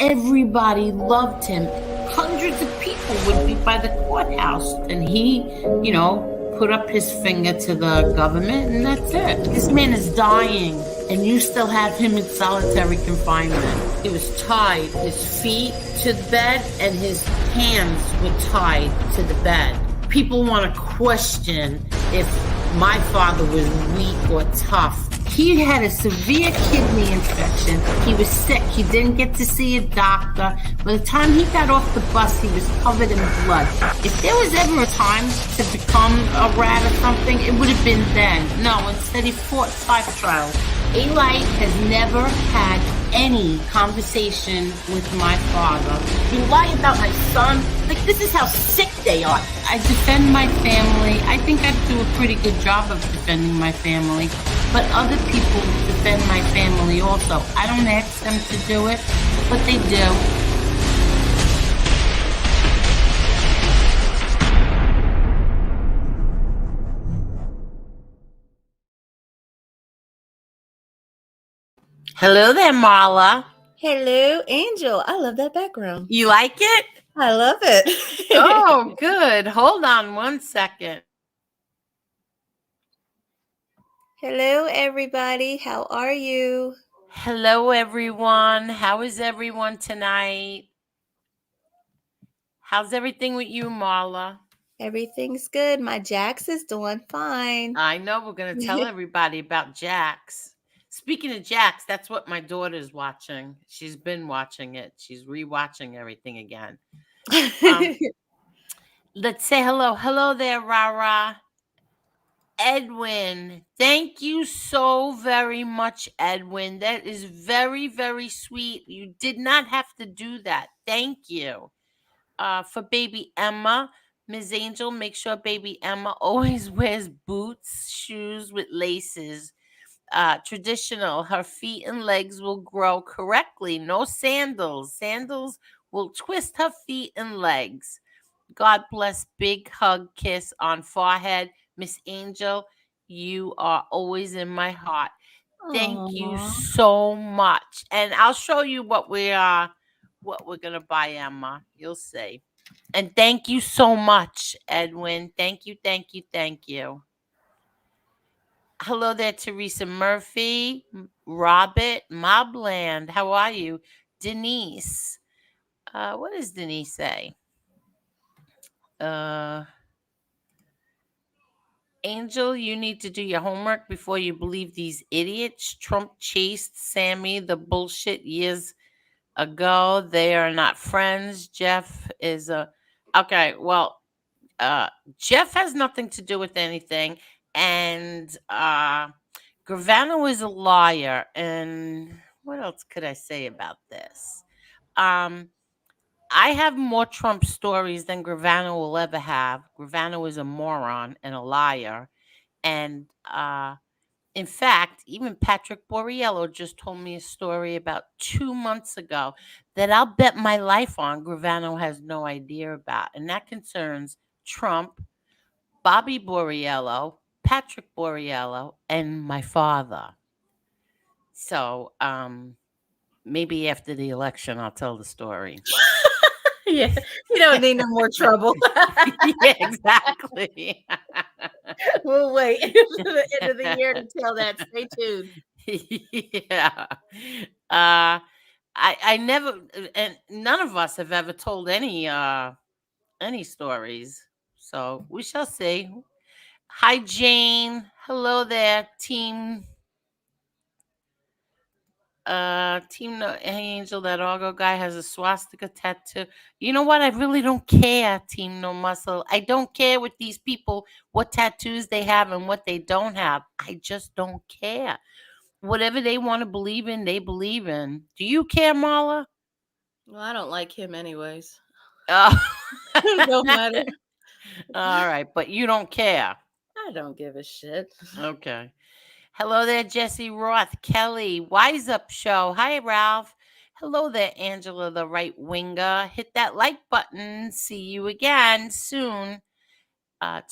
Everybody loved him. Hundreds of people would be by the courthouse, and he, put up his finger to the government, and that's it. This man is dying, and you still have him in solitary confinement. He was tied, his feet to the bed, and his hands were tied to the bed. People want to question if my father was weak or tough. He had a severe kidney infection. He was sick. He didn't get to see a doctor. By the time he got off the bus, he was covered in blood. If there was ever a time to become a rat or something, it would have been then. No, instead he fought 5 trials. Eli has never had any conversation with my father. You lie about my son? Like, this is how sick they are. I defend my family. I think I do a pretty good job of defending my family. But other people defend my family also. I don't ask them to do it, but they do. Hello there, Marla. Hello, Angel. I love that background. You like it? I love it. Oh, good. Hold on one second. Hello, everybody. How are you? Hello, everyone. How is everyone tonight? How's everything with you, Marla? Everything's good. My Jax is doing fine. I know we're going to tell everybody about Jax. Speaking of Jax, that's what my daughter's watching. She's been watching it. She's rewatching everything again. Let's say hello. Hello there, Rara. Edwin, thank you so very much, Edwin. That is very, very sweet. You did not have to do that. Thank you. For baby Emma, Ms. Angel, make sure baby Emma always wears boots, shoes with laces. Traditional, her feet and legs will grow correctly. No sandals. Sandals will twist her feet and legs. God bless. Big hug, kiss on forehead. Miss Angel, you are always in my heart. Thank you so much. And I'll show you what we're gonna buy, Emma. You'll see. And thank you so much, Edwin. Thank you, thank you, thank you. Hello there, Teresa Murphy, Robert, Mobland. How are you? Denise. What does Denise say? Angel, you need to do your homework before you believe these idiots. Trump chased Sammy the bullshit years ago. They are not friends. Jeff is okay. Well, Jeff has nothing to do with anything, and Gravano is a liar. And what else could I say about this? I have more Trump stories than Gravano will ever have. Gravano is a moron and a liar. And in fact, even Patrick Borriello just told me a story about 2 months ago that I'll bet my life on Gravano has no idea about. And that concerns Trump, Bobby Borriello, Patrick Borriello, and my father. So maybe after the election, I'll tell the story. Yeah, you don't need no more trouble. Yeah, exactly. We'll wait to the end of the year to tell that. Stay tuned. Yeah. I never, and none of us have ever told any stories. So we shall see. Hi, Jane. Hello there, team. Hey Angel, that Argo guy has a swastika tattoo. You know what? I really don't care, Team No Muscle. I don't care with these people what tattoos they have and what they don't have. I just don't care. Whatever they want to believe in, they believe in. Do you care, Marla? Well, I don't like him anyways. Oh. Don't matter. All right, but you don't care. I don't give a shit. Okay. Hello there, Jesse Roth, Kelly, Wise Up Show. Hi, Ralph. Hello there, Angela, the right winger. Hit that like button. See you again soon.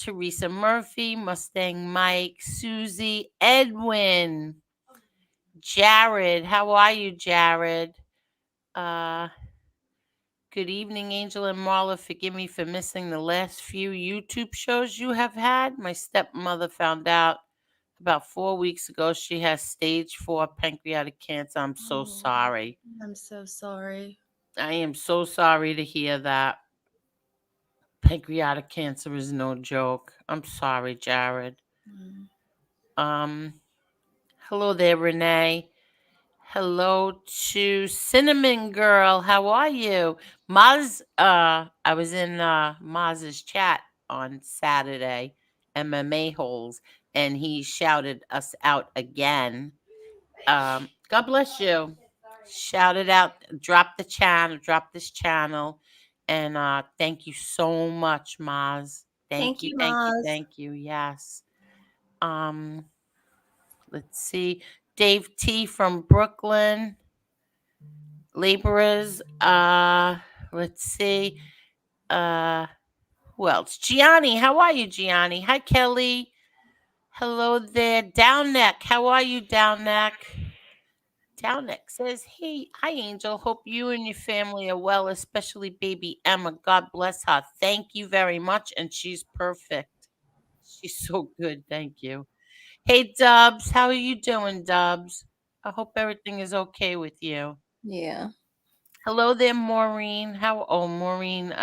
Teresa Murphy, Mustang Mike, Susie, Edwin, Jared. How are you, Jared? Good evening, Angel and Marla. Forgive me for missing the last few YouTube shows you have had. My stepmother found out about 4 weeks ago she has stage 4 pancreatic cancer. I'm so sorry. I'm so sorry. I am so sorry to hear that. Pancreatic cancer is no joke. I'm sorry, Jared. Hello there, Renee. Hello to Cinnamon Girl. How are you? Maz, I was in Maz's chat on Saturday, MMA holes, and he shouted us out again. God bless you. Shout it out. Drop the channel. Drop this channel. And thank you so much, Maz. Thank you, Thank you. Maz. Thank you. Yes. Let's see. Dave T from Brooklyn. Laborers. Let's see. Who else? Gianni. How are you, Gianni? Hi, Kelly. Hello there. Down Neck. How are you, Down Neck? Down Neck says, hey, hi, Angel. Hope you and your family are well, especially baby Emma. God bless her. Thank you very much. And she's perfect. She's so good. Thank you. Hey, Dubs. How are you doing, Dubs? I hope everything is okay with you. Yeah. Hello there, Maureen. Maureen.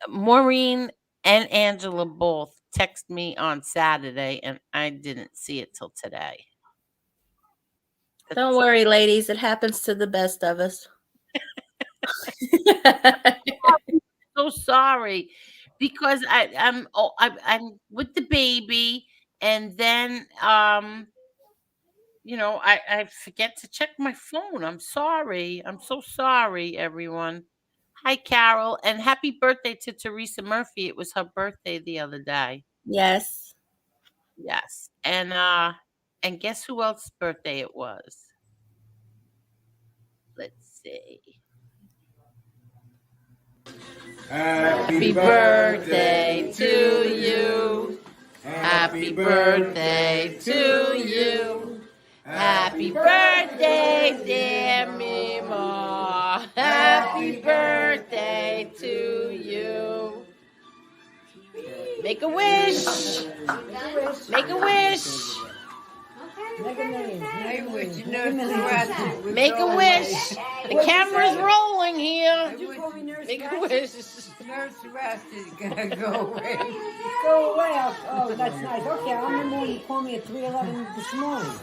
Maureen and Angela both text me on Saturday, and I didn't see it till today. Don't worry, ladies. It happens to the best of us. So sorry, because I'm with the baby, and then I forget to check my phone. I'm sorry. I'm so sorry, everyone. Hi, Carol, and happy birthday to Teresa Murphy. It was her birthday the other day. Yes. Yes. And guess who else's birthday it was? Let's see. Happy birthday to you. Happy birthday to you. Happy birthday, dear Mima. Happy birthday to you. Make a wish. Make a wish. Make a wish. The camera's rolling here. Make a wish. Nurse Rest is gonna go away. Go away. Oh, that's nice. Okay, I remember when you called me at 3:11 this morning.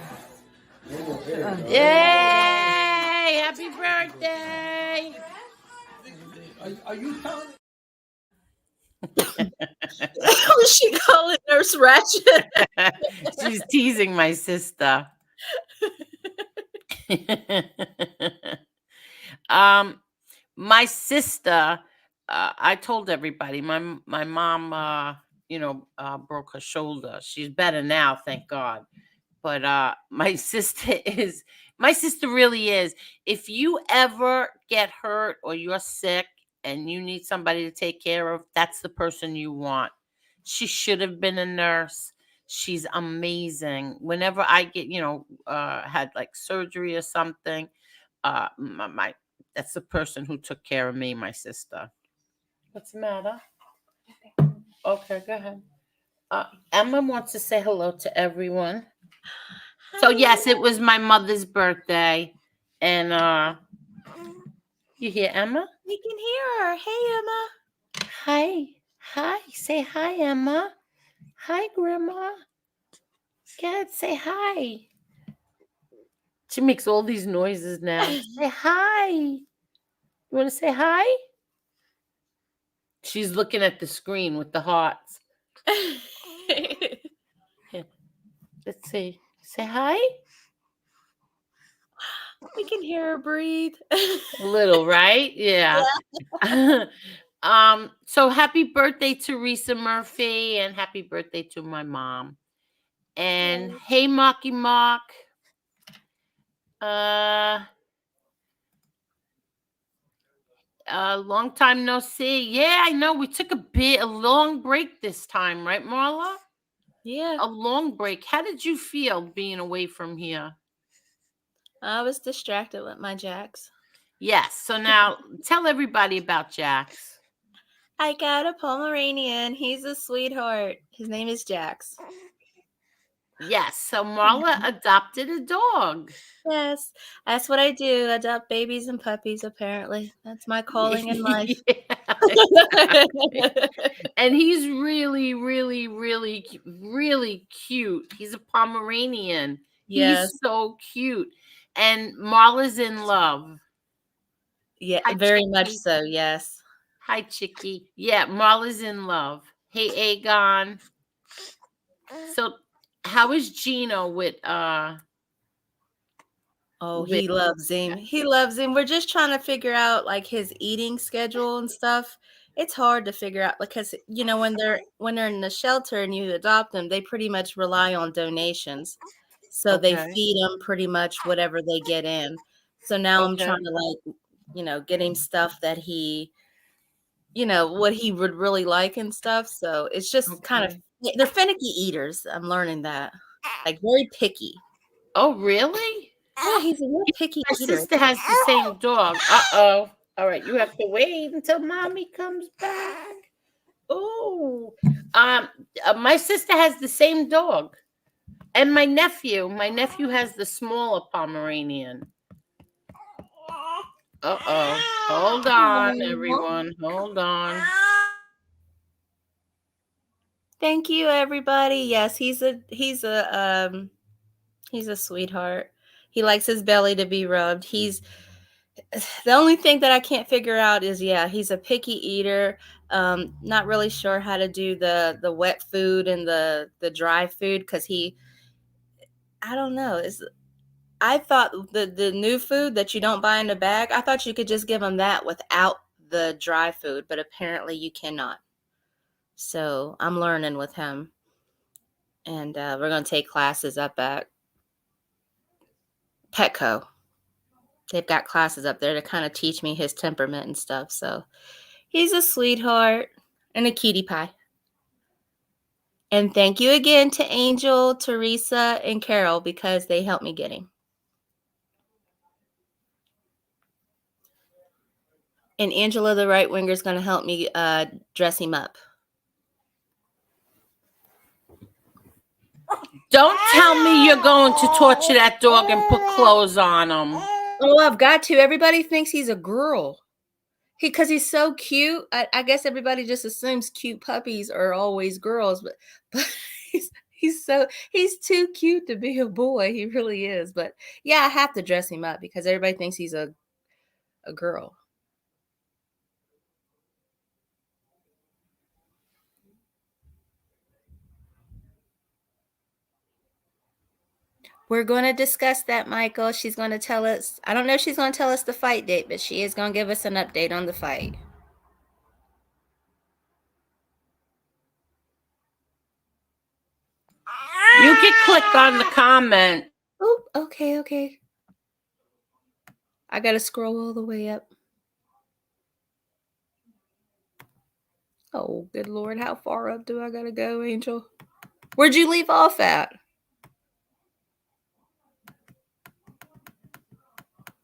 Yay! Happy birthday! Are you telling? Was she calling Nurse Ratchet? She's teasing my sister. My sister, I told everybody, my mom, broke her shoulder. She's better now, thank God. But my sister really is. If you ever get hurt or you're sick and you need somebody to take care of, that's the person you want. She should have been a nurse. She's amazing. Whenever I get, had like surgery or something, that's the person who took care of me, my sister. What's the matter? Okay, go ahead. Emma wants to say hello to everyone. So yes, it was my mother's birthday, and you hear Emma? We can hear her. Hey, Emma. Hi. Say hi, Emma. Hi, Grandma. God, say hi. She makes all these noises now. Say hi. You want to say hi? She's looking at the screen with the hearts. Here. Let's see. Say hi. We can hear her breathe. A little, right? Yeah. So happy birthday, Teresa Murphy, and happy birthday to my mom. And hey, Mocky Mock. Long time no see. Yeah, I know. We took a long break this time, right, Marla? Yeah. A long break. How did you feel being away from here? I was distracted with my jacks. Yes. So now tell everybody about Jax. I got a Pomeranian. He's a sweetheart. His name is Jax. Yes. So Marla adopted a dog. Yes, that's what I do. Adopt babies and puppies, apparently. That's my calling in life. Yeah, and he's really, really, really cute. He's a Pomeranian. Yes. He's so cute. And Marla's in love. Yeah, Hi, very much Chicky. so. Yes. Hi, Chicky. Yeah, Marla's in love. Hey, Aegon. So how is Gino with Oh, with he loves him. He loves him. We're just trying to figure out like his eating schedule and stuff. It's hard to figure out because when they're in the shelter and you adopt them, they pretty much rely on donations. So they Okay. feed him pretty much whatever they get in. So now I'm Okay. trying to get him stuff that what he would really like and stuff. So it's just kind of they're finicky eaters. I'm learning that. Like very picky. Oh, really? Yeah, he's a real picky My eater. sister has the same dog. Uh-oh. All right, you have to wait until mommy comes back. Oh. My sister has the same dog. And my nephew has the smaller Pomeranian. Uh-oh. Hold on, everyone. Hold on. Thank you, everybody. Yes, he's a sweetheart. He likes his belly to be rubbed. He's the only thing that I can't figure out is he's a picky eater. Not really sure how to do the wet food and the dry food because I don't know. I thought the new food that you don't buy in a bag, I thought you could just give him that without the dry food, but apparently you cannot. So I'm learning with him. And we're going to take classes up at Petco. They've got classes up there to kind of teach me his temperament and stuff. So he's a sweetheart and a cutie pie. And thank you again to Angel, Teresa, and Carol because they helped me get him. And Angela, the right winger, is going to help me dress him up. Don't tell me you're going to torture that dog and put clothes on him. Oh, I've got to. Everybody thinks he's a girl. Because he's so cute. I guess everybody just assumes cute puppies are always girls, but he's too cute to be a boy. He really is. But yeah, I have to dress him up because everybody thinks he's a girl. We're going to discuss that, Michael. She's going to tell us, I don't know if she's going to tell us the fight date, but she is going to give us an update on the fight. You can click on the comment. Oh, okay. I got to scroll all the way up. Oh, good Lord. How far up do I got to go, Angel? Where'd you leave off at?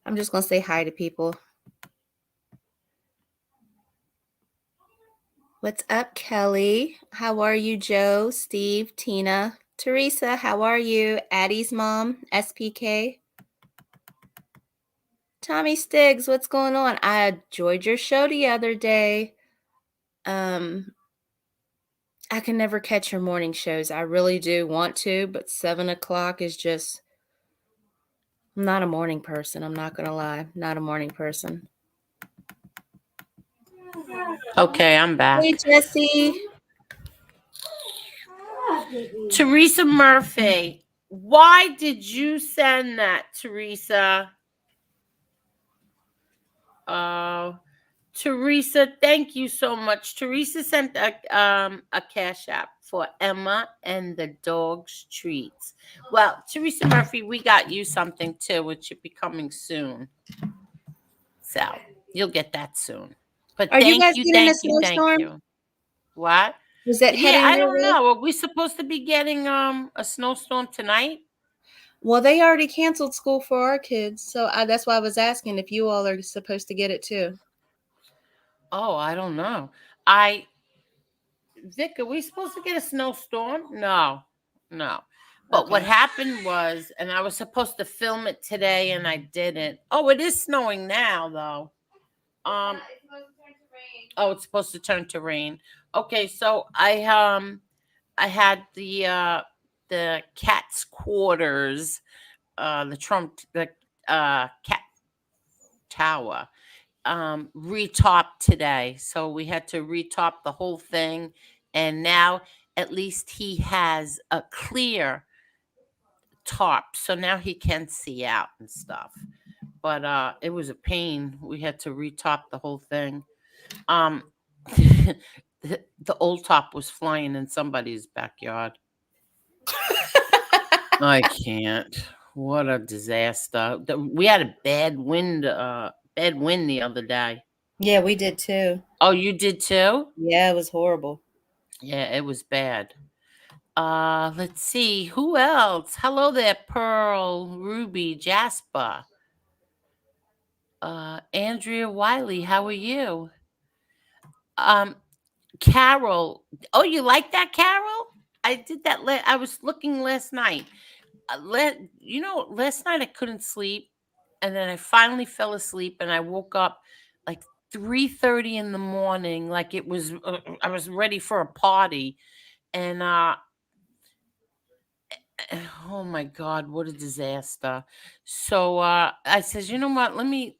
I'm just going to say hi to people. What's up, Kelly? How are you, Joe, Steve, Tina, Teresa? How are you? Addie's mom, SPK. Tommy Stiggs, what's going on? I enjoyed your show the other day. I can never catch your morning shows. I really do want to, but 7 o'clock is just, I'm not a morning person. I'm not going to lie. Not a morning person. Okay, I'm back. Hey, Jesse. Teresa Murphy, why did you send that, Teresa? Teresa, thank you so much. Teresa sent a cash app for Emma and the dog's treats. Well, Teresa Murphy, we got you something too, which should be coming soon. So you'll get that soon. But Are you thank guys you, getting a thank you, thank snowstorm? you. What? Is that Yeah, heading I your don't way? know. Are we supposed to be getting a snowstorm tonight? Well, they already canceled school for our kids, so that's why I was asking if you all are supposed to get it too. Oh, I don't know. Vic, are we supposed to get a snowstorm? No. But what Okay. happened was, and I was supposed to film it today and I didn't. Oh, it is snowing now though. Oh, it's supposed to turn to rain. Okay, so I had the cat's quarters, the cat tower retopped today. So we had to retop the whole thing, and now at least he has a clear top, so now he can see out and stuff. But it was a pain. We had to retop the whole thing. Um the old top was flying in somebody's backyard. I can't. What a disaster. We had a bad wind the other day. Yeah, we did too. Oh, you did too? Yeah, it was horrible. Yeah, it was bad. Let's see. Who else? Hello there, Pearl, Ruby, Jasper. Andrea Wiley, how are you? Um, Carol. Oh, you like that, Carol? I did that. I was looking last night. Last night I couldn't sleep, and then I finally fell asleep, and I woke up like 3:30 in the morning, like it was. I was ready for a party, and oh my God, what a disaster. So I says, you know what?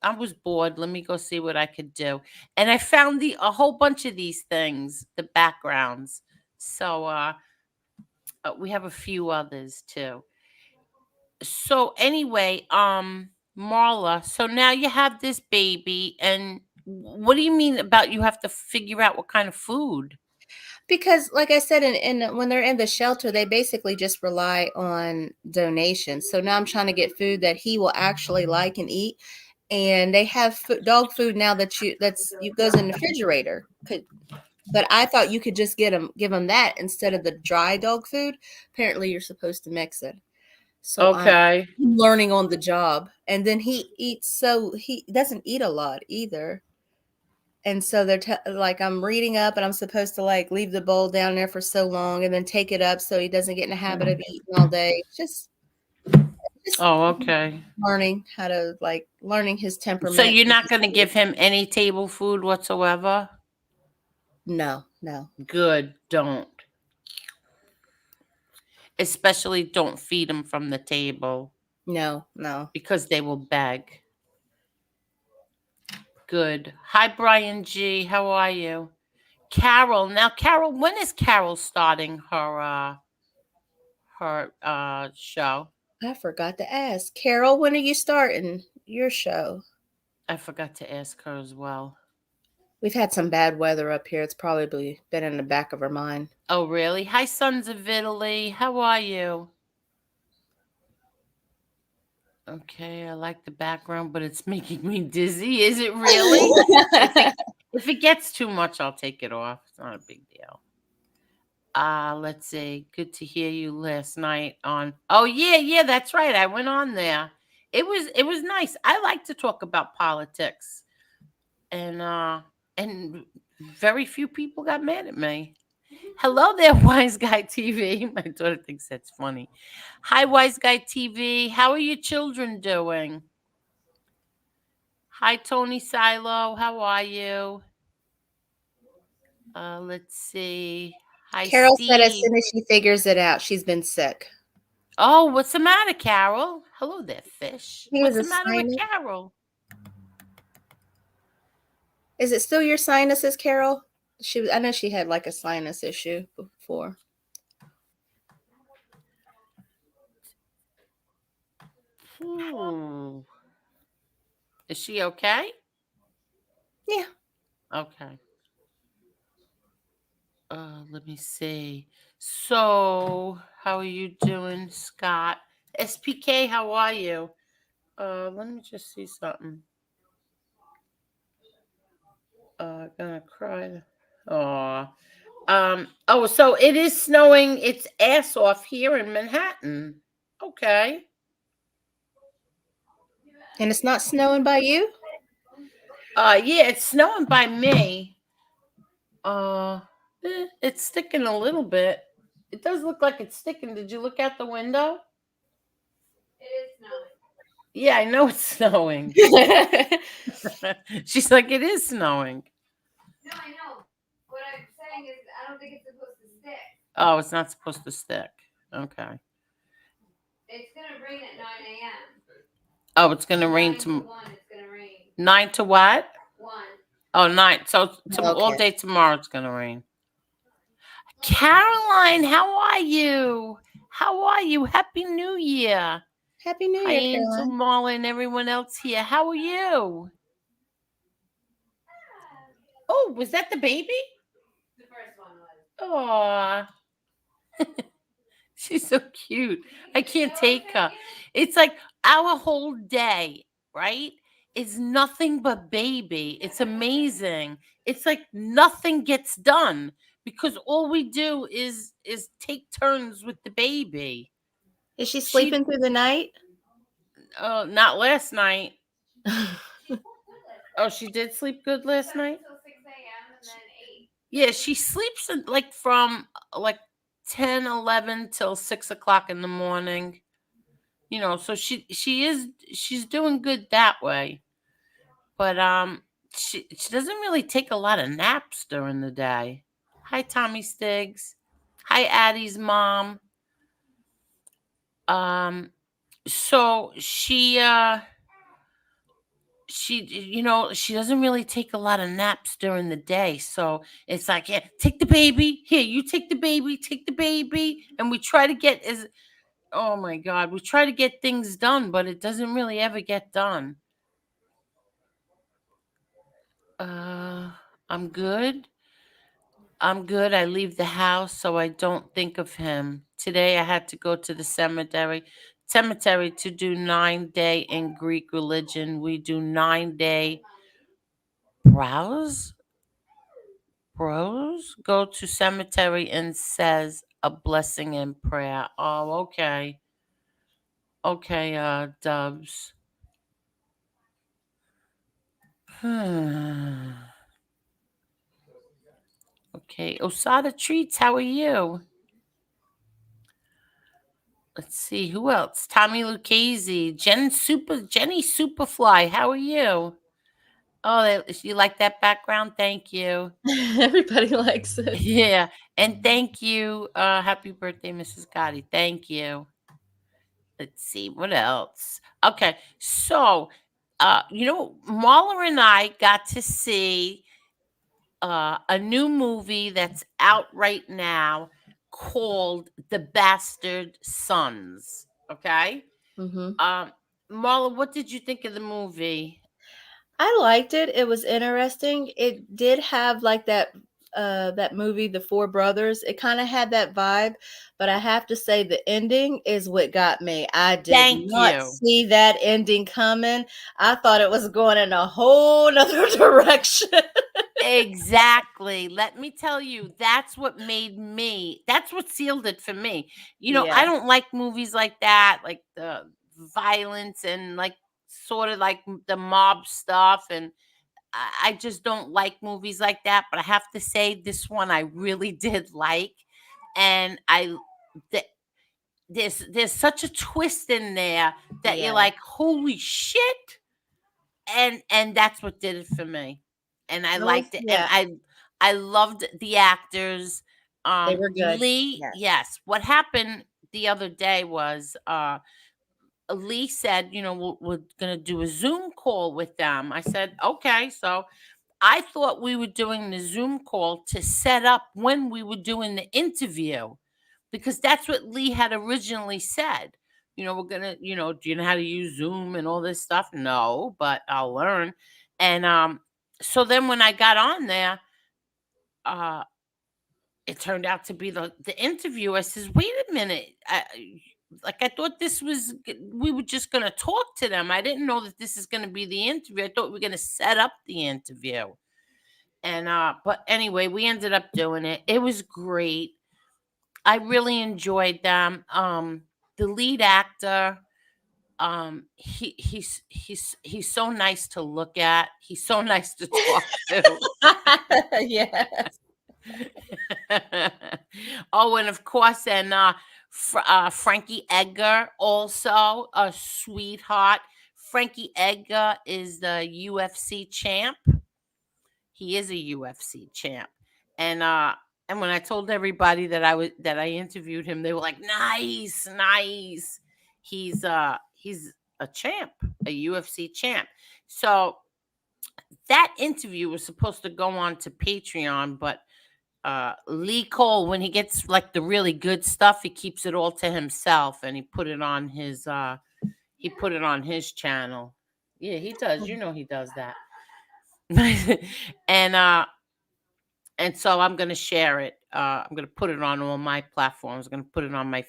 I was bored. Let me go see what I could do. And I found a whole bunch of these things, the backgrounds. So we have a few others too. So anyway, Marla, so now you have this baby, and what do you mean about you have to figure out what kind of food? Because, like I said, when they're in the shelter, they basically just rely on donations. So now I'm trying to get food that he will actually like and eat. And they have dog food now that's you goes in the refrigerator. But I thought you could just give him that instead of the dry dog food. Apparently, you're supposed to mix it. So I'm Okay. learning on the job. And then he doesn't eat a lot either. And so they're like, I'm reading up and I'm supposed to like leave the bowl down there for so long and then take it up so he doesn't get in the habit of eating all day. Just Oh, okay. learning how to learning his So temperament. you're not going to give him any table food whatsoever? No. Good, don't. Especially don't feed him from the table No. because they will beg. Good. Hi, Brian G. How are you? Carol. Now, Carol, when is Carol starting her show? I forgot to ask. Carol, when are you starting your show? I forgot to ask her as well. We've had some bad weather up here. It's probably been in the back of her mind. Oh, really? Hi, Sons of Italy. How are you? Okay, I like the background, but it's making me dizzy. Is it really? If it gets too much, I'll take it off. It's not a big deal. Let's see. Good to hear you last night on. Oh yeah, that's right. I went on there. It was nice. I like to talk about politics, and very few people got mad at me. Hello there, Wise Guy TV. My daughter thinks that's funny. Hi, Wise Guy TV. How are your children doing? Hi, Tony Silo. How are you? Let's see. Hi, Carol said as Steve. soon as she figures it out, she's been sick. Oh, what's the matter, Carol? Hello there, fish. He What's was the a matter with sinus. Carol? Is it still your sinuses, Carol? I know she had like a sinus issue before. Is she okay? Yeah. Okay. Let me see. So, how are you doing, Scott? SPK, how are you? Let me just see something. Gonna cry. So it is snowing its ass off here in Manhattan. Okay. And it's not snowing by you? Yeah, it's snowing by me. Uh, it's sticking a little bit. It does look like it's sticking. Did you look out the window? It is snowing. Yeah, I know it's snowing. She's like, it is snowing. No, I know. What I'm saying is, I don't think it's supposed to stick. Oh, it's not supposed to stick. Okay. It's gonna rain at 9 a.m. Oh, it's gonna rain 9 to 1. It's gonna rain. 9 to what? 1. Oh, 9. So all Okay. day tomorrow it's gonna rain. Caroline, how are you? How are you? Happy New Year. Happy New Hi, Year, Angel, Caroline. Marla, and everyone else here. How are you? Oh, was that the baby? The first one was. Oh, she's so cute. I can't take her. It's like our whole day, right? Is nothing but baby. It's amazing. It's like nothing gets done because all we do is take turns with the baby. Is she She sleeping through the night? not last night. She slept good last night. Oh, she did sleep good last night? Until 6 a.m. and then 8. Yeah, she sleeps like from like 10, 11 till 6 o'clock in the morning. So she's doing good that way. But she doesn't really take a lot of naps during the day. Hi, Tommy Stiggs. Hi, Addie's mom. Um so she doesn't really take a lot of naps during the day. So it's like, yeah, take the baby. Here, you take the baby. And we try to get oh my God, we try to get things done, but it doesn't really ever get done. Uh, I'm good. I'm good. I leave the house so I don't think of him. Today I had to go to the cemetery to do 9 day in Greek religion. We do 9 day browse bros go to cemetery and says a blessing and prayer. Oh, okay. Okay, Dubs. Okay. Osada Treats, how are you? Let's see, who else? Tommy Lucchese, Jenny Superfly, how are you? Oh, you like that background? Thank you. Everybody likes it. Yeah, and thank you. Happy birthday, Mrs. Gotti. Thank you. Let's see what else. Okay, so Marla and I got to see a new movie that's out right now called The Bastard Sons. Okay. Hmm. Um, Marla, what did you think of the movie? I liked it. It was interesting. It did have like that movie, The Four Brothers. It kind of had that vibe, but I have to say the ending is what got me. I did Thank not you. see that ending coming. I thought it was going in a whole nother direction. Exactly. Let me tell you, that's what sealed it for me. I Yeah. don't like movies like that, like the violence and like sort of like the mob stuff. And I just don't like movies like that. But I have to say, this one I really did like. And th- there's such a twist in there that you're Yeah. like, holy shit. And that's what did it for me. And I I was, liked it, and yeah, I loved the actors. they were good. Lee, Yes. yes. What happened the other day was Lee said, we're gonna do a Zoom call with them. I said, okay. So I thought we were doing the Zoom call to set up when we were doing the interview, because that's what Lee had originally said. We're gonna, do you know how to use Zoom and all this stuff? No, but I'll learn. And so then when I got on there, uh, it turned out to be the interview. I says, wait a minute. I thought we were just gonna talk to them. I didn't know that this is gonna be the interview. I thought we were gonna set up the interview. And but anyway, we ended up doing it. It was great. I really enjoyed them. The lead actor, he's so nice to look at. He's so nice to talk to. Yes. Oh, and of course, and Frankie Edgar, also a sweetheart. Frankie Edgar is the UFC champ. He is a UFC champ, and when I told everybody that I interviewed him, they were like, "Nice, nice." He's a champ, a UFC champ. So that interview was supposed to go on to Patreon, but Lee Cole, when he gets like the really good stuff, he keeps it all to himself, and he put it on his channel. Yeah, he does. You know, he does that. and so I'm gonna share it. I'm gonna put it on all my platforms. I'm gonna put it on my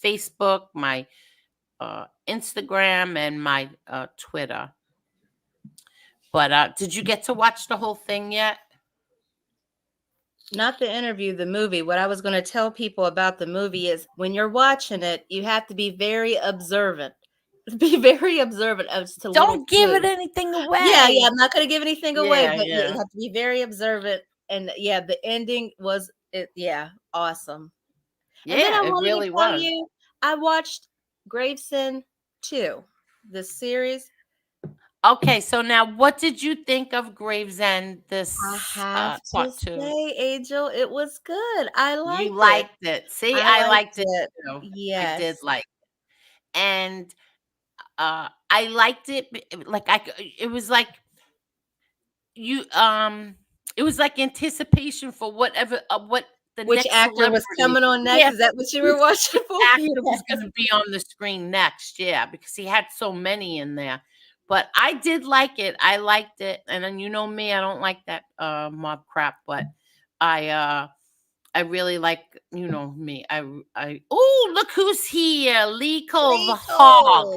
Facebook, my Instagram, and my Twitter. But did you get to watch the whole thing yet? Not the interview, the movie. What I was going to tell people about the movie is when you're watching it, you have to be very observant. Be very observant as to Don't give it clues. anything away. Yeah. I'm not going to give anything away, Yeah, but yeah. you have to be very observant. And yeah, the ending was awesome. Yeah, And then I it wanted really to tell was. you, I watched Gravesend 2, the series. Okay, so now what did you think of Gravesend? This I have to part 2. say, Angel, it was good. I liked You it. liked it. See, I liked it too. I Yes. did like it. And I liked it like it was like you it was like anticipation for whatever what the Which next actor was celebrity. coming on next? Yeah, Is that what you were watching for? actor was going to be on the screen next, yeah, because he had so many in there. But I did like it. I liked it, and then you know me, I don't like that mob crap. But I really like, you know me. Oh, look who's here, Lee Cole the Hog.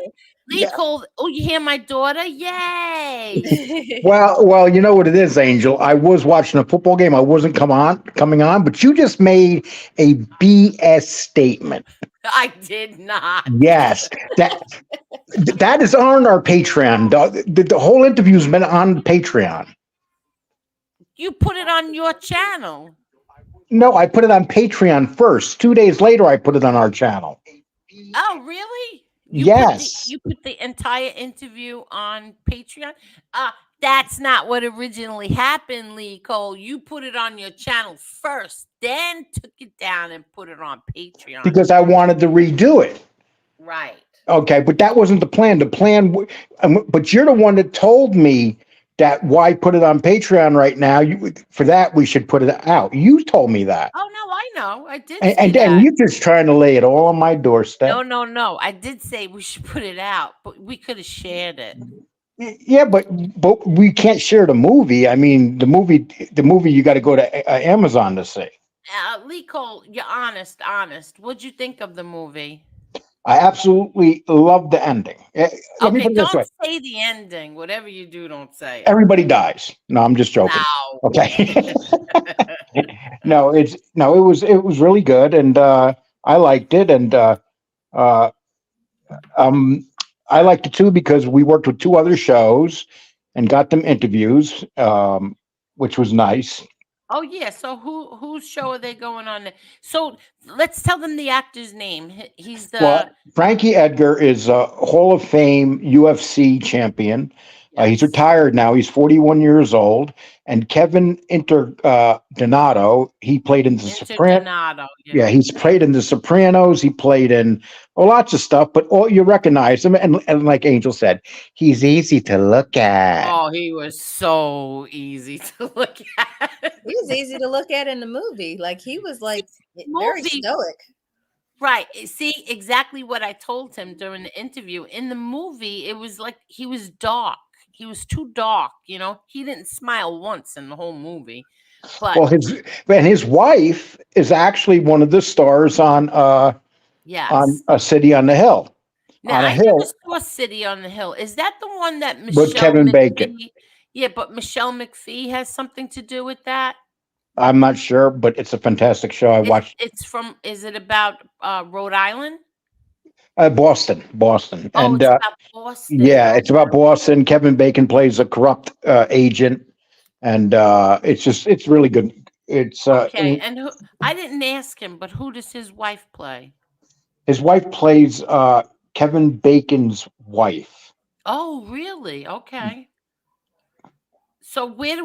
Lee Yeah. Cole. Oh, you hear my daughter? Yay! Well, you know what it is, Angel. I was watching a football game. I wasn't coming on, but you just made a BS statement. I did not. Yes, that is on our Patreon. The whole interview's been on Patreon. You put it on your channel. No, I put it on Patreon first. 2 days later, I put it on our channel. Oh, really? Yes. You put the entire interview on Patreon? That's not what originally happened, Lee Cole. You put it on your channel first, then took it down and put it on Patreon. Because I wanted to redo it. Right. Okay, but that wasn't the plan. But you're the one that told me that why put it on Patreon right now. For that, we should put it out. You told me that. Oh, no, I know. I did And, say and that. then you're just trying to lay it all on my doorstep. No. I did say we should put it out, but we could have shared it. Yeah, but we can't share the movie. I mean, the movie you got to go to Amazon to see. Lee Cole, you're honest. What'd you think of the movie? I absolutely love the ending. Let me Okay, put it this way. don't say the ending. Whatever you do, don't say it. Everybody dies. No, I'm just joking. No. Okay. It was really good, and I liked it, and I liked it too because we worked with 2 other shows and got them interviews, which was nice. Oh yeah. So whose show are they going on? So let's tell them the actor's name. He's the Well, Frankie Edgar is a Hall of Fame UFC champion. He's retired now. He's 41 years old. And Kevin Donato, he played in the Sopranos. Yeah, he's played in the Sopranos. He played in lots of stuff, but all you recognize him. And like Angel said, he's easy to look at. Oh, he was so easy to look at. He was easy to look at in the movie. Like he was like very stoic. Right. See, exactly what I told him during the interview. In the movie, it was like he was dark. He was too dark, you know. He didn't smile once in the whole movie. But well, his wife is actually one of the stars on A City on the Hill. Now I never saw City on the Hill. Is that the one that Michelle with Kevin Bacon? Yeah, but Michelle McPhee has something to do with that. I'm not sure, but it's a fantastic show. I watched. Is it about Rhode Island? Boston, Oh, and it's about Boston. yeah, it's about Boston. Kevin Bacon plays a corrupt agent, and it's really good. It's Okay, and who? I didn't ask him, but who does his wife play? his wife plays Kevin Bacon's wife. Oh, really? Okay. So where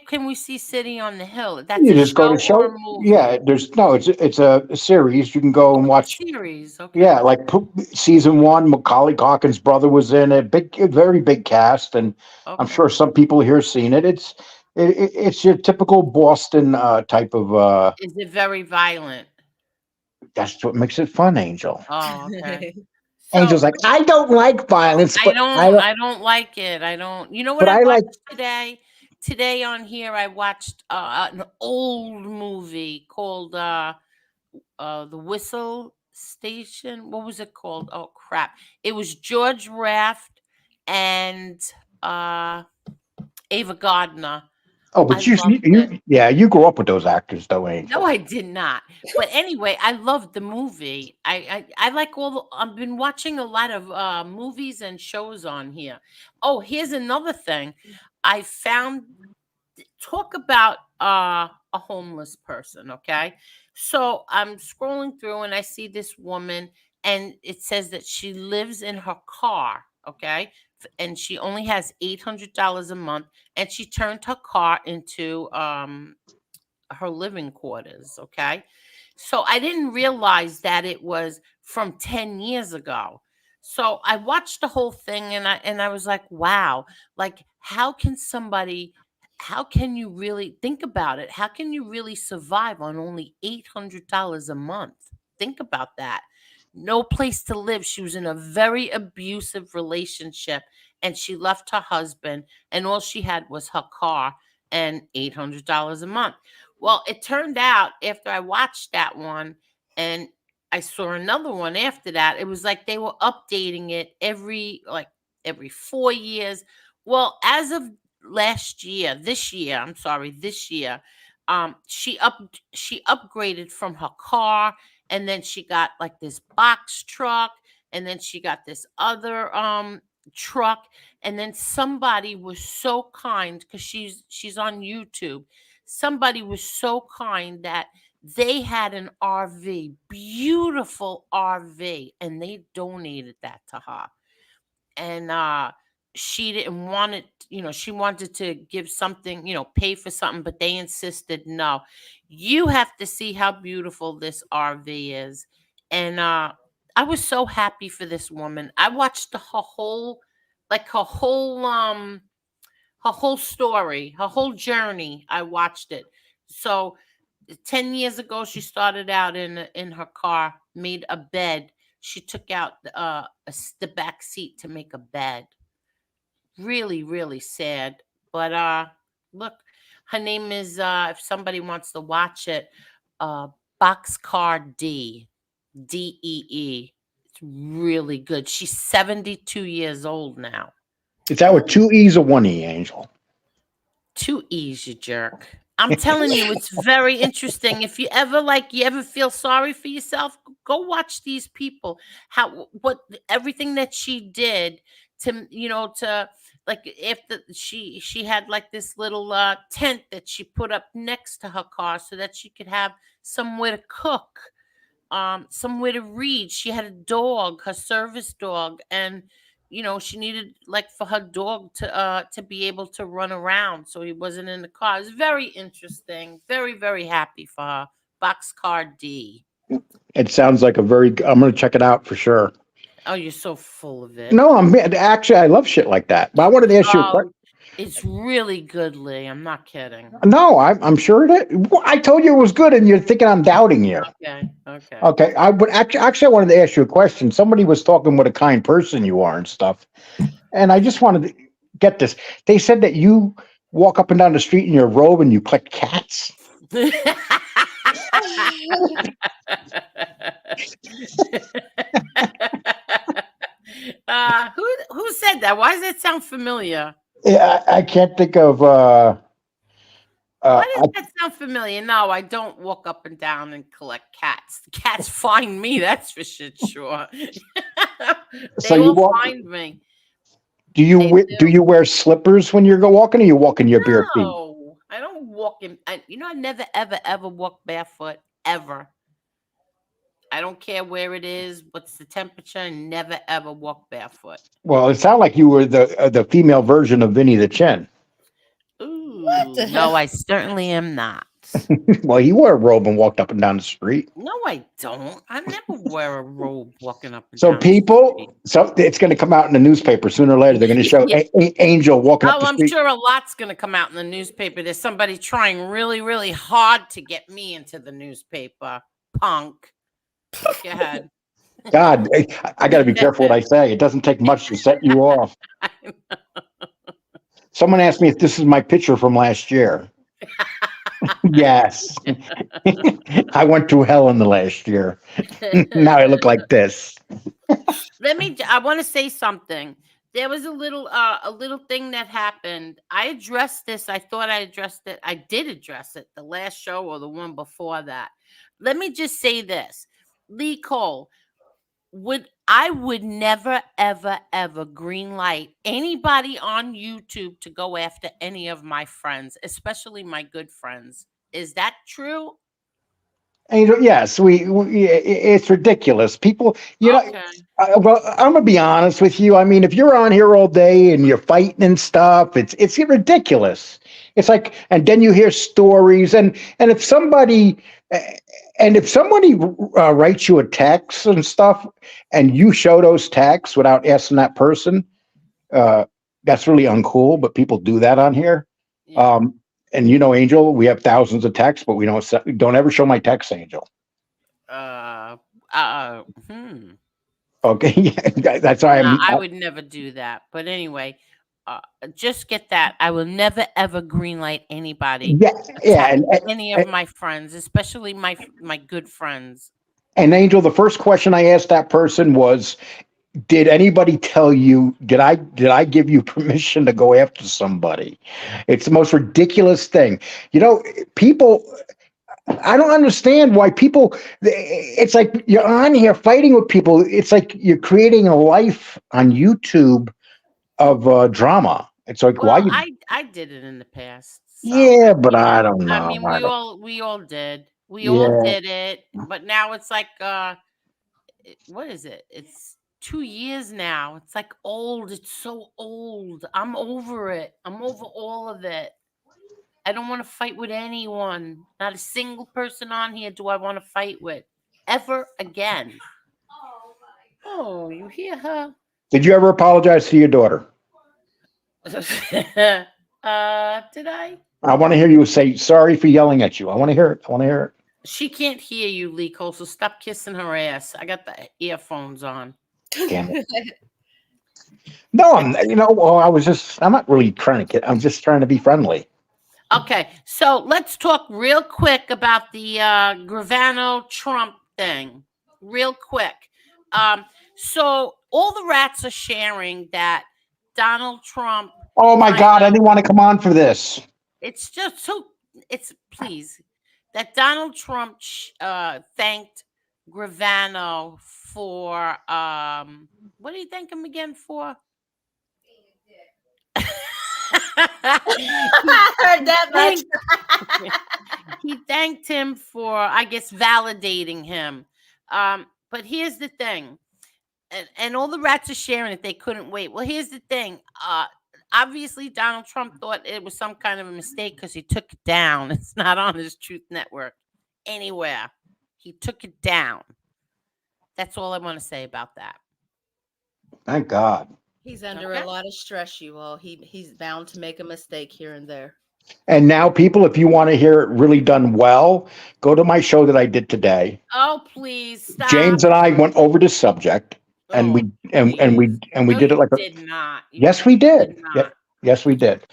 can we see City on the Hill? That's You a just go to show or a show. Yeah, movie? there's no. It's a series. You can go and Oh, it's watch. a series. Yeah, Okay. like season one, Macaulay Culkin's brother was in it. Very big cast, and I'm sure Okay. some people here seen it. It's your typical Boston type of. Is it very violent? That's what makes it fun, Angel. Oh, okay. Angel's So like, I don't like violence, I don't like it. I don't. You know what but I I like. watched today? Today on here I watched an old movie called The Whistle Station. What was it called? Oh crap. It was George Raft and uh Ava Gardner. Oh, I but loved it. yeah, you grew up with those actors, though, No, Angel. I did not. But anyway, I loved the movie. I like I've been watching a lot of movies and shows on here. Oh, here's another thing. I found talk about a homeless person, okay? So I'm scrolling through and I see this woman and it says that she lives in her car, okay? And she only has $800 a month and she turned her car into her living quarters, okay? So I didn't realize that it was from 10 years ago. So I watched the whole thing and I was like, wow, like how can you really think about it? How can you really survive on only $800 a month? Think about that. No place to live. She was in a very abusive relationship and she left her husband and all she had was her car and $800 a month. Well, it turned out after I watched that one and I saw another one after that, it was like they were updating it every 4 years. Well, as of this year, she upgraded from her car and then she got like this box truck and then she got this other truck and then somebody was so kind cuz she's on YouTube. Somebody was so kind that they had an RV, beautiful RV, and they donated that to her. And she didn't want it, she wanted to give something, pay for something, but they insisted no. You have to see how beautiful this RV is. And I was so happy for this woman. I watched her whole story, her whole journey. I watched it. So 10 years ago she started out in her car, made a bed. She took out the back seat to make a bed. Really, really sad. But look, her name is if somebody wants to watch it, uh Boxcar Dee. It's really good. She's 72 years old now. Is that with two E's or one E, Angel? Two E's, you jerk. I'm telling you, it's very interesting. If you ever feel sorry for yourself, go watch these people. How what everything that she did to like if she had like this little tent that she put up next to her car so that she could have somewhere to cook, somewhere to read. She had a dog, her service dog, and she needed like for her dog to be able to run around so he wasn't in the car. It was very interesting. Very, very happy for her. Boxcar D. It sounds like I'm going to check it out for sure. Oh, you're so full of it. No, actually, I love shit like that. But I wanted to ask you a question. Oh, it's really good, Lee. I'm not kidding. No, I'm sure it is. I told you it was good, and you're thinking I'm doubting you. Okay. Okay, I would actually I wanted to ask you a question. Somebody was talking what a kind person you are and stuff, and I just wanted to get this. They said that you walk up and down the street in your robe and you collect cats. Who said that? Why does that sound familiar? Yeah, I can't think of. Why does that sound familiar? No, I don't walk up and down and collect cats. The cats find me, that's for shit sure. They you all walk. find me. Do you They do you wear slippers when you're walking, or you walk in your bare feet? No, I don't walk in. I never, ever walk barefoot ever. I don't care where it is, what's the temperature. I never, ever walk barefoot. Well, it sounded like you were the female version of Vinny the Chin. What the Ooh, hell? no, I certainly am not. Well, he wore a robe and walked up and down the street. No, I don't. I never wear a robe walking up and So down the street. it's going to come out in the newspaper sooner or later. They're going to show Yeah. Angel walking up Oh, the I'm street. sure a lot's going to come out in the newspaper. There's somebody trying really, really hard to get me into the newspaper. Punk. Go ahead. God, I got to be careful what I say. It doesn't take much to set you off. Someone asked me if this is my picture from last year. Yes. I went through hell in the last year. Now I look like this. I want to say something. There was a little thing that happened. I addressed this. I thought I addressed it. I did address it the last show or the one before that. Let me just say this. Lee Cole, I would never, ever green light anybody on YouTube to go after any of my friends, especially my good friends. Is that true? And yes, it's ridiculous. People, Okay. well, I'm gonna be honest with you. I mean, if you're on here all day and you're fighting and stuff, it's ridiculous. It's like, and then you hear stories, and if somebody, writes you a text and stuff, and you show those texts without asking that person, that's really uncool. But people do that on here. Yeah. And Angel, we have thousands of texts, but we don't ever show my text, Angel. Okay, yeah, that's why I would never do that. But anyway, just get that. I will never ever greenlight anybody. Yeah, any of my friends, especially my good friends. And Angel, the first question I asked that person was, did anybody tell you, did I give you permission to go after somebody? It's the most ridiculous thing. People, I don't understand why people, it's like you're on here fighting with people. It's like you're creating a life on YouTube of drama. It's like, Well, why? I did it in the past. So, Yeah, but I don't know. I mean, we all did. We Yeah. all did it. But now it's like, what is it? It's 2 years now. It's like old. It's so old. I'm over it. I'm over all of it. I don't want to fight with anyone. Not a single person on here do I want to fight with ever again. Oh, you hear her? Did you ever apologize to your daughter? Did I? I want to hear you say sorry for yelling at you. I want to hear it. She can't hear you, Lee Cole, so stop kissing her ass. I got the earphones on. Damn it. No, I'm not really trying to I'm just trying to be friendly. Okay, so let's talk real quick about the Gravano Trump thing. Real quick. So all the rats are sharing that Donald Trump. Oh my God, I didn't want to come on for this. It's just please, that Donald Trump thanked Gravano for what did he thank him again for? I heard that much. He thanked him for, I guess, validating him. But here's the thing, and all the rats are sharing it. They couldn't wait. Well, here's the thing. Obviously, Donald Trump thought it was some kind of a mistake because he took it down. It's not on his Truth Network anywhere. He took it down. That's all I want to say about that. Thank God. He's under a lot of stress, you all. He's bound to make a mistake here and there. And now, people, if you want to hear it really done well, go to my show that I did today. Oh, please stop. James and I went over the subject, and we did it like did not. Yes, we did. Yes, we did.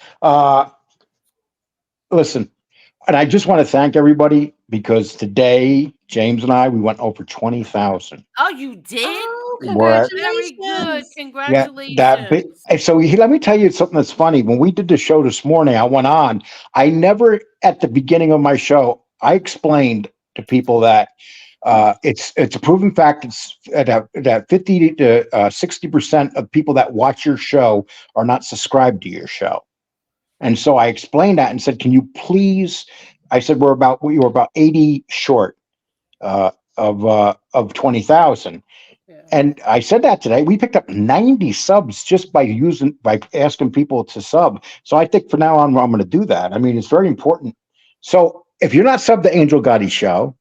Listen, and I just want to thank everybody because today, James and I, we went over 20,000. Oh, you did? Oh, congratulations. Very good. Congratulations. So let me tell you something that's funny. When we did the show this morning, I went on. I never, at the beginning of my show, I explained to people that It's a proven fact. It's that 50 to 60% of people that watch your show are not subscribed to your show. And so I explained that and said, "Can you please?" I said, we were about 80 short of 20,000." Yeah. And I said that today. We picked up 90 subs just by asking people to sub. So I think from now on, I'm going to do that. I mean, it's very important. So if you're not subbed to Angel Gotti show,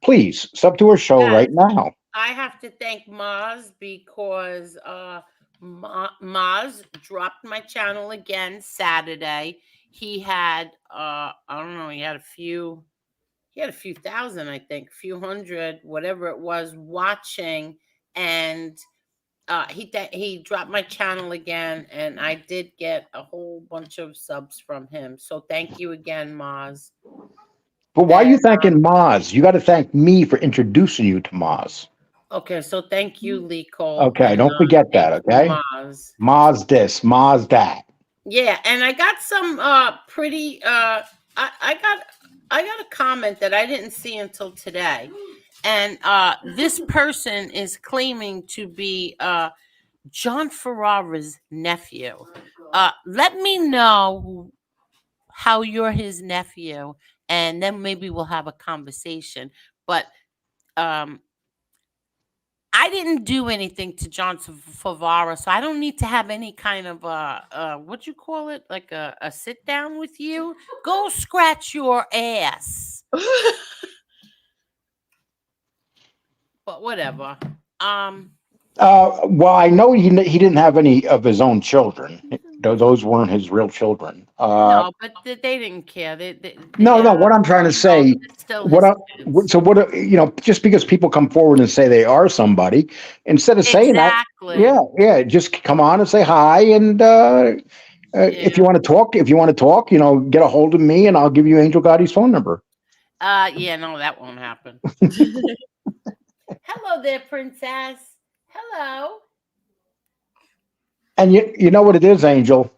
please sub to her show right now. I have to thank Maz because Maz dropped my channel again Saturday. He had I don't know, he had a few thousand, I think, few hundred, whatever it was, watching, and he dropped my channel again, and I did get a whole bunch of subs from him. So thank you again, Maz. But why are you thanking Maz? You got to thank me for introducing you to Maz. Okay, so thank you, Lee Cole. Okay, and, don't forget that. Okay, Maz. Maz this, Maz that. Yeah, and I got some pretty. I got a comment that I didn't see until today, and this person is claiming to be John Ferrara's nephew. Let me know how you're his nephew, and then maybe we'll have a conversation. But I didn't do anything to John Favara, so I don't need to have any kind of what you call it, like a sit down with you. Go scratch your ass. But whatever. Well, I know he didn't have any of his own children. Those weren't his real children. No, but they didn't care. No. What I'm trying to say, just because people come forward and say they are somebody, instead of saying that, just come on and say hi. And if you want to talk, get a hold of me, and I'll give you Angel Gotti's phone number. No, that won't happen. Hello there, princess. Hello. And you know what it is, Angel?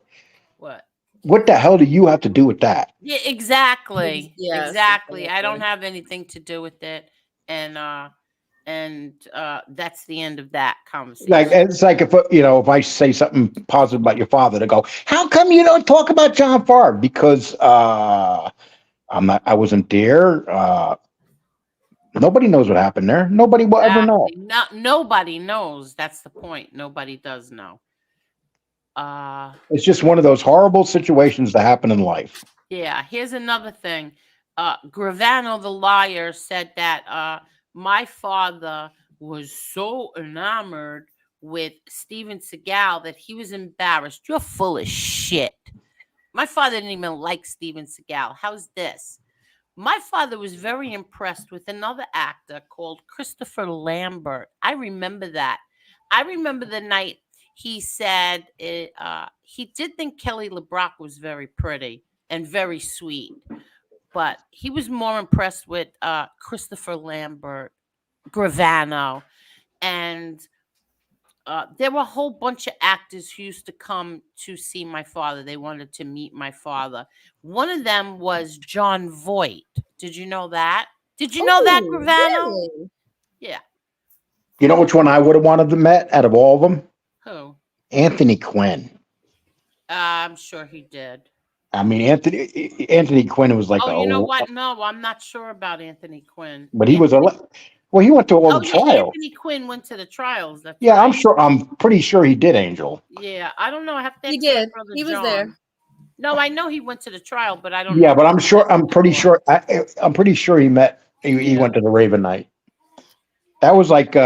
What? What the hell do you have to do with that? Yeah, exactly. Yes, exactly. I don't have anything to do with it, and that's the end of that conversation. Like it's like if I say something positive about your father, to go, how come you don't talk about John Favre? Because I wasn't there. Nobody knows what happened there. Nobody will ever know. Nobody knows. That's the point. Nobody does know. It's just one of those horrible situations that happen in life. Yeah. Here's another thing. Gravano the liar said that my father was so enamored with Steven Seagal that he was embarrassed. You're full of shit. My father didn't even like Steven Seagal. How's this? My father was very impressed with another actor called Christopher Lambert. I remember that. I remember the night he said he did think Kelly LeBrock was very pretty and very sweet, but he was more impressed with Christopher Lambert, Gravano, and there were a whole bunch of actors who used to come to see my father. They wanted to meet my father. One of them was John Voight. Did you know that? Did you know that, Gravano? Really? Yeah. You know which one I would have wanted to met out of all of them? Who? Anthony Quinn. I'm sure he did. I mean, Anthony Quinn was like, you know what? No, I'm not sure about Anthony Quinn. But he was he went to all the trials. Anthony Quinn went to the trials. That's right. I'm pretty sure he did, Angel. Yeah, I don't know. I have to. He did. He was there. No, I know he went to the trial, but I don't know. Yeah, but I'm pretty sure he met. He went to the Raven Night. That was like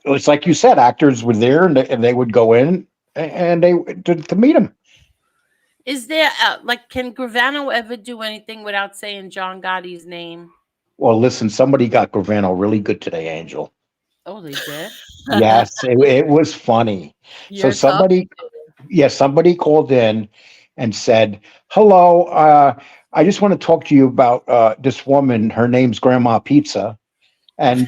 it's like you said, actors were there and they would go in and they to meet him. Is there can Gravano ever do anything without saying John Gotti's name? Well, listen, somebody got Gravano really good today, Angel. Oh, they did? Yes, it was funny. So somebody called in and said, hello, I just want to talk to you about this woman. Her name's Grandma Pizza. And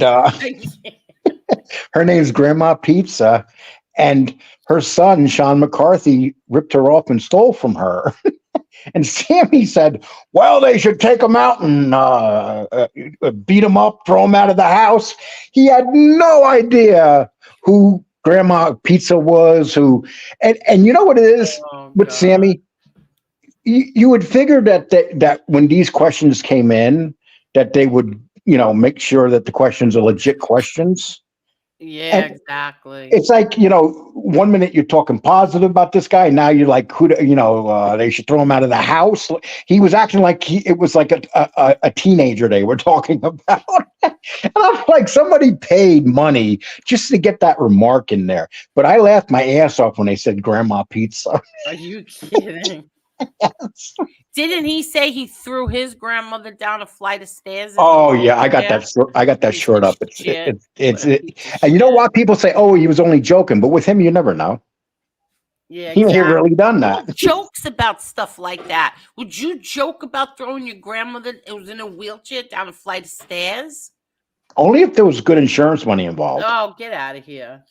her name's Grandma Pizza. And her son, Sean McCarthy, ripped her off and stole from her. And Sammy said, well, they should take him out and beat him up, throw him out of the house. He had no idea who Grandma Pizza was, and you know what it is with God. Sammy? You would figure that when these questions came in, that they would, make sure that the questions are legit questions. Yeah, And exactly. it's like, 1 minute you're talking positive about this guy. Now you're like, they should throw him out of the house. He was acting like it was like a teenager they were talking about. And I'm like, somebody paid money just to get that remark in there. But I laughed my ass off when they said Grandma Pizza. Are you kidding? Didn't he say he threw his grandmother down a flight of stairs? Oh yeah, I got that. I got that Piece short of up. shit. It's What a piece of and you know shit. what? People say, oh, he was only joking, but with him, you never know. Yeah, He may have exactly. really done Who that. jokes about stuff like that? Would you joke about throwing your grandmother who was in a wheelchair down a flight of stairs? Only if there was good insurance money involved. Oh, get out of here.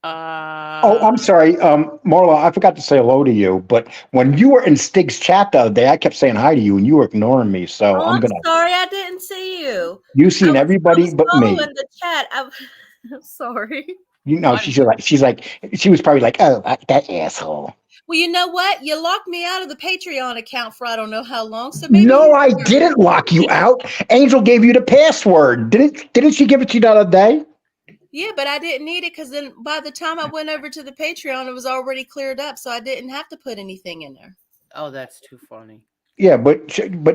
Oh, I'm sorry, Marla. I forgot to say hello to you. But when you were in Stig's chat the other day, I kept saying hi to you, and you were ignoring me. So Oh, I'm I'm gonna. sorry, I didn't see you. You seen I everybody was but following me. the chat. I'm sorry. She was probably like, oh, that asshole. Well, you know what? You locked me out of the Patreon account for I don't know how long, so maybe No, you I are. didn't lock you out. Angel gave you the password. Didn't she give it to you the other day? Yeah, but I didn't need it because then by the time I went over to the Patreon, it was already cleared up, so I didn't have to put anything in there. Oh, that's too funny. Yeah, but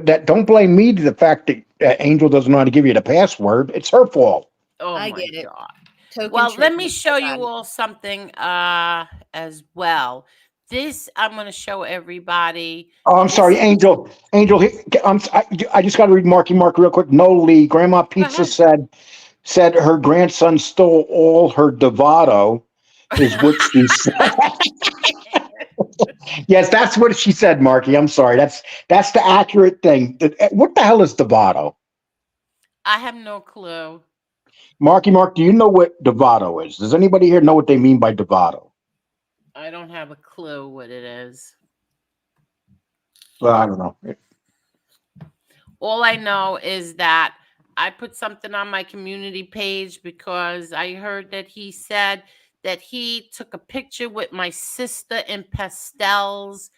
that don't blame me to the fact that Angel doesn't know how to give you the password. It's her fault. Oh I my get it. God. Token Well, let me treatment. show I got you it. all something as well. This I'm going to show everybody. Oh, I'm This sorry, Angel. Angel, I just got to read Marky Mark real quick. No, Lee. Grandma Go Pizza ahead. said her grandson stole all her Gravano, is what she said. Yes, that's what she said, Marky. I'm sorry. That's the accurate thing. What the hell is Gravano? I have no clue. Marky Mark, do you know what Gravano is? Does anybody here know what they mean by Gravano? I don't have a clue what it is. Well, I don't know. All I know is that I put something on my community page because I heard that he said that he took a picture with my sister in pastels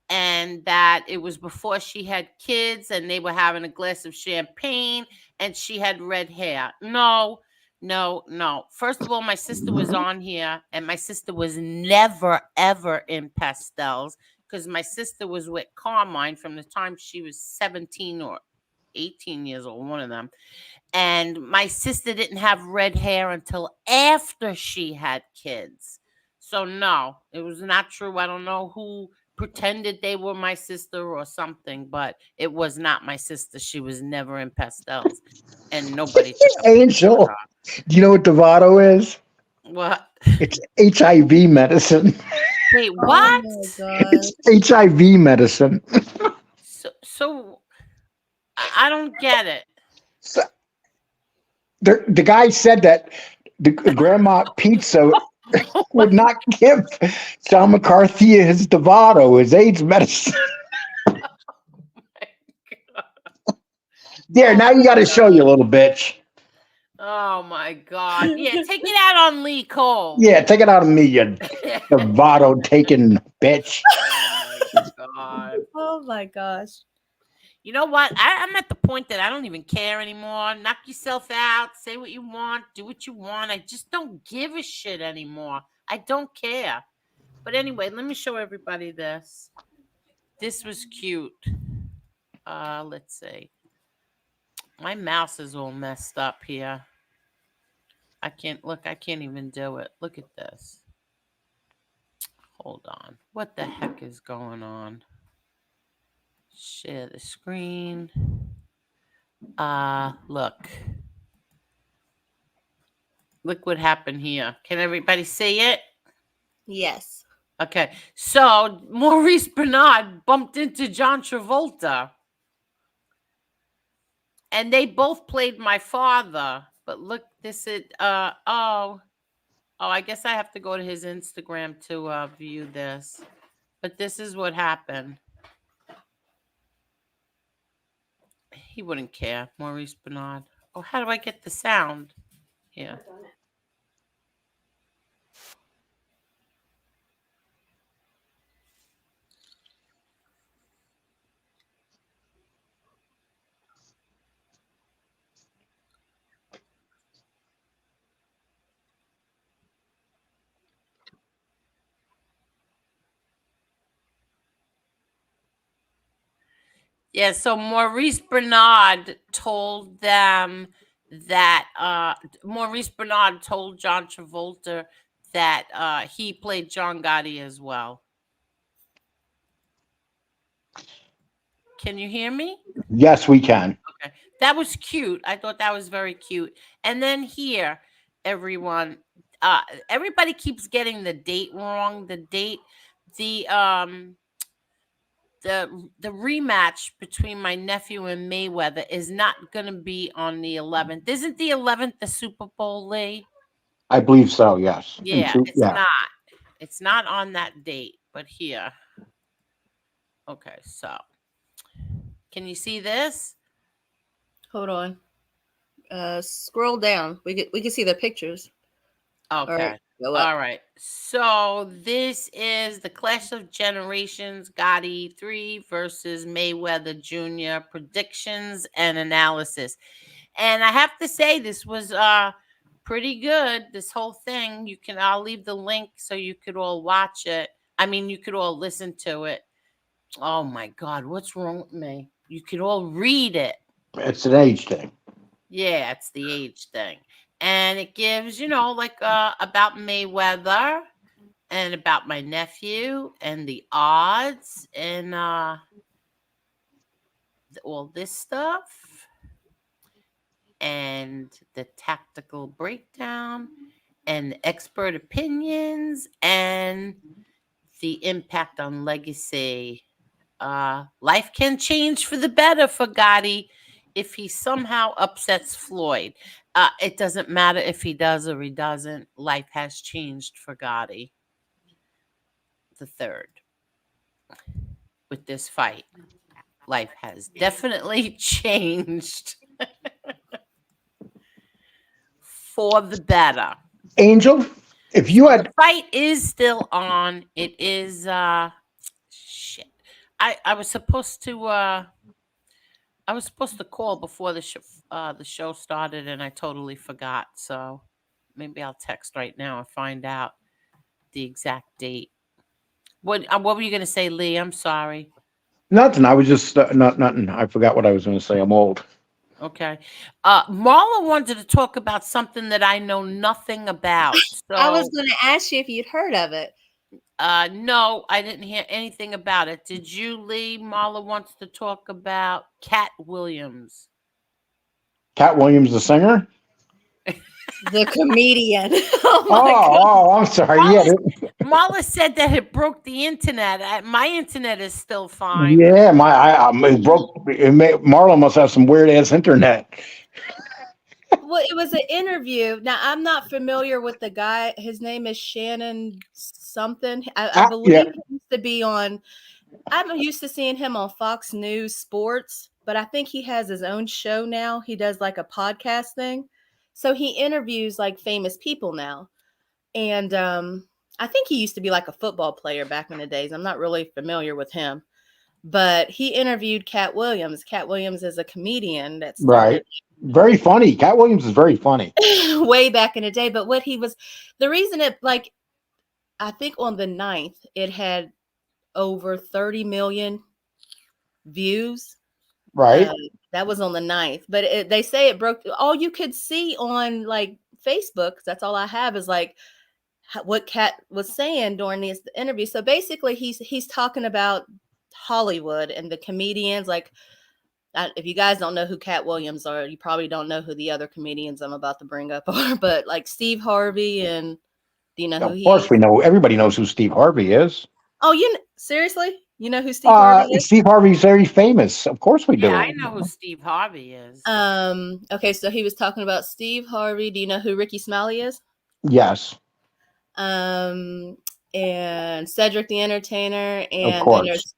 and that it was before she had kids and they were having a glass of champagne and she had red hair. No, no, no. First of all, my sister was on here and my sister was never, ever in pastels because my sister was with Carmine from the time she was 17 or 18 years old, one of them. And my sister didn't have red hair until after she had kids. So, no, it was not true. I don't know who pretended they were my sister or something, but it was not my sister. She was never in pastels. And nobody took a picture with Angel, do you know what Gravano is? her. What? It's HIV medicine. Wait, Oh what? my god. It's HIV medicine. So I don't get it. So, the guy said that the Grandma Pizza would not give John McCarthy his Dovato, his AIDS medicine. There, now you got to show you, little bitch. Oh my God. Yeah, take it out on Lee Cole. Yeah, take it out of me, you Dovato taking bitch. Oh my God. Oh my gosh. You know what? I'm at the point that I don't even care anymore. Knock yourself out. Say what you want. Do what you want. I just don't give a shit anymore. I don't care. But anyway, let me show everybody this. This was cute. Let's see. My mouse is all messed up here. I can't even do it. Look at this. Hold on. What the heck is going on? Share the screen. Look. Look what happened here. Can everybody see it? Yes. Okay. So Maurice Bernard bumped into John Travolta. And they both played my father. But look, this is oh Oh, I guess I have to go to his Instagram to view this. But this is what happened. He wouldn't care, Maurice Bernard. Oh, how do I get the sound? Here. Yeah, so Maurice Bernard told them that Maurice Bernard told John Travolta that he played John Gotti as well. Can you hear me? Yes, we can. Okay. That was cute. I thought that was very cute. And then here, everyone, everybody keeps getting the date wrong. The date, the the rematch between my nephew and Mayweather is not going to be on the 11th. Isn't the 11th the Super Bowl, Lee? I believe so. Yes. Yeah, it's yeah. not. It's not on that date, but here. Okay, so can you see this? Hold on. Scroll down. We can see the pictures. Okay. All right, go up. All right. So this is the Clash of Generations, Gotti 3 versus Mayweather Jr. predictions and analysis. And I have to say this was pretty good. This whole thing. I'll leave the link so you could all watch it. I mean, you could all listen to it. Oh my God, what's wrong with me? You could all read it. It's an age thing. Yeah, it's the age thing. And it gives, about Mayweather and about my nephew and the odds and all this stuff and the tactical breakdown and the expert opinions and the impact on legacy. Life can change for the better for Gotti if he somehow upsets Floyd. It doesn't matter if he does or he doesn't. Life has changed for Gotti the third with this fight. Life has definitely changed for the better. Angel, if you had The fight is still on. It is shit. I was supposed to call before the show started, and I totally forgot. So maybe I'll text right now and find out the exact date. What were you going to say, Lee? I'm sorry. nothing, I was just nothing. I forgot what I was going to say. I'm old. Okay. Marla wanted to talk about something that I know nothing about. So I was going to ask you if you'd heard of it. No, I didn't hear anything about it. Did you, Lee? Marla wants to talk about Cat Williams. Cat Williams, the singer? The comedian. Oh, I'm sorry. Marla said that it broke the internet. My internet is still fine. Yeah, it broke. Marla must have some weird ass internet. Well, it was an interview. Now, I'm not familiar with the guy. His name is Shannon something. I believe he used to be on. I'm used to seeing him on Fox News Sports, but I think he has his own show now. He does like a podcast thing. So he interviews like famous people now. And I think he used to be like a football player back in the days. I'm not really familiar with him. But he interviewed Cat Williams. Cat Williams is a comedian that started very funny. Cat Williams is very funny. way back in the day. But what he was, the reason it, like, I think on the 9th, it had over 30 million views. Right. That was on the 9th. But they say it broke, all you could see on like Facebook, that's all I have, is like what Cat was saying during this interview. So basically he's talking about Hollywood and the comedians. Like, if you guys don't know who Cat Williams are, you probably don't know who the other comedians I'm about to bring up are. But like Steve Harvey, and do you know who he is? Of course we know. Everybody knows who Steve Harvey is. Oh, seriously? You know who Steve Harvey is? Steve Harvey's very famous. Of course we do. Yeah, I know who Steve Harvey is. Okay, so he was talking about Steve Harvey. Do you know who Ricky Smiley is? Yes. and Cedric the Entertainer, Of and then course. there's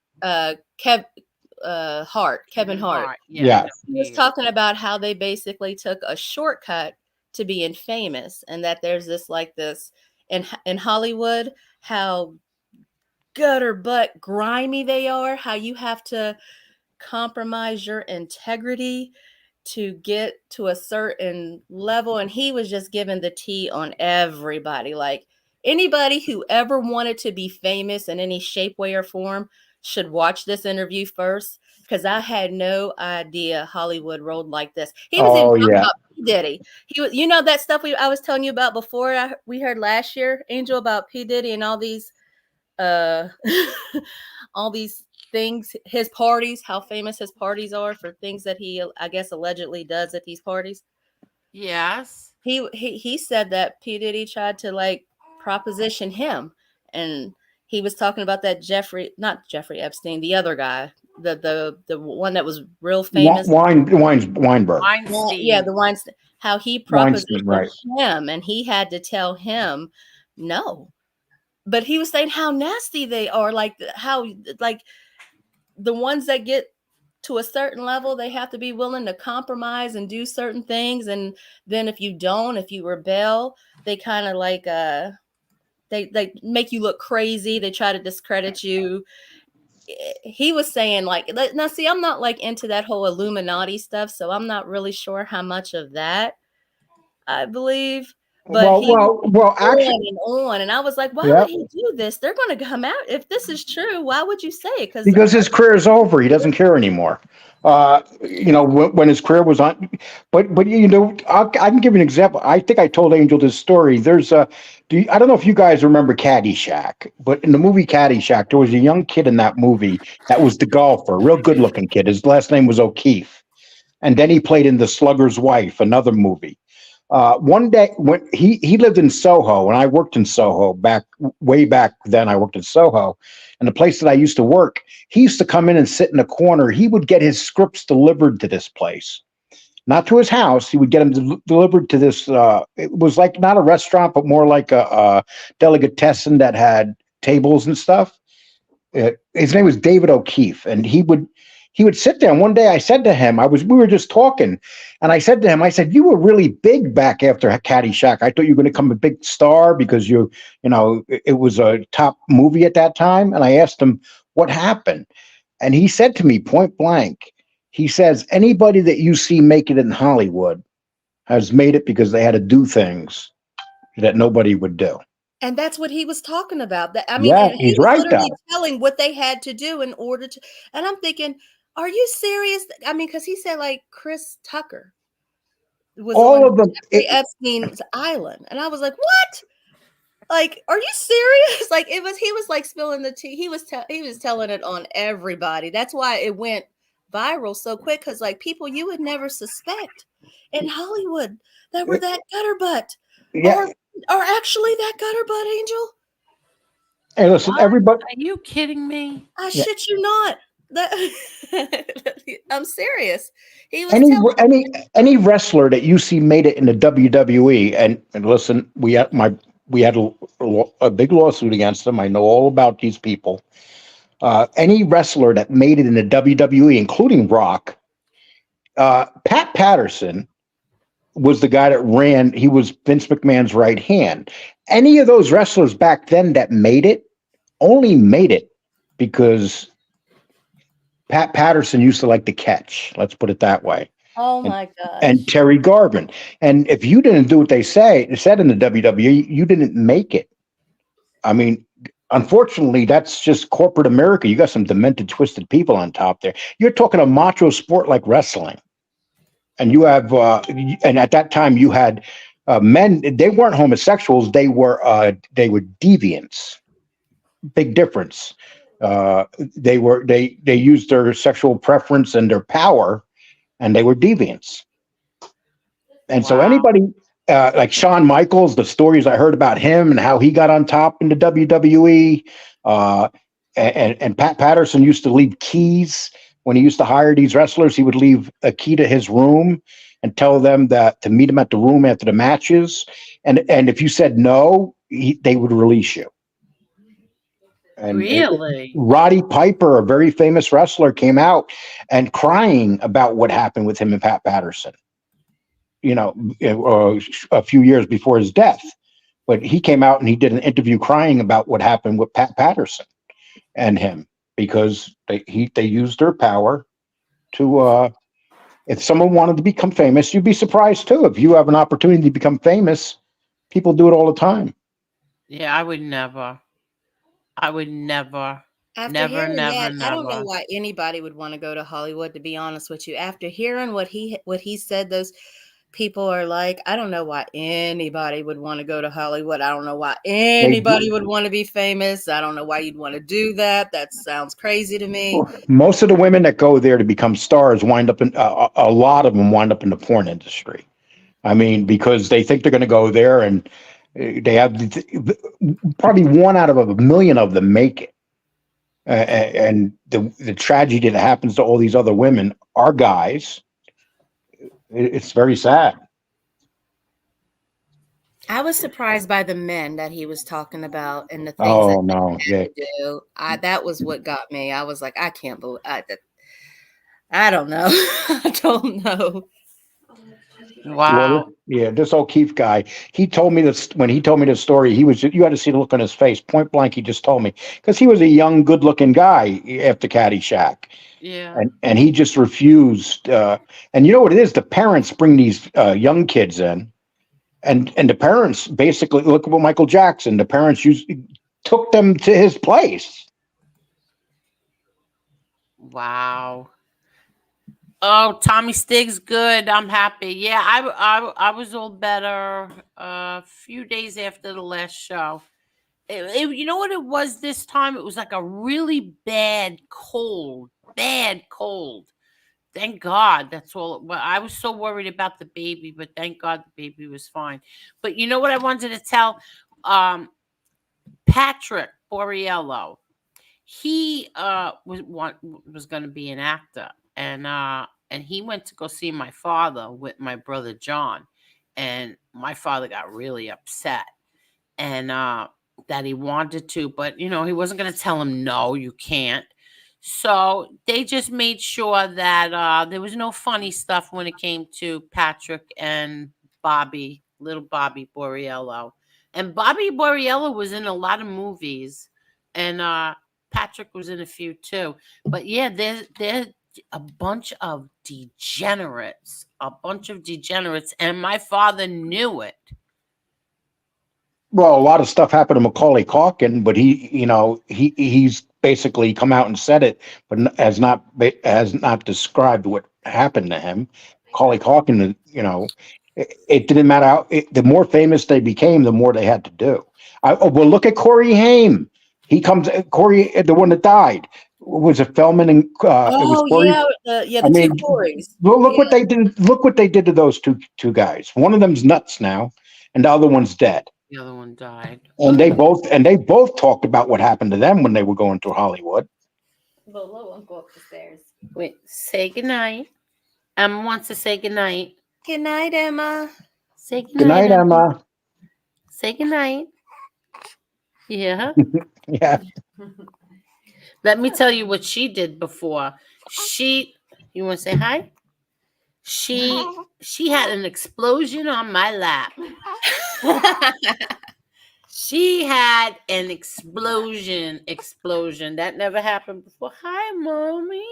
Kevin Hart. Yeah. He was talking about how they basically took a shortcut to being famous, and that there's this in Hollywood, how gutter butt grimy they are, how you have to compromise your integrity to get to a certain level. And he was just giving the tea on everybody. Like, anybody who ever wanted to be famous in any shape, way, or form should watch this interview first, because I had no idea Hollywood rolled like this. He was even Oh talking yeah. about P. Diddy. He was, that stuff I was telling you about before. We heard last year, Angel, about P. Diddy and all these all these things, his parties, how famous his parties are for things that he, I guess, allegedly does at these parties. Yes. He said that P. Diddy tried to like proposition him, and he was talking about that not Jeffrey Epstein, the other guy, the one that was real famous. Weinberg. Yeah, the Weinstein. How he Weinstein, propositioned right. him, and he had to tell him no. But he was saying how nasty they are, like how like the ones that get to a certain level, they have to be willing to compromise and do certain things. And then if you rebel, they kind of like they make you look crazy. They try to discredit you. He was saying like, now see, I'm not like into that whole Illuminati stuff, so I'm not really sure how much of that I believe. But he Well, actually, on and on, and I was like, why yeah, would he do this? They're going to come out. If this is true, why would you say it? because his career is over. He doesn't care anymore. When his career was on, but I can give you an example. I think I told Angel this story. There's I don't know if you guys remember Caddyshack, but in the movie Caddyshack, there was a young kid in that movie that was the golfer, real good looking kid. His last name was O'Keefe, and then he played in The Slugger's Wife, another movie. One day when he lived in Soho and I worked in Soho way back then, I worked in Soho, and the place that I used to work, he used to come in and sit in a corner. He would get his scripts delivered to this place, not to his house. He would get them delivered to this. It was like not a restaurant, but more like a delicatessen that had tables and stuff. His name was David O'Keefe, and he would sit there. And one day I said to him, we were just talking, and I said to him, I said, you were really big back after Caddyshack. I thought you were going to become a big star because it was a top movie at that time. And I asked him what happened. And he said to me point blank, he says, anybody that you see make it in Hollywood has made it because they had to do things that nobody would do. And that's what he was talking about. That, I mean, Yeah, and he he's was right, literally though. telling what they had to do in order to. And I'm thinking, are you serious? I mean, because he said like Chris Tucker was All on of them. Jeffrey Epstein's island, and I was like, what? Like, are you serious? Like, he was like spilling the tea. He was telling it on everybody. That's why it went viral so quick, because like people you would never suspect in Hollywood that were that gutter butt, Yeah. are actually that gutter butt, Angel. Hey, listen, everybody. Are you kidding me? I shit you not. I'm serious. He was Any wrestler that you see made it in the WWE, and listen, we had a big lawsuit against them. I know all about these people. Any wrestler that made it in the WWE, including Rock, Pat Patterson was the guy that ran. He was Vince McMahon's right hand. Any of those wrestlers back then that made it only made it because Pat Patterson used to like to catch. Let's put it that way. Oh my gosh. And Terry Garvin. And if you didn't do what they said in the WWE, you didn't make it. I mean, unfortunately, that's just corporate America. You got some demented, twisted people on top there. You're talking a macho sport like wrestling. And you have, and at that time you had men. They weren't homosexuals. They were deviants. Big difference. They used their sexual preference and their power, and they were deviants. And so anybody like Shawn Michaels, the stories I heard about him and how he got on top in the WWE, and Pat Patterson used to leave keys when he used to hire these wrestlers. He would leave a key to his room and tell them that to meet him at the room after the matches. And if you said no, they would release you. And Really? Roddy Piper, a very famous wrestler, came out and crying about what happened with him and Pat Patterson. A few years before his death, but he came out and he did an interview crying about what happened with Pat Patterson and him, because they used their power to. If someone wanted to become famous, you'd be surprised too. If you have an opportunity to become famous, people do it all the time. Yeah, I would never. I would never. After Never, hearing never, that, I don't know never. why anybody would want to go to Hollywood, to be honest with you. After hearing what he said those people are like, I don't know why anybody would want to go to Hollywood. I don't know why anybody would want to be famous. I don't know why you'd want to do that. That sounds crazy to me. Most of the women that go there to become stars wind up in a lot of them wind up in the porn industry. I mean, because they think they're going to go there, and they have probably 1 out of a million of them make it. And the tragedy that happens to all these other women are guys. It's very sad. I was surprised by the men that he was talking about and the things Oh that no, they had to do. That was what got me. I was like, I can't believe. I don't know. I don't know. Wow. Well, yeah, this O'Keefe guy, he told me this when he told me this story. You had to see the look on his face, point blank. He just told me, because he was a young, good-looking guy after Caddyshack. Yeah. And he just refused. And you know what it is? The parents bring these young kids in, and the parents basically look at what Michael Jackson. The parents took them to his place. Wow. Oh, Tommy Stig's good. I'm happy. Yeah, I was all better a few days after the last show. You know what it was this time? It was like a really bad cold. Bad cold. Thank God. That's all. Well, I was so worried about the baby, but thank God the baby was fine. But you know what I wanted to tell? Patrick Borriello. He was going to be an actor, and he went to go see my father with my brother John, and my father got really upset, and that he wanted to, but he wasn't going to tell him, no, you can't. So they just made sure that there was no funny stuff when it came to Patrick and little Bobby Borriello. And Bobby Borriello was in a lot of movies, and Patrick was in a few too. But yeah, they're a bunch of degenerates, and my father knew it. Well, a lot of stuff happened to Macaulay Culkin, but he's basically come out and said it, but has not described what happened to him. Macaulay Culkin, it didn't matter how. The more famous they became, the more they had to do. Well, look at Corey Haim. Corey, the one that died, was a Feldman, and it was Corey. The two Corys. Well, look what they did. Look what they did to those two guys. One of them's nuts now, and the other one's dead. The other one died. And they both talked about what happened to them when they were going through Hollywood. Lola won't go up the stairs. Wait, say goodnight. Emma wants to say goodnight. Good night, Emma. Say goodnight. Good night, Emma. Say goodnight. Yeah. Yeah. Let me tell you what she did before. You want to say hi? She had an explosion on my lap. She had an explosion. That never happened before. Hi, Mommy.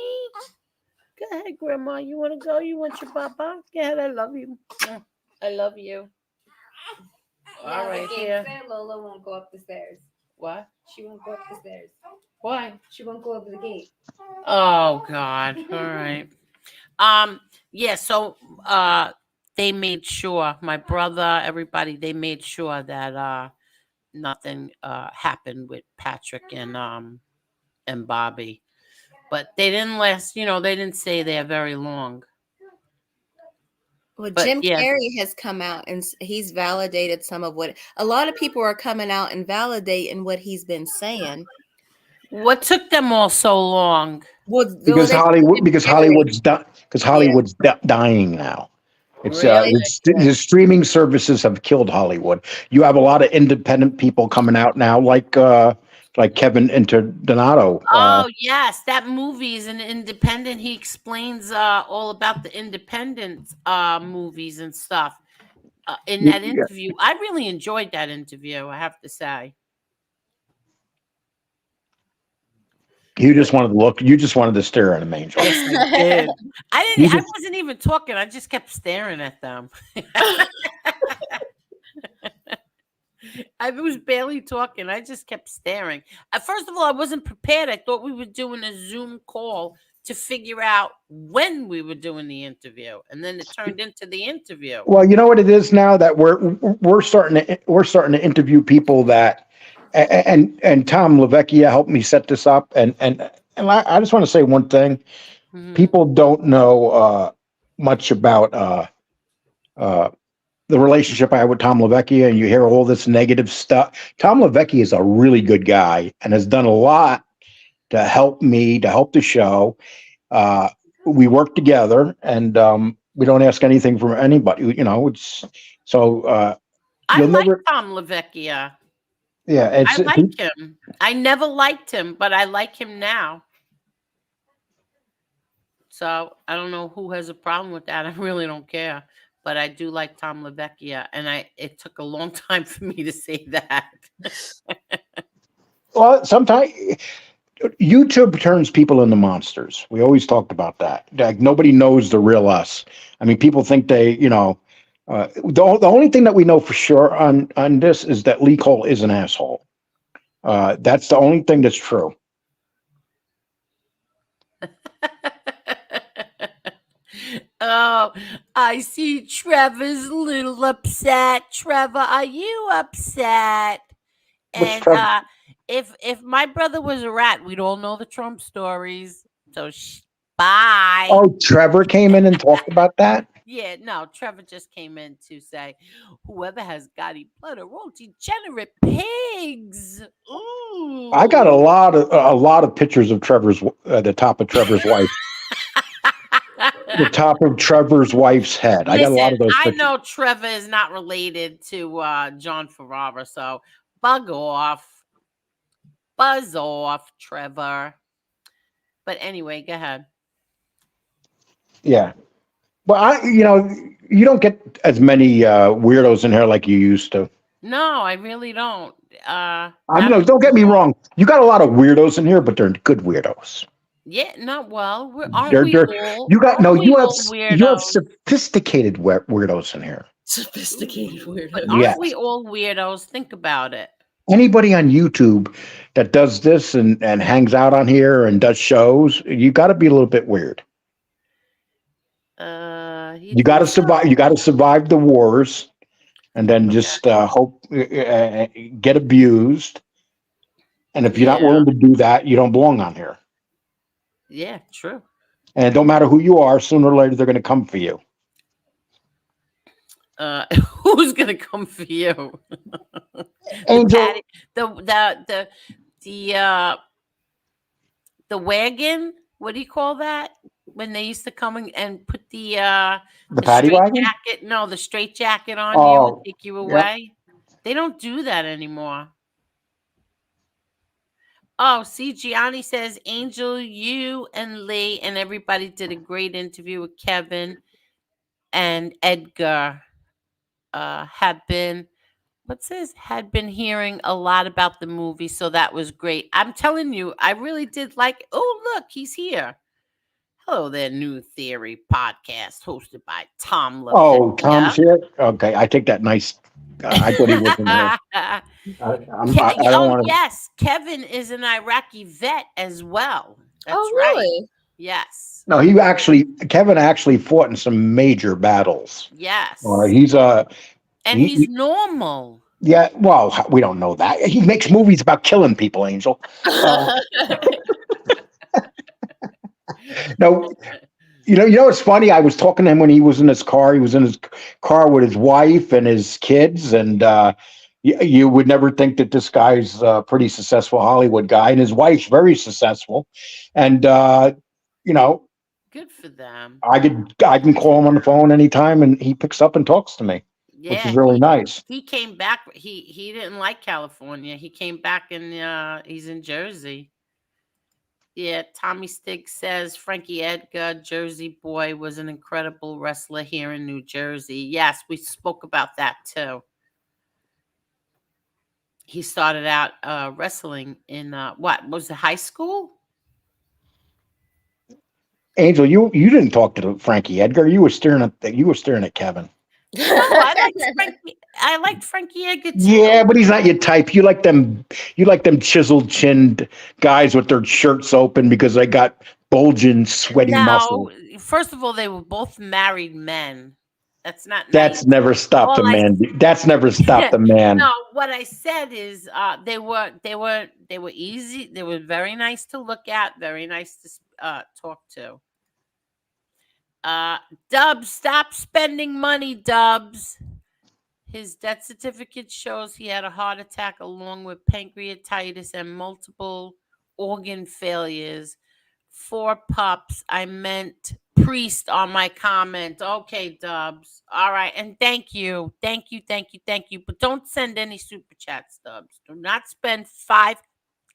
Go ahead, Grandma. You want to go? You want your papa? Go ahead. I love you. I love you. All right, here. Lola won't go up the stairs. What? She won't go up the stairs. Why? She won't go over the gate. Oh, God. All right. Yeah, so they made sure, my brother, everybody, they made sure that nothing happened with Patrick and Bobby. But they didn't last, they didn't stay there very long. Well, Jim Carrey has come out and he's validated some of what a lot of people are coming out and validating what he's been saying. What took them all so long? Because Hollywood's dying now. Really? The streaming services have killed Hollywood. You have a lot of independent people coming out now, like Kevin Interdonato. Oh yes, that movie is an independent. He explains all about the independent movies and stuff in that Yeah, interview. I really enjoyed that interview, I have to say. you just wanted to look. You just wanted to stare at him, Angel. Yes, I did. You I just, wasn't even talking. I just kept staring at them. I was barely talking. I just kept staring. First of all, I wasn't prepared. I thought we were doing a Zoom call to figure out when we were doing the interview, and then it turned into the interview. well, you know what it is now that we're starting to interview people that, and Tom Lavecchia helped me set this up, and I just want to say one thing. Mhm. People don't know much about the relationship I have with Tom Lavecchia, and you hear all this negative stuff. Tom Lavecchia is a really good guy and has done a lot to help me, to help the show. We work together, and we don't ask anything from anybody. You know, it's so I you'll like never. Tom Lavecchia. Yeah, I like him. I never liked him, but I like him now. So I don't know who has a problem with that. I really don't care. But I do like Tom Lavecchia, and it took a long time for me to say that. Well, sometimes YouTube turns people into monsters. We always talked about that. Like nobody knows the real us. I mean, people think the only thing that we know for sure on this is that Lee Cole is an asshole. That's the only thing that's true. Oh, I see Trevor's a little upset. Trevor, are you upset? Which And Trevor? if my brother was a rat, we'd all know the Trump stories. So bye. Oh, Trevor came in and talked about that. Yeah, no, Trevor just came in to say, whoever has Gotti blood are all degenerate pigs. Ooh. I got a lot of pictures of Trevor's the top of Trevor's wife. The top of Trevor's wife's head. I got a lot of those I pictures. know Trevor is not related to John Ferrara, so bug off. Buzz off, Trevor. But anyway, go ahead. Yeah. Well, you don't get as many weirdos in here like you used to. No, I really don't. Don't get me wrong. You got a lot of weirdos in here, but they're good weirdos. Yeah, no, well, You have sophisticated weirdos in here. Sophisticated weirdo. Aren't we all weirdos? Think about it. Anybody on YouTube that does this and hangs out on here and does shows, you got to be a little bit weird. You got to survive. You got to survive the wars, and then just hope get abused. And if you're not willing to do that, you don't belong on here. Yeah, true. And it don't matter who you are. Sooner or later, they're going to come for you. Who's going to come for you? Angel, the wagon. What do you call that? When they used to come and put the paddy wagon jacket, the straight jacket on you and take you away. They don't do that anymore. Oh, see, Gianni says, Angel, you and Lee and everybody did a great interview with Kevin and Edgar. Had been hearing a lot about the movie, so that was great. I'm telling you, I really did like. Oh, look, he's here. Hello there, New Theory podcast hosted by Tom Lavecchia. Oh, Tom's here? Okay, I take that nice. I thought he wasn't here. I don't want to. Yes, Kevin is an Iraqi vet as well. That's really? Right. Yes. No, Kevin actually fought in some major battles. Yes. He's normal. Yeah, well, we don't know that. He makes movies about killing people, Angel. No, it's funny. I was talking to him when he was in his car. He was in his car with his wife and his kids, and you would never think that this guy's a pretty successful Hollywood guy, and his wife's very successful. And Good for them. I can call him on the phone anytime, and he picks up and talks to me, which is Yeah, really nice. he came back. He didn't like California. He came back and he's in Jersey. Yeah, Tommy Stig says Frankie Edgar, Jersey boy, was an incredible wrestler here in New Jersey. Yes, we spoke about that too. He started out wrestling in what was it, high school? Angel, you didn't talk to Frankie Edgar. You were staring at Kevin. No, I liked Frankie Edgar Yeah, too. but he's not your type. You like them. You like them chiseled chinned guys with their shirts open because they got bulging, sweaty muscles. No, first of all, they were both married men. That's not nice. That's never stopped All a I man. That's never stopped a man. no, what I said is they were easy. They were very nice to look at, very nice to talk to. Dubs, stop spending money, Dubs. His death certificate shows he had a heart attack along with pancreatitis and multiple organ failures. 4 pups. I meant priest on my comment. Okay, Dubs. All right. And thank you. Thank you. Thank you. Thank you. But don't send any super chats, Dubs. Do not spend 5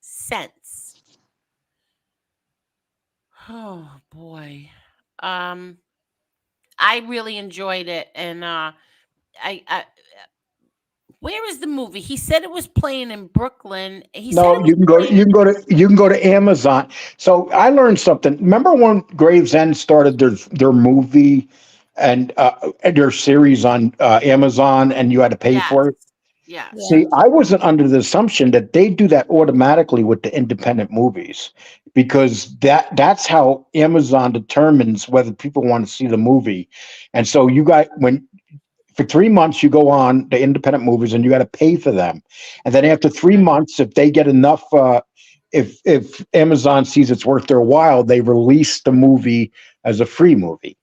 cents. Oh boy. I really enjoyed it. And I where is the movie? He said it was playing in Brooklyn. He said No, it was playing. you can go to Amazon. So I learned something. Remember when Gravesend started their movie and their series on Amazon, and you had to pay Yes. for it? Yes. Yeah. See, I wasn't under the assumption that they do that automatically with the independent movies, because that's how Amazon determines whether people want to see the movie. And so you got when for 3 months you go on the independent movies and you got to pay for them, and then after 3 months, if they get enough, if Amazon sees it's worth their while, they release the movie as a free movie.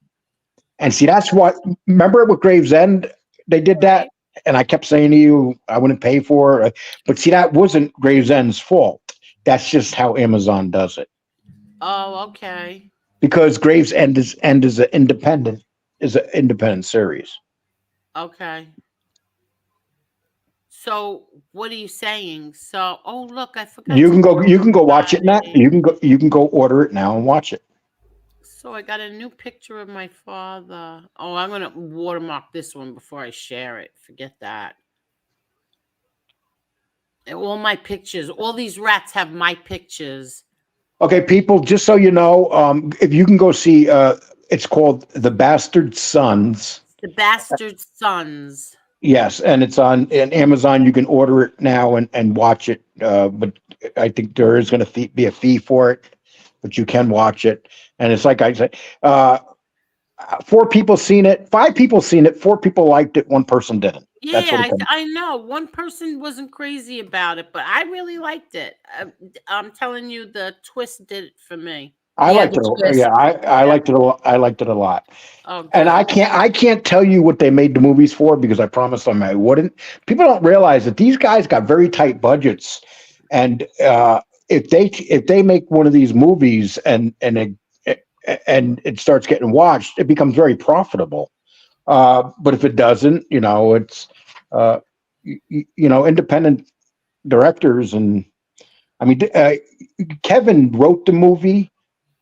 And see, that's what, remember with Gravesend, they did that. Right. And I kept saying to you, I wouldn't pay for it. But see, that wasn't Gravesend's fault. That's just how Amazon does it. Oh, okay. Because Gravesend is an independent series. Okay. So what are you saying? So, oh look, I forgot to You can go watch it now. buy. You can go order it now and watch it. So I got a new picture of my father. Oh, I'm gonna watermark this one before I share it. Forget that. And all my pictures, all these rats have my pictures. Okay, people, just so you know, if you can go see it's called The Bastard Sons. The Bastard Sons. Yes, and it's on Amazon. You can order it now and watch it. But I think there is going to be a fee for it, but you can watch it. And it's like I said, 4 people seen it, 5 people seen it, 4 people liked it, 1 person didn't. That's what Yeah, it comes. I know. One person wasn't crazy about it, but I really liked it. I'm telling you, the twist did it for me. I Yeah, liked the it. twist. Yeah, I liked it a lot. I liked it a lot. Oh, And good. I can't tell you what they made the movies for because I promised them I wouldn't. People don't realize that these guys got very tight budgets, and if they make one of these movies and it starts getting watched, it becomes very profitable. But if it doesn't, it's independent directors, and I mean, Kevin wrote the movie,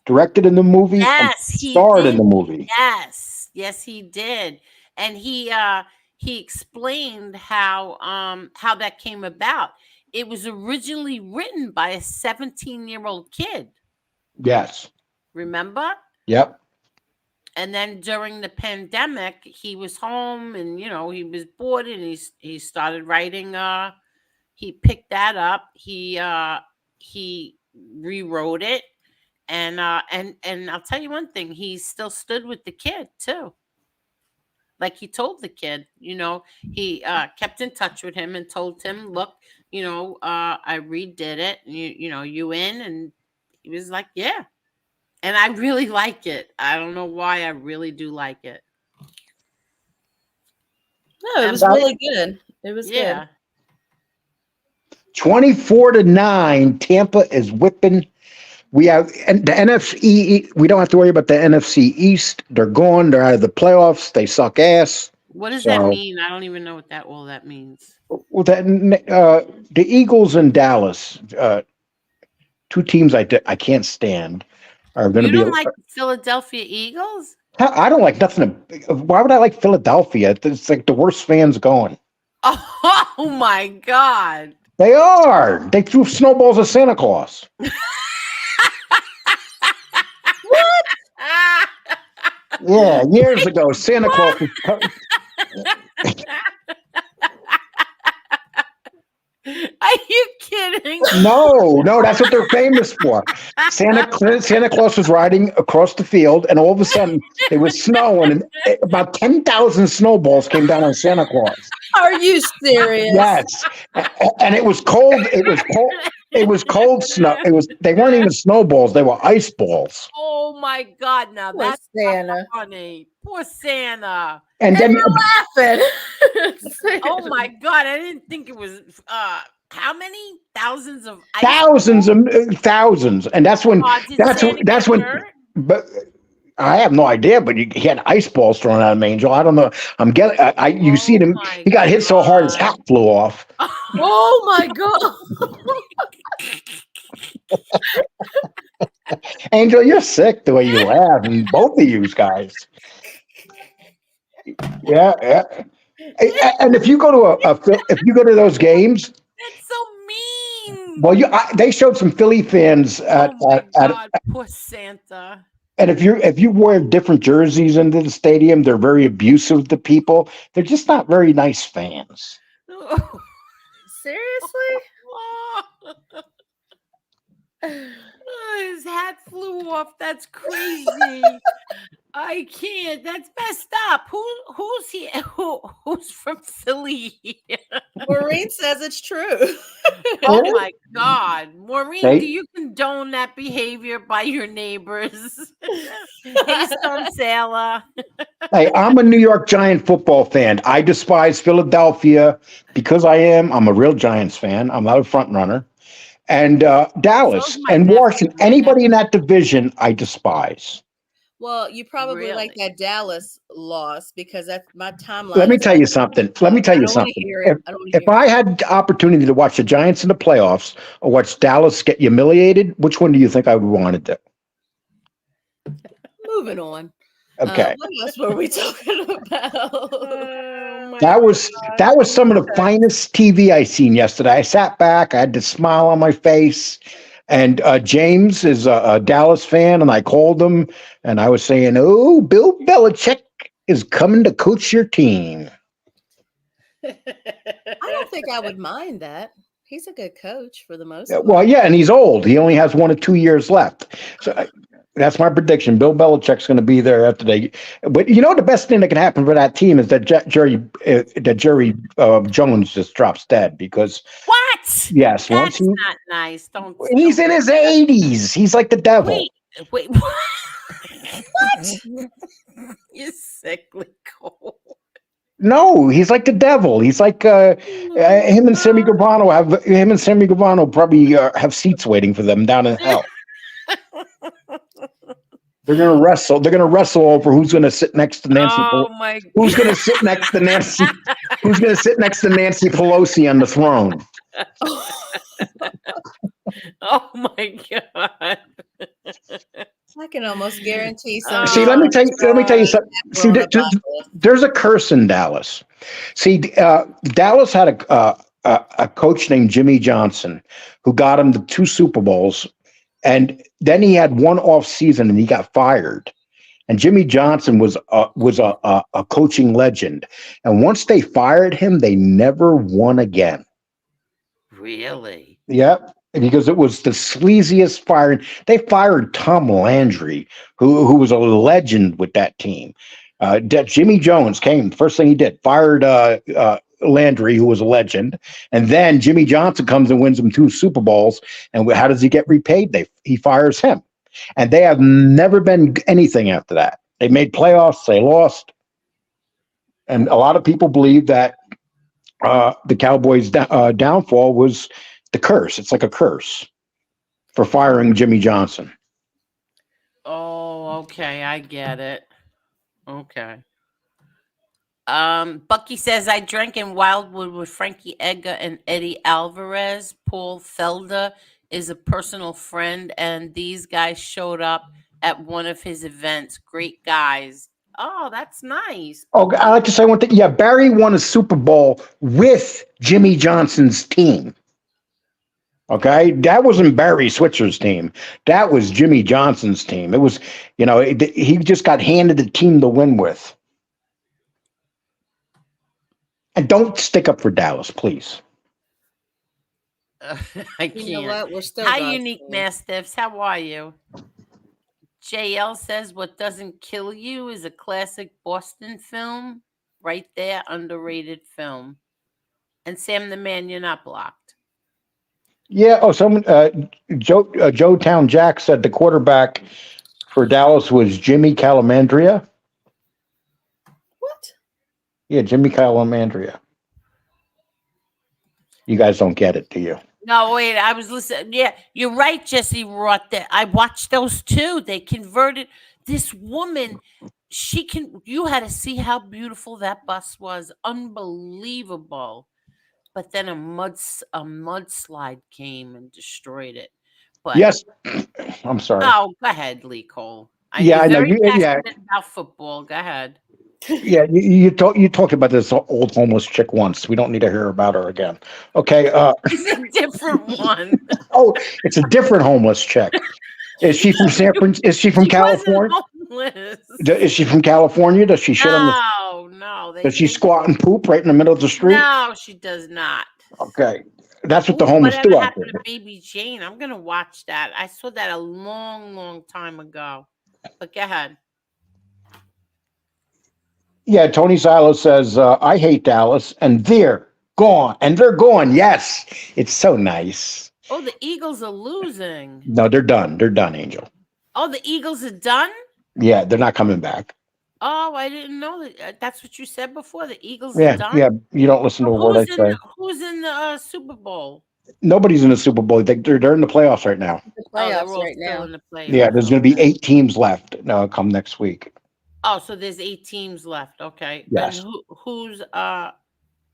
directed in the movie, and Yes, he starred in did. the movie. Yes, he did. And he explained how that came about. It was originally written by a 17-year-old kid. Yes. Remember? Yep. And then during the pandemic, he was home and he was bored and he started writing he picked that up. He rewrote it. And I'll tell you one thing, he still stood with the kid too. Like he told the kid, he kept in touch with him and told him, look, I redid it. You in? And he was like, yeah. And I really like it. I don't know why. I really do like it. No, it was really good. It was Yeah. good. 24-9, Tampa is whipping We have and the NFC. We don't have to worry about the NFC East. They're gone. They're out of the playoffs. They suck ass. What does that So, mean? I don't even know what all that means. well, the Eagles and Dallas, two teams I can't stand, are going to You be. don't like the Philadelphia Eagles? I don't like nothing. Why would I like Philadelphia? It's like the worst fans going. Oh my God. They are. They threw snowballs at Santa Claus. Yeah, years ago, Santa Claus was Are you kidding? No, that's what they're famous for. Santa Claus was riding across the field, and all of a sudden there was snow, and about 10,000 snowballs came down on Santa Claus. Are you serious? Yes, and it was cold. It was cold. It was cold snow. They weren't even snowballs; they were ice balls. Oh my God! Now Poor that's Santa. funny. Poor Santa. And then Laughing. Oh my God! I didn't think it was. How many thousands of ice thousands, and that's when did that's Santa that's get when. hurt? But I have no idea. But he had ice balls thrown at him, Angel. I don't know. I'm getting. You see him. my He got hit so hard his hat flew off. Oh my God. Angel, you're sick the way you laugh, and both of you guys. Yeah. And if you go to if you go to those games, That's so mean. well, they showed some Philly fans Oh my God! Poor Santa. and if you wear different jerseys into the stadium, they're very abusive to people. They're just not very nice fans. Seriously? His hat flew off. That's crazy. I can't. That's messed up. Who's here? Who's from Philly? Maureen says it's true. Oh my God, Maureen, Hey. do you condone that behavior by your neighbors? Hey, Stone Sailor. Hey, I'm a New York Giant football fan. I despise Philadelphia because I'm a real Giants fan. I'm not a front runner. And Dallas So's my and nephew. Washington, anybody in that division, I despise. Well, you probably Really? like that Dallas loss because that's my timeline. Let me is tell like- you something. Let me tell I you don't wanna something. hear it. I don't wanna If hear I had the opportunity to watch the Giants in the playoffs or watch Dallas get humiliated, which one do you think I would want to do? Moving on. Okay. What else were we talking about? That was some of the finest TV I seen yesterday. I sat back, I had this smile on my face, and James is a Dallas fan, and I called him, and I was saying, "Oh, Bill Belichick is coming to coach your team." I don't think I would mind that. He's a good coach for the most part. Well, yeah, and he's old. He only has 1 or 2 years left. So that's my prediction. Bill Belichick's going to be there after they. But you know, the best thing that can happen for that team is that Jerry Jones just drops dead because. What? Yes, That's not nice. He's in his 80s. He's like the devil. Wait. What? You're sickly cold. No, he's like the devil. He's like him and Sammy Gravano probably have seats waiting for them down in hell. They're gonna wrestle. They're gonna wrestle over who's gonna sit next to Nancy. Oh my! Who's gonna sit next to Nancy? Who's gonna sit next to Nancy Pelosi on the throne? Oh my God! I can almost guarantee some. See, let me tell you something. See, there's a curse in Dallas. See, Dallas had a coach named Jimmy Johnson who got him the 2 Super Bowls, and then he had 1 off season and he got fired. And Jimmy Johnson was a coaching legend, and once they fired him, they never won again. Really? Yep. Because it was the sleaziest firing. They fired Tom Landry, who was a legend with that team. Jimmy Jones came. First thing he did, fired Landry, who was a legend. And then Jimmy Johnson comes and wins them 2 Super Bowls. And how does he get repaid? He fires him. And they have never been anything after that. They made playoffs. They lost. And a lot of people believe that the Cowboys' downfall was the curse. It's like a curse. for firing Jimmy Johnson. Oh, okay, I get it. Okay. Bucky says I drank in Wildwood with Frankie Edgar and Eddie Alvarez. Paul Felder is a personal friend, and these guys showed up at one of his events. Great guys. Oh, that's nice. Oh, I like to say one thing. Yeah, Barry won a Super Bowl with Jimmy Johnson's team. Okay, that wasn't Barry Switzer's team. That was Jimmy Johnson's team. It was, he just got handed the team to win with. And don't stick up for Dallas, please. I can't. You know what? We're still Hi, God's Unique fan. Mastiffs. How are you? JL says, what doesn't kill you is a classic Boston film. Right there, underrated film. And Sam the Man, you're not blocked. Yeah. Oh, Joe Town Jack said the quarterback for Dallas was Jimmy Calamandria. What? Yeah, Jimmy Calamandria. You guys don't get it, do you? No, wait, I was listening. Yeah, you're right, Jesse Roth. That I watched those too. They converted this woman. You had to see how beautiful that bus was. Unbelievable. But then a mudslide came and destroyed it. But Yes. I'm sorry. oh, go ahead, Lee Cole. Yeah, You're I know. very Yeah, passionate about football. Go ahead. yeah. You talked about this old homeless chick once. We don't need to hear about her again. Okay. It's a different one. Oh, it's a different homeless chick. Is she from San Francisco? Is she from She California? wasn't homeless. Is she from California? Does she shit on the? No. Does she squat and poop right in the middle of the street? No, she does not. Okay, that's what the Ooh, homeless whatever do out happened there. to Baby Jane? I'm gonna watch that. I saw that a long, long time ago. But go ahead. Yeah, Tony Silo says I hate Dallas, and they're gone, and they're gone. Yes, it's so nice. Oh, the Eagles are losing. No, they're done. They're done, Angel. Oh, the Eagles are done? Yeah, they're not coming back. Oh, I didn't know that. That's what you said before. The Eagles are Yeah, done. yeah. You don't listen to a word I say. Who's in the Super Bowl? Nobody's in the Super Bowl. They're in the playoffs right now. The Oh, they're playoffs all right still now. in the playoffs. Yeah, there's going to be Okay. 8 teams left come next week. Oh, so there's 8 teams left. Okay. Yes. And who's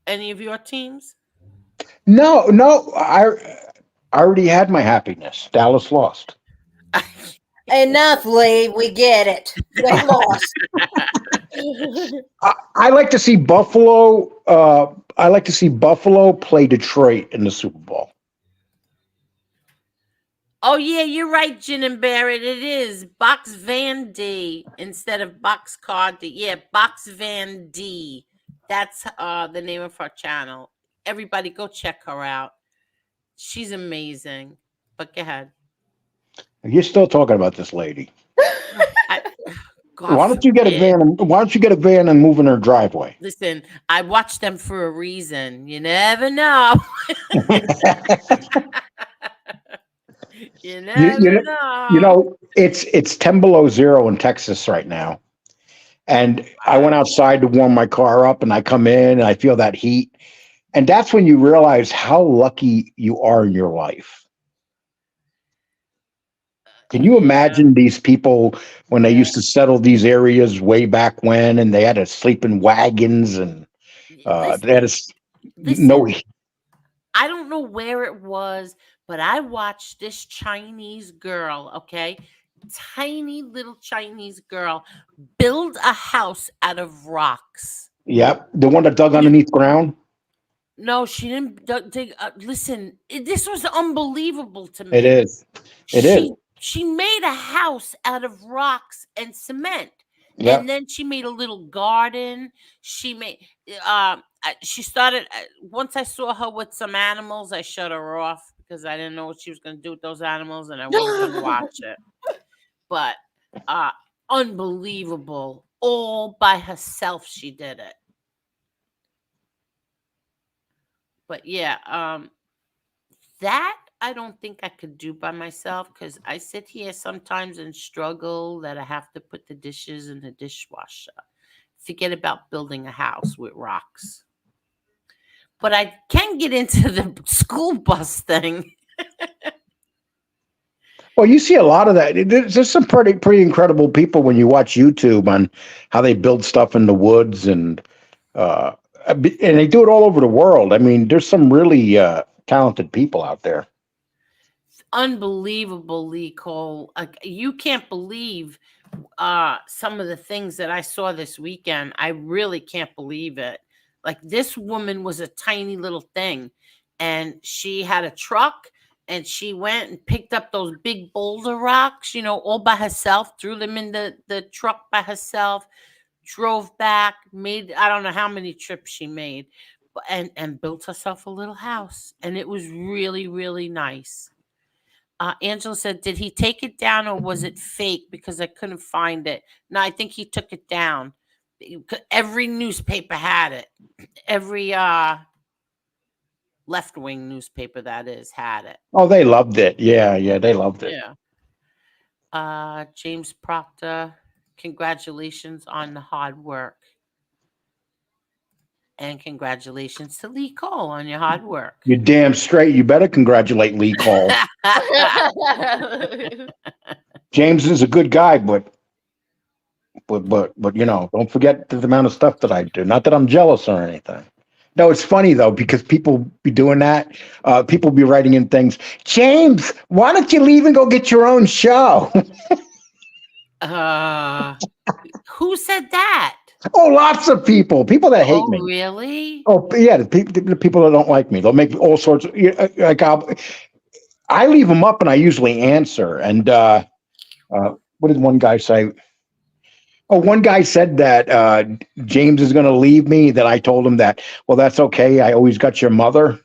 any of your teams? No. I already had my happiness. Dallas lost. Enough, Lee. We get it. They lost. I like to see Buffalo. I like to see Buffalo play Detroit in the Super Bowl. Oh yeah, you're right, Gin and Barrett. It is Box Van D instead of Box Card D. Yeah, Box Van D. That's the name of our channel. Everybody go check her out. She's amazing. But go ahead. You're still talking about this lady. God Why don't you get a forbid. van? Why don't you get a van and move in her driveway? Listen, I watch them for a reason. You never know. You never know. You know, it's 10 below zero in Texas right now. And I went outside to warm my car up, and I come in and I feel that heat. And that's when you realize how lucky you are in your life. Can you imagine these people when they used to settle these areas way back when, and they had to sleep in wagons, and they had to no. I don't know where it was, but I watched this Chinese girl, okay? Tiny little Chinese girl build a house out of rocks. Yep, the one that dug underneath ground. No, she didn't dig. Listen, this was unbelievable to me. It is. It is. She made a house out of rocks and cement. Yep. And then she made a little garden. She made she started once I saw her with some animals, I shut her off because I didn't know what she was going to do with those animals and I wasn't going to watch it. But unbelievable. All by herself she did it. But yeah, that I don't think I could do by myself because I sit here sometimes and struggle that I have to put the dishes in the dishwasher. Forget about building a house with rocks. But I can get into the school bus thing. Well, you see a lot of that. There's some pretty incredible people when you watch YouTube on how they build stuff in the woods, uh, and they do it all over the world. I mean, there's some really talented people out there. Unbelievable, Lee Cole. You can't believe some of the things that I saw this weekend. I really can't believe it. Like, this woman was a tiny little thing, and she had a truck, and she went and picked up those big boulder rocks, all by herself, threw them in the truck by herself, drove back, made, I don't know how many trips she made, and built herself a little house, and it was really, really nice. Angela said, did he take it down or was it fake? Because I couldn't find it. No, I think he took it down. Every newspaper had it. Every left-wing newspaper, that is, had it. Oh, they loved it. Yeah, they loved it. Yeah. James Proctor, congratulations on the hard work. And congratulations to Lee Cole on your hard work. You're damn straight. You better congratulate Lee Cole. James is a good guy, but don't forget the amount of stuff that I do. Not that I'm jealous or anything. No, it's funny though, because people be doing that. People be writing in things. James, why don't you leave and go get your own show? Who said that? Oh, lots of people. People that hate me. Oh, really? Oh, yeah. The people that don't like me. They'll make all sorts of like. I leave them up, and I usually answer. And what did one guy say? Oh, one guy said that James is going to leave me. That I told him that. Well, that's okay. I always got your mother.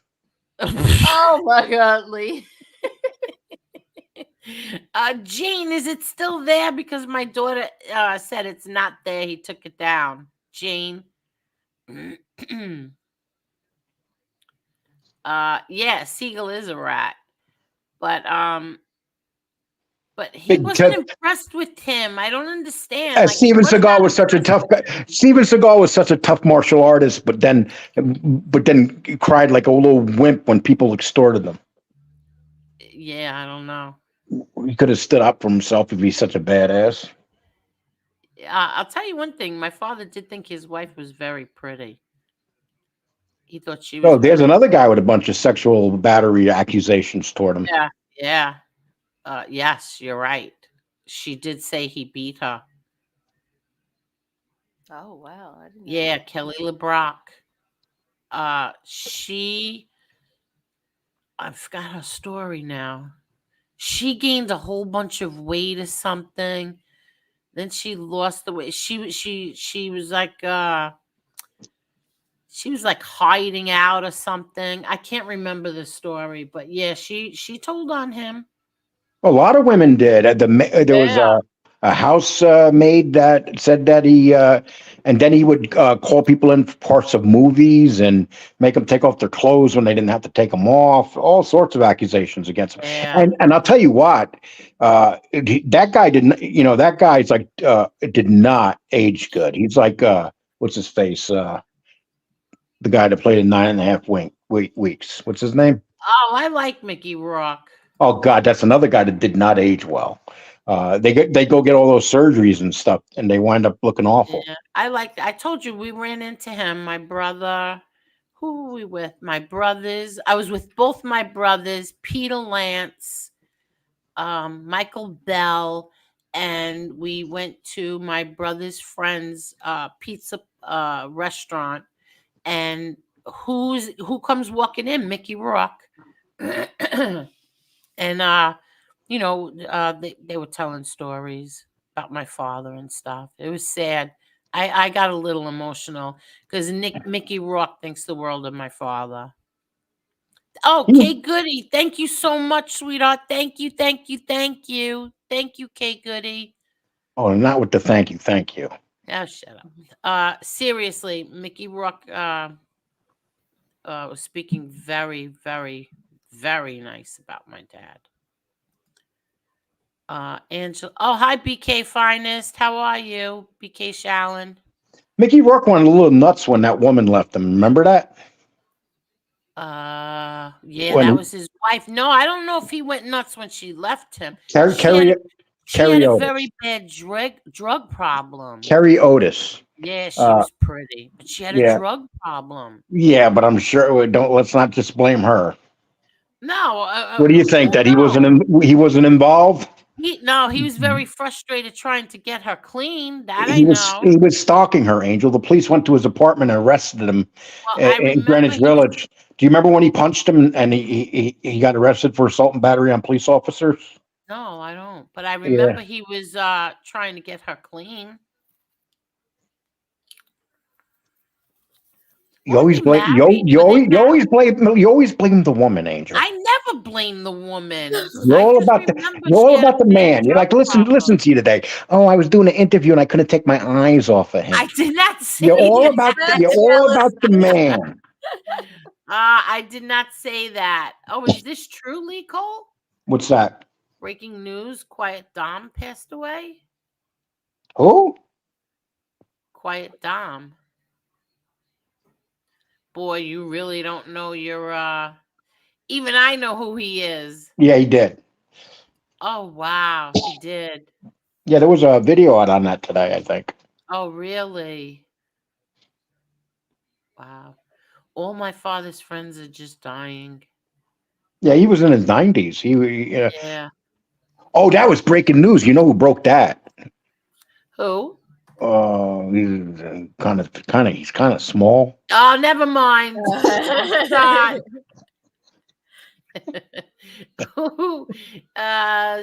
Oh my God, Lee. Jane, is it still there? Because my daughter said it's not there. He took it down. Jane. Yeah, Siegel is a rat. But he wasn't impressed with him. I don't understand. Like, Steven Seagal was such a tough guy. Steven Seagal was such a tough martial artist, but then he cried like a little wimp when people extorted him. Yeah, I don't know. He could have stood up for himself if he's such a badass. I'll tell you one thing. My father did think his wife was very pretty. He thought she was. Oh, there's another guy with a bunch of sexual battery accusations toward him. Yeah. Yes, you're right. She did say he beat her. Oh, wow. I didn't know Yeah, that. Kelly LeBrock. I forgot her story now. She gained a whole bunch of weight or something. Then she lost the weight. She was like hiding out or something. I can't remember the story, but yeah, she told on him. A lot of women did. There was a house maid that said that he, and then he would call people in for parts of movies and make them take off their clothes when they didn't have to take them off. All sorts of accusations against him. Yeah. And I'll tell you what, that guy didn't. That guy's like did not age good. He's like what's his face? The guy that played in 9.5 Weeks. What's his name? Oh, I like Mickey Rourke. Oh God, that's another guy that did not age well. They go get all those surgeries and stuff, and they wind up looking awful. Yeah, I told you we ran into him. My brother, who were we with? My brothers. I was with both my brothers, Peter Lance, Michael Bell, and we went to my brother's friend's pizza restaurant. And who comes walking in? Mickey Rourke. And they were telling stories about my father and stuff. It was sad. I got a little emotional because Mickey Rourke thinks the world of my father. Oh, Kay Goody, thank you so much, sweetheart. Thank you, thank you, thank you, thank you, Kay Goody. Oh, not with the thank you. Oh, shut up. Seriously, Mickey Rourke was speaking very, very, very nice about my dad. Angela. Oh, hi, BK Finest. How are you, BK Shallon? Mickey Rourke went a little nuts when that woman left him. Remember that? Yeah, that was his wife. No, I don't know if he went nuts when she left him. Carrie She had a Otis. very bad drug problem. Carrie Otis. Yeah, she was pretty, but she had a Yeah. drug problem. Yeah, but I'm sure let's not just blame her. No, What do you think? well, That no. he wasn't involved? He was very frustrated trying to get her clean. That I He was know. stalking her, Angel. The police went to his apartment and arrested him Well, I in remember Greenwich Village. Do you remember when he punched him and he got arrested for assault and battery on police officers? No, I don't. But I Yeah. remember he was trying to get her clean. You always blame you always blame the woman, Angel. I never blame the woman. You're I all just about remember you're she all had a about the bad man. You're drug like, listen problem. to you today. Oh, I was doing an interview and I couldn't take my eyes off of him. I did not say You're all that. about the man. I did not say that. Oh, is this true, Lee Cole? What's that? Breaking news: Quiet Dom passed away. Who? Quiet Dom. Boy, you really don't know your. Even I know who he is. Yeah, he did. Oh wow, he did. Yeah, there was a video out on that today, I think. Oh really? Wow. All my father's friends are just dying. Yeah, he was in his 90s. Yeah. Oh, that was breaking news. You know who broke that? Who? He's he's kind of small. Oh, never mind. God.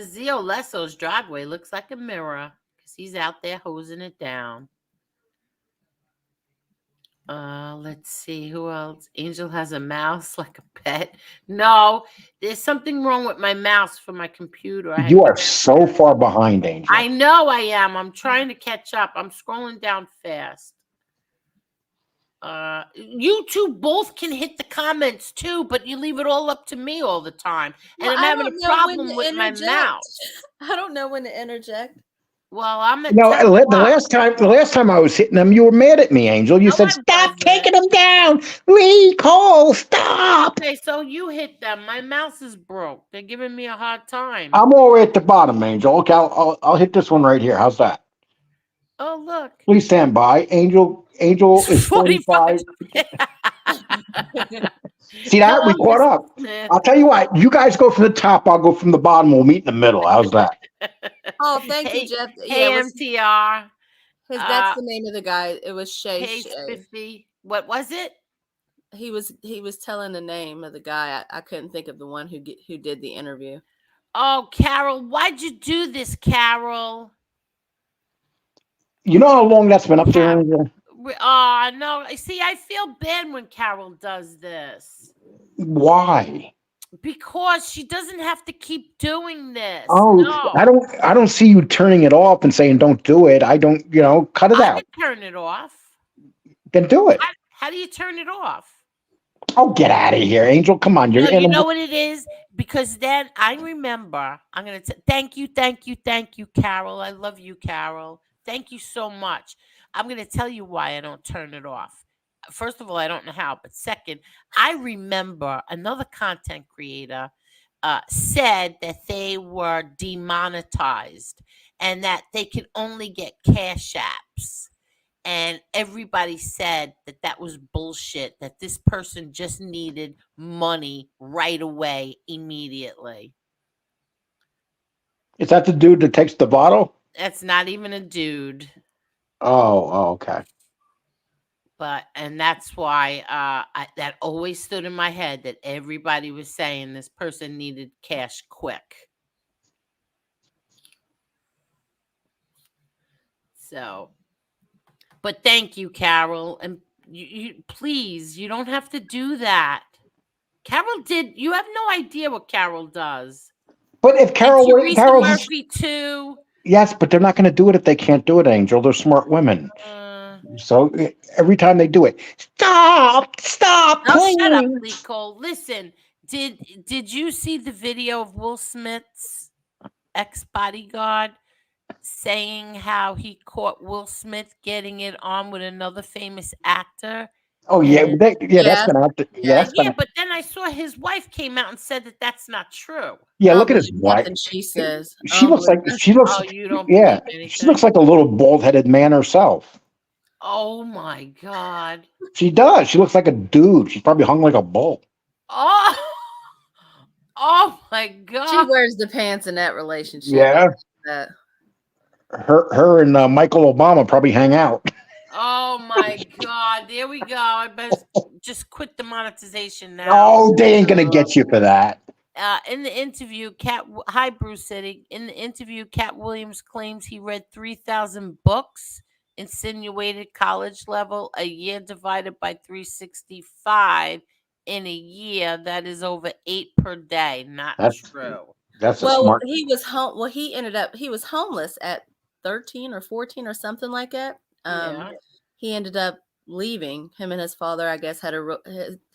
Zio Lesso's driveway looks like a mirror because he's out there hosing it down. Let's see who else. Angel has a mouse like a pet. No, there's something wrong with my mouse for my computer. You are so far behind, Angel. I know I am. I'm trying to catch up. I'm scrolling down fast. You two both can hit the comments too, but you leave it all up to me all the time. And Well, I'm I having don't a know problem when to with my interject. mouse. I don't know when to interject. Well, I'm at No, 10 the o'clock. last time I was hitting them, you were mad at me, Angel. You No, said, I "Stop wasn't. taking them down, Lee Cole. Stop." Okay, so you hit them. My mouse is broke. They're giving me a hard time. I'm all the way at the bottom, Angel. Okay, I'll hit this one right here. How's that? Oh, look. Please stand by. Angel is 45. See that? We Hello, caught Mr. up. Smith. I'll tell you what. You guys go from the top. I'll go from the bottom. We'll meet in the middle. How's that? Oh, thank you, Hey, Jeff. hey, Yeah, MTR. that's the name of the guy. It was Page Shay. 50. What was it? He was telling the name of the guy. I couldn't think of the one who did the interview. Oh, Carol, why'd you do this, Carol? You know how long that's been up there, Angel? Oh, no. See, I feel bad when Carol does this. Why? Because she doesn't have to keep doing this. Oh, No. I don't see you turning it off and saying don't do it. I don't, cut it I out. can turn it off. Then do it. How do you turn it off? Oh, get out of here, Angel. Come on. No, you know what it is? Because then I remember, I'm going to thank you, Carol. I love you, Carol. Thank you so much. I'm going to tell you why I don't turn it off. First of all, I don't know how. But second, I remember another content creator said that they were demonetized and that they could only get cash apps. And everybody said that was bullshit, that this person just needed money right away, immediately. Is that the dude that takes the bottle? That's not even a dude. Oh, okay. And that's why that always stood in my head that everybody was saying this person needed cash quick. So, but thank you, Carol. And you please, you don't have to do that. Carol you have no idea what Carol does. But if Carol, Teresa Murphy too. Yes, but they're not going to do it if they can't do it, Angel. They're smart women. So every time they do it, stop, Oh, shut up, Lee Cole. Listen, did you see the video of Will Smith's ex-bodyguard saying how he caught Will Smith getting it on with another famous actor? Oh yeah, And that's yeah, gonna have to. Yeah, yeah. that's Yeah, gonna. but then I saw his wife came out and said that that's not true. Yeah, I don't look at his believe wife. nothing she says. I She don't looks believe like nothing. she looks. Oh, you don't Yeah, believe she looks anything? like a little bald-headed man herself. Oh my God. She does. She looks like a dude. She's probably hung like a bull. Oh, oh my She God. wears the pants in that relationship. Yeah, That her and Michael Obama probably hang out. Oh my God. There we go. I best just quit the monetization now. Oh, they ain't gonna get you for that. In the interview, hi Bruce City. In the interview, Cat Williams claims he read 3,000 books, insinuated college level, a year divided by 365 in a year. That is over 8 per day. Not That's true. that's a well, smart. he was home. Well, he was homeless at 13 or 14 or something like that. Yeah. He ended up leaving. Him and his father, I guess, had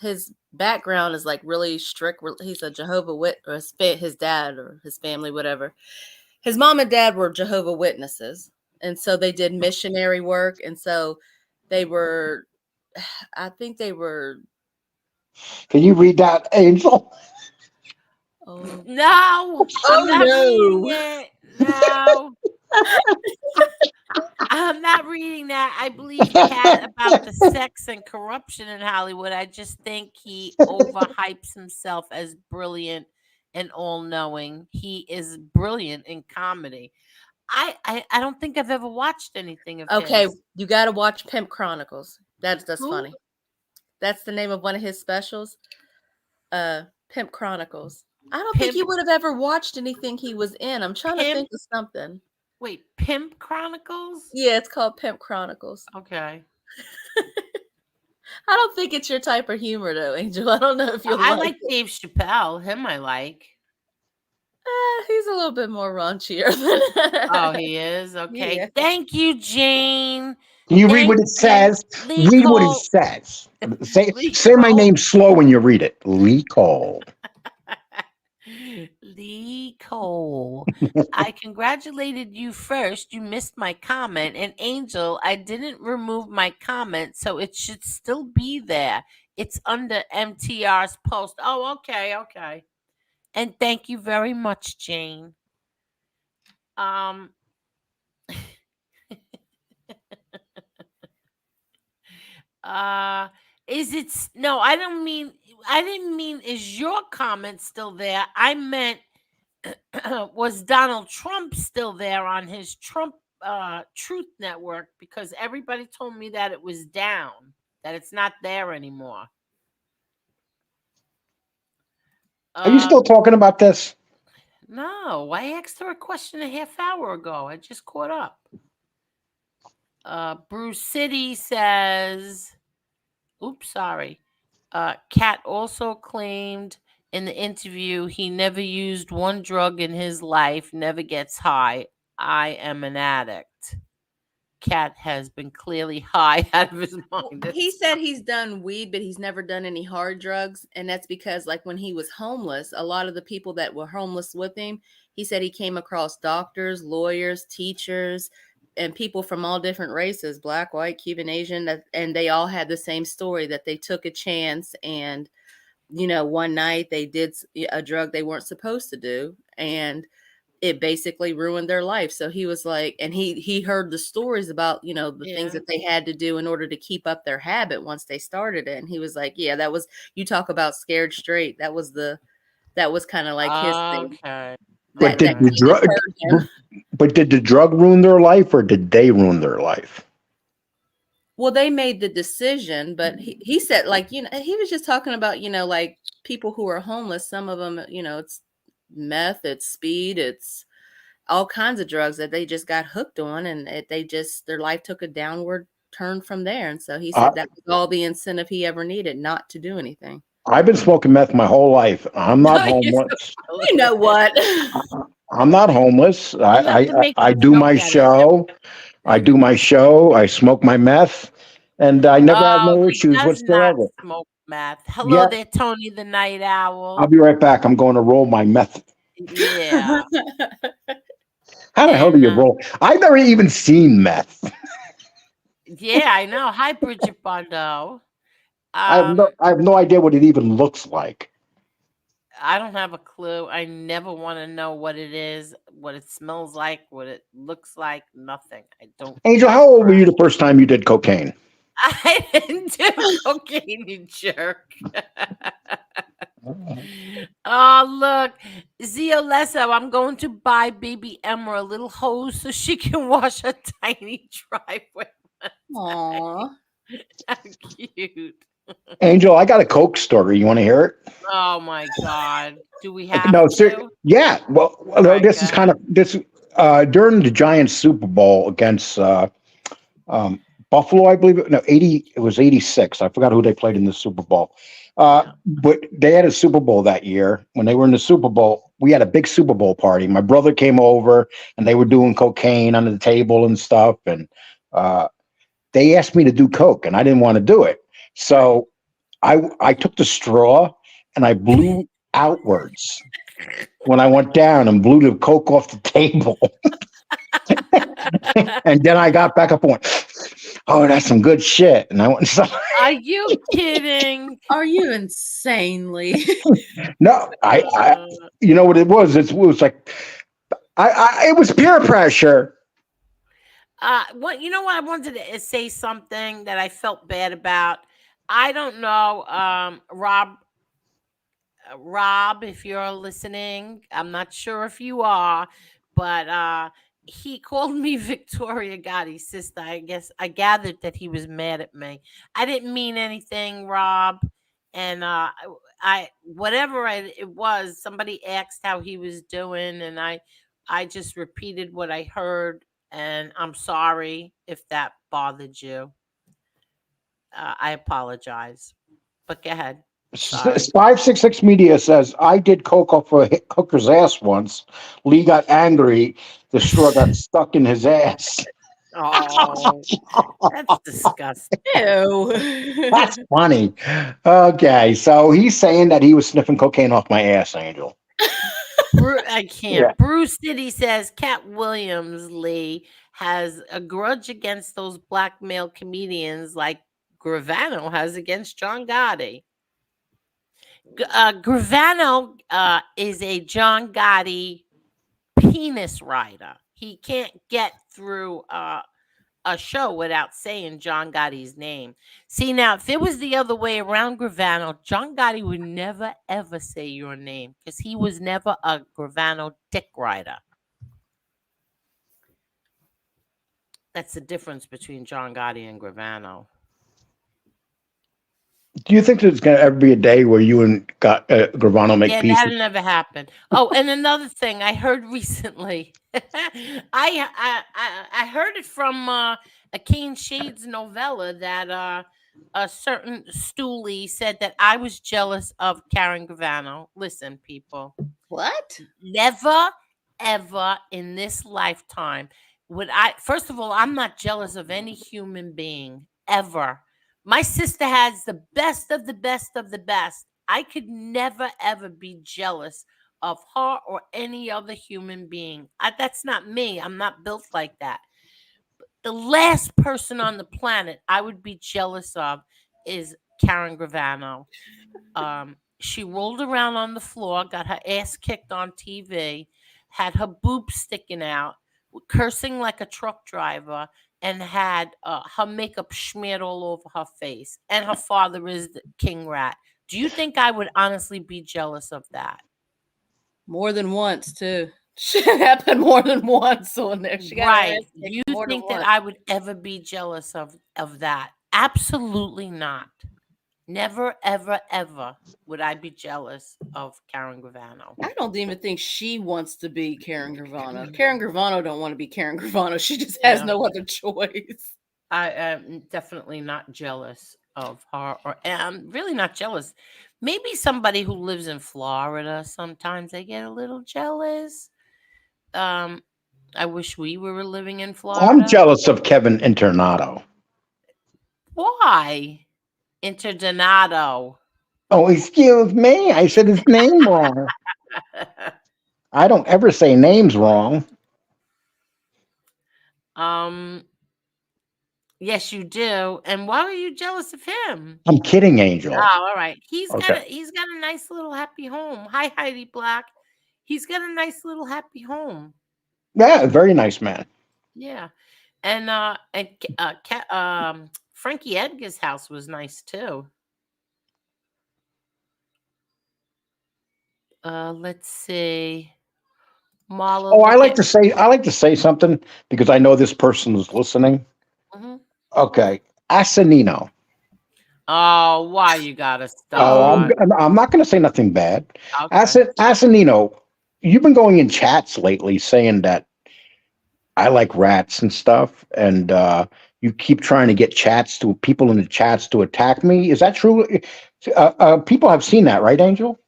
his background is like really strict. He's a Jehovah Witness, or his dad or his family, whatever. His mom and dad were Jehovah Witnesses, and so they did missionary work, and so they were, I think they were. Can you read that, Angel? Oh, No, I'm oh not reading no! it. No. I'm not reading that. I believe Cat about the sex and corruption in Hollywood. I just think he overhypes himself as brilliant and all knowing. He is brilliant in comedy. I don't think I've ever watched anything of Okay, his. you got to watch Pimp Chronicles. That's Who? funny. That's the name of one of his specials. Pimp Chronicles. I don't think Pimp you would have ever watched anything he was in. I'm trying to Pimp think of something. wait, Pimp Chronicles? Yeah, it's called Pimp Chronicles. Okay. I don't think it's your type of humor, though, Angel. I don't know if you'll I like like it. Dave Chappelle. Him I like. He's a little bit more raunchier Oh, than. he is? Yeah. Okay. Thank you, Jane. Can you read what Thank it you. says? Lee Read what it Cole. says. Say Lee say my Cole. name slow when you read it. Lee Cole. Lee Cole. I congratulated you first. You missed my comment. And Angel, I didn't remove my comment, so it should still be there. It's under MTR's post. Oh, okay, okay. And thank you very much, Jane. Um uh is it no, I didn't mean is your comment still there? I meant was Donald Trump still there on his Trump Truth Network, because everybody told me that it was down, that it's not there anymore. Are you Uh still talking about this? no, I asked her a question a half hour ago. I just caught up. Bruce City says, oops, sorry. Cat also claimed in the interview he never used one drug in his life, never gets high. I am an addict. Cat has been clearly high out of his mind. He said he's done weed, but he's never done any hard drugs. And that's because, like, when he was homeless, a lot of the people that were homeless with him, he said he came across doctors, lawyers, teachers, and people from all different races, black, white, Cuban, Asian, and they all had the same story, that they took a chance and, one night they did a drug they weren't supposed to do. And it basically ruined their life. So he was like, and he heard the stories about, the things Yeah. that they had to do in order to keep up their habit once they started it. And he was like, yeah, that was, you talk about scared straight. That was kind of like his thing Okay. But that did Okay. the kind of drug deterred him. but did the drug ruin their life or did they ruin their life? Well, they made the decision, but he said, like, he was just talking about, like people who are homeless. Some of them, it's meth, it's speed, it's all kinds of drugs that they just got hooked on, and their life took a downward turn from there. And so he Uh, said that was all the incentive he ever needed, not to do anything. I've been smoking meth my whole life. I'm not homeless. You know what? I'm not homeless. Enough I to I, make I me do feel my better. show. I do my show. I smoke my meth, and I never have Oh, no he issues does not whatsoever. smoke meth. Hello Yeah, there, Tony the Night I'll Owl. be right back. I'm going to roll my meth. Yeah. How the hell do And you roll? I've never even seen meth. yeah, I know. Hi, Bridget Bondo. I have no idea what it even looks like. I don't have a clue. I never want to know what it is, what it smells like, what it looks like. Nothing. I don't. Angel, how old were you the first time you did cocaine? I didn't do cocaine, you jerk. Oh, look, Zio Lesso, I'm going to buy baby Emma a little hose so she can wash her tiny driveway. Aw. How cute. Angel, I got a Coke story. You want to hear it? Oh my God. Do we have No, to? yeah. Well, All right, this go is kind ahead. of this during the Giants Super Bowl against Buffalo, I believe. No, 80. It was 86. I forgot who they played in the Super Bowl. Yeah. But they had a Super Bowl that year. When they were in the Super Bowl, we had a big Super Bowl party. My brother came over, and they were doing cocaine under the table and stuff. And they asked me to do coke, and I didn't want to do it. So I took the straw and I blew outwards when I went down and blew the coke off the table. And then I got back up and went, oh, that's some good shit. And I went, Are you kidding? Are you insanely? no, you know what it was? It was like, it was peer pressure. What you know what I wanted to say something that I felt bad about. I don't know, Rob, if you're listening, I'm not sure if you are, but he called me Victoria Gotti's sister. I guess I gathered that he was mad at me. I didn't mean anything, Rob. And I whatever it was, somebody asked how he was doing, and I just repeated what I heard, and I'm sorry if that bothered you. I apologize, but go ahead. Sorry. 566 Media says, I did coke off a hooker's ass once. Lee got angry. The straw got stuck in his ass. Oh, that's disgusting. Ew. That's funny. Okay, so he's saying that he was sniffing cocaine off my ass, Angel. I can't. Yeah. Bruce City says Cat Williams Lee has a grudge against those black male comedians like Gravano has against John Gotti. Gravano is a John Gotti penis rider. He can't get through a show without saying John Gotti's name. See, now, if it was the other way around, Gravano, John Gotti would never, ever say your name because he was never a Gravano dick rider. That's the difference between John Gotti and Gravano. Do you think there's going to ever be a day where you and Gravano make peace? That'll never happen. Oh, and another thing I heard recently, I heard it from a Kane Shades novella that a certain Stooley said that I was jealous of Karen Gravano. Listen, people, What? never, ever in this lifetime would I. First of all, I'm not jealous of any human being ever. My sister has the best of the best of the best. I could never, ever be jealous of her or any other human being. That's not me. I'm not built like that. The last person on the planet I would be jealous of is Karen Gravano. She rolled around on the floor, got her ass kicked on TV, had her boobs sticking out, cursing like a truck driver, and had her makeup smeared all over her face. And her father is the king rat. Do you think I would honestly be jealous of that? More than once, too. Shit happened more than once on there. She got her Right. ass Do kicked you more than think that once. I would ever be jealous of that? Absolutely not. Never, ever, ever would I be jealous of Karen Gravano. I don't even think she wants to be Karen Gravano. Karen Gravano don't want to be Karen Gravano. She just has Yeah. no other choice. I am definitely not jealous of her, or I'm really not jealous. Maybe somebody who lives in Florida, sometimes they get a little jealous. I wish we were living in I'm Florida. jealous of Kevin Internato. Why? Interdonato. Oh, excuse me. I said his name wrong. I don't ever say names wrong. Yes, you do. And why are you jealous of him? I'm kidding, Angel. Oh, all right. Okay. He's got a nice little happy home. Hi, Heidi Black. He's got a nice little happy home. Yeah, very nice man. Yeah. Frankie Edgar's house was nice too. Let's see. Marla, Oh, look at. I like to say something because I know this person is listening. Mhm. Okay. Asanino. Oh, why you gotta Oh, start? I'm not going to say nothing bad. Okay. Asanino, you've been going in chats lately saying that I like rats and stuff, and you keep trying to get chats to people in the chats to attack me. Is that true? People have seen that, right, Angel?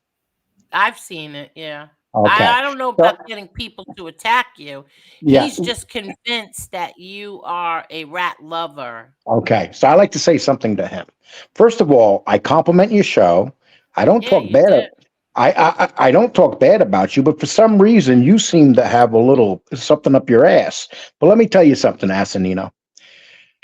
I've seen it, yeah. Okay. I don't know So, about getting people to attack you. yeah. He's just convinced that you are a rat lover. Okay. So I like to say something to him. First of all, I compliment your show. I don't Yeah, talk you bad. did. I don't talk bad about you, but for some reason you seem to have a little something up your ass. But let me tell you something, Asanino.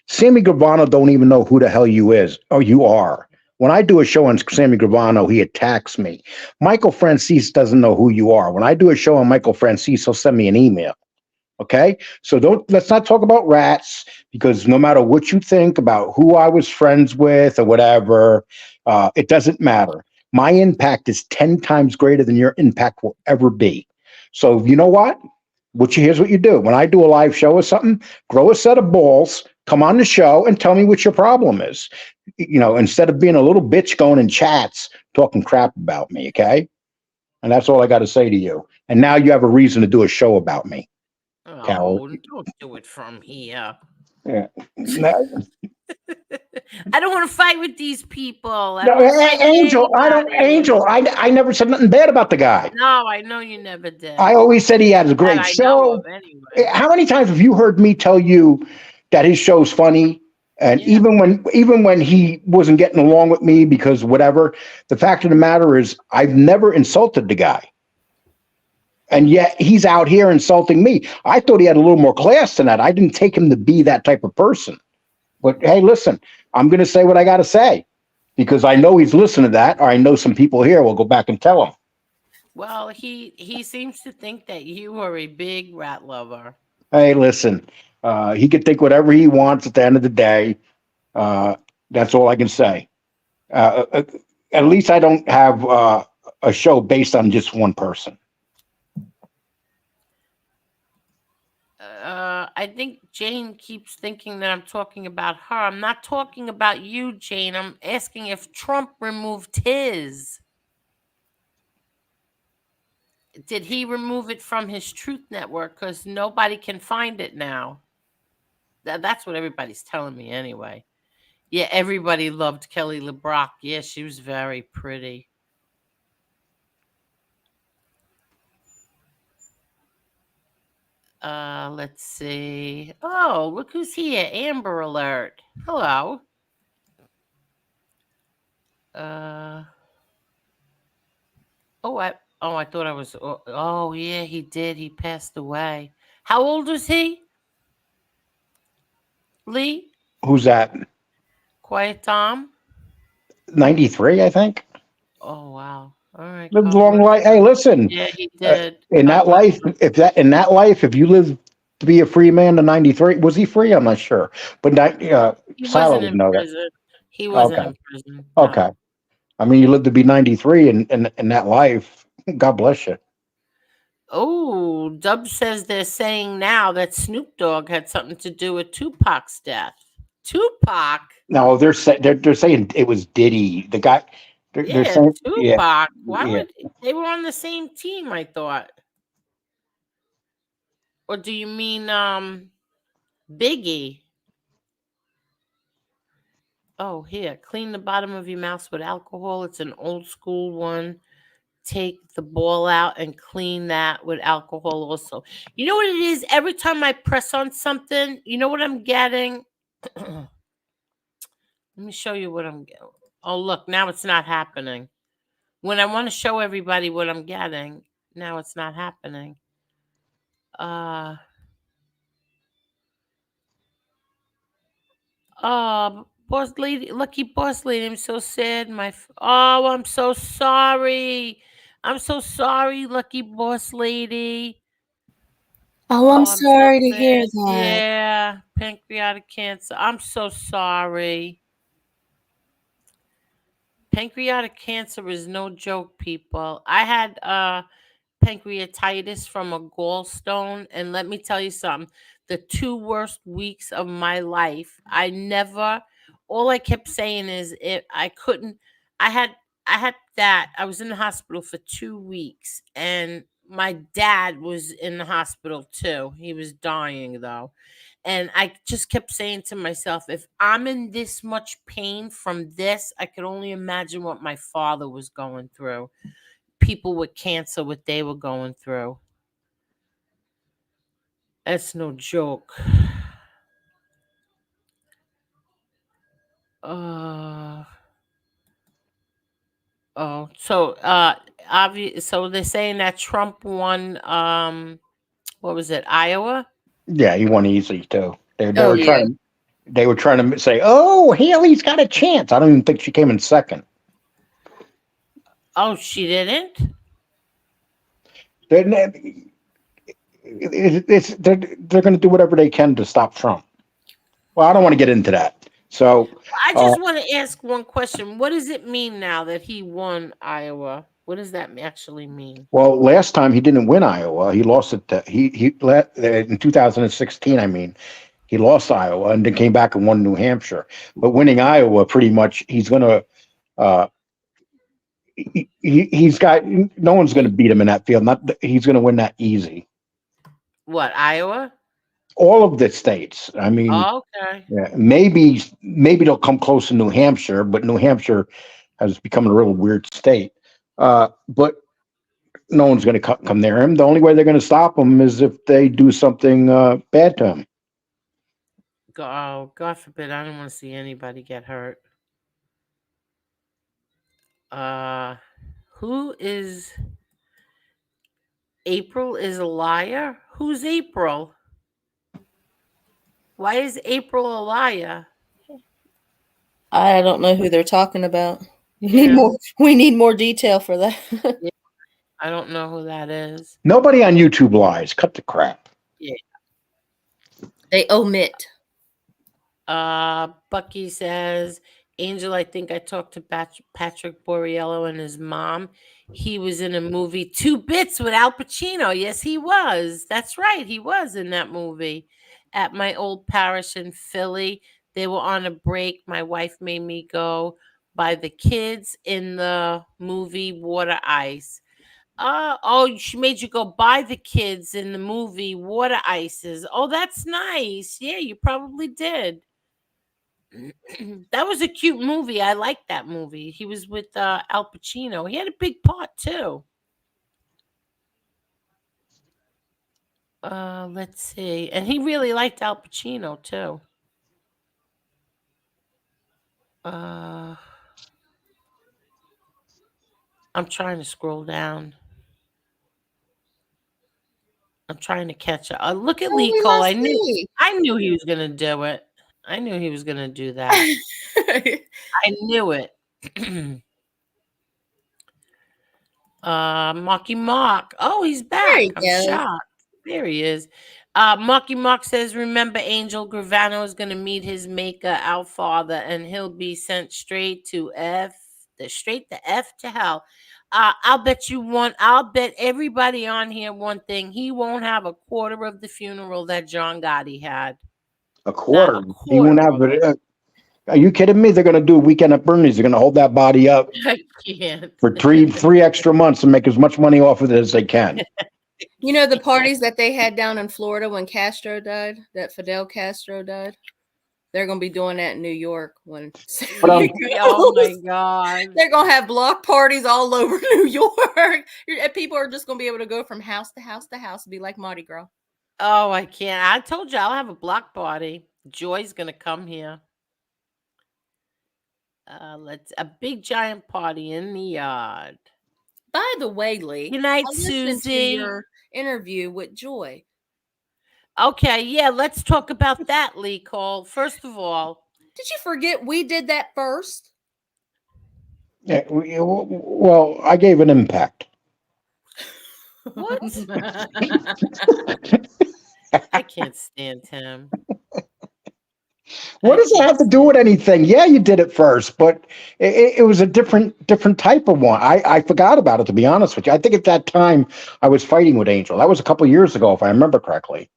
Sammy Gravano don't even know who the hell you is or you are. When I do a show on Sammy Gravano, he attacks me. Michael Francis doesn't know who you are. When I do a show on Michael Francis, he'll send me an email. Okay, so don't let's not talk about rats because no matter what you think about who I was friends with or whatever, it doesn't matter. My impact is 10 times greater than your impact will ever be. So you know what? Here's what you do. When I do a live show or something, grow a set of balls, come on the show, and tell me what your problem is. Instead of being a little bitch going in chats talking crap about me. Okay, and that's all I got to say to you. And now you have a reason to do a show about me, coward. Oh, don't do it from here. Yeah. No, I don't want to fight with these people. I no, don't want to fight with Angel, I don't. anybody. Angel, I never said nothing bad about the guy. No, I know you never I did. always said he had a That great I know show. of anyway. How many times have you heard me tell you that his show's funny? And Yeah. even when he wasn't getting along with me because whatever, the fact of the matter is I've never insulted the guy. And yet he's out here insulting me. I thought he had a little more class than that. I didn't take him to be that type of person. But hey, listen, I'm going to say what I got to say because I know he's listening to that, or I know some people here will go back and tell him. Well, he seems to think that you are a big rat lover. Hey, listen, he can think whatever he wants at the end of the day. Uh, that's all I can say. Uh, uh, at least I don't have a show based on just one person. I think Jane keeps thinking that I'm talking about her. I'm not talking about you, Jane. I'm asking if Trump removed his. Did he remove it from his Truth Network? Because nobody can find it now. That's what everybody's telling me anyway. Yeah, everybody loved Kelly LeBrock. Yeah, she was very pretty. Let's see. Oh, look who's here. Amber Alert. Hello. Uh I thought I was oh yeah, he did. He passed away. How old was he? Lee? Who's that? Quiet Tom? 93, I think. Oh wow. All right, Lived a God long bless life. Hey, him. listen, Yeah, he did. in God that bless life, him. if you live to be a free man to 93, was he free? I'm not sure. But He Sarah wasn't would in know that. prison. He wasn't Okay. in prison. Okay. No. I mean, you lived to be 93 in that life. God bless you. Oh, Dub says they're saying now that Snoop Dogg had something to do with Tupac's death. Tupac? No, they're saying it was Diddy. The guy, they're Yeah, saying, yeah, Tupac. Why yeah. would they were on the same team, I thought. Or do you mean Biggie? Oh, here, clean the bottom of your mouth with alcohol. It's an old school one. Take the ball out and clean that with alcohol also. You know what it is? Every time I press on something, you know what I'm getting? Let me show you what I'm getting. Oh, look, now it's not happening. When I want to show everybody what I'm getting, now it's not happening. Uh Oh, boss lady, lucky boss lady, I'm so sad. Oh, I'm so sorry. I'm so sorry, lucky boss lady. Oh, I'm Oh, I'm so sorry to hear sad. that. Yeah, pancreatic cancer. I'm so sorry. Pancreatic cancer is no joke, people. I had pancreatitis from a gallstone, and let me tell you something. The 2 worst weeks of my life, I never. All I kept saying is it. I couldn't. I had. I had that. I was in the hospital for 2 weeks, and my dad was in the hospital too. He was dying though. And I just kept saying to myself, if I'm in this much pain from this, I could only imagine what my father was going through. People with cancer, what they were going through. That's no joke. Uh, so they're saying that Trump won what was it, Iowa? Yeah, he won easy too. They Oh were yeah. trying to say, "Oh, Haley's got a chance." I don't even think she came in second. Oh, she didn't? They're, they're going to do whatever they can to stop Trump. Well, I don't want to get into that. So, I uh, just want to ask one question. What does it mean now that he won Iowa? What does that actually mean? well, last time he didn't win Iowa. He lost it. In 2016. I mean, he lost Iowa and then came back and won New Hampshire. But winning Iowa, pretty much, he's going to. Uh, he's got no one's going to beat him in that field. Not he's going to win that easy. What, Iowa? All of the states. I mean, Oh, okay. yeah, maybe they'll come close to New Hampshire, but New Hampshire has become a real weird state. But no one's going to come near him. The only way they're going to stop him is if they do something bad to him. Oh, God forbid. I don't want to see anybody get hurt. Uh, who is April is a liar? Who's April? Why is April a liar? I don't know who they're talking about. We need Yeah, more. We need more detail for that. yeah, I don't know who that is. Nobody on YouTube lies. Cut the crap. Yeah. They omit. Bucky says, Angel, I think I talked to Patrick Borriello and his mom. He was in a movie, Two Bits with Al Pacino. Yes, he was. That's right. He was in that movie at my old parish in Philly. They were on a break. My wife made me go by the kids in the movie Water Ice. Oh, she made you go buy the kids in the movie Water Ices. Oh, that's nice. Yeah, you probably did. That was a cute movie. I liked that movie. He was with Al Pacino. He had a big part too. Let's see. And he really liked Al Pacino too. Uh, I'm trying to scroll down. I'm trying to catch up. Look at Who Lee we Cole. must see? I knew he was gonna do it. I knew he was gonna do that. I knew it. Marky Mark. Oh, he's There back. he I'm goes. shocked. There he is. Marky Mark says, remember Angel Gravano is gonna meet his maker, our father, and he'll be sent straight to F to hell. I'll bet everybody on here one thing. He won't have a quarter of the funeral that John Gotti had. A Not a quarter. He won't quarter have of it. it. Are you kidding me? They're going to do a weekend at Bernie's. They're going to hold that body up I can't. for three extra months and make as much money off of it as they can. You know the parties that they had down in Florida when Castro died, that Fidel Castro died? They're going to be doing that in New York when But Oh my God. they're going to have block parties all over New York. And people are just going to be able to go from house to house to house and be like Mardi Gras. Oh, I can't. I told you I'll have a block party. Joy's gonna come here. Let's a big giant party in the yard. By the way, Lee, Good night, I listened to Susie. your interview with Joy. Okay, yeah, let's talk about that, Lee Cole. First of all, Did you forget we did that first? Yeah, well, I gave an impact. What? I can't stand him. What I does it can't have to do stand. with anything? Yeah, you did it first, but it was a different type of one. I forgot about it, to be honest with you. I think at that time I was fighting with Angel. That was a couple years ago, if I remember correctly.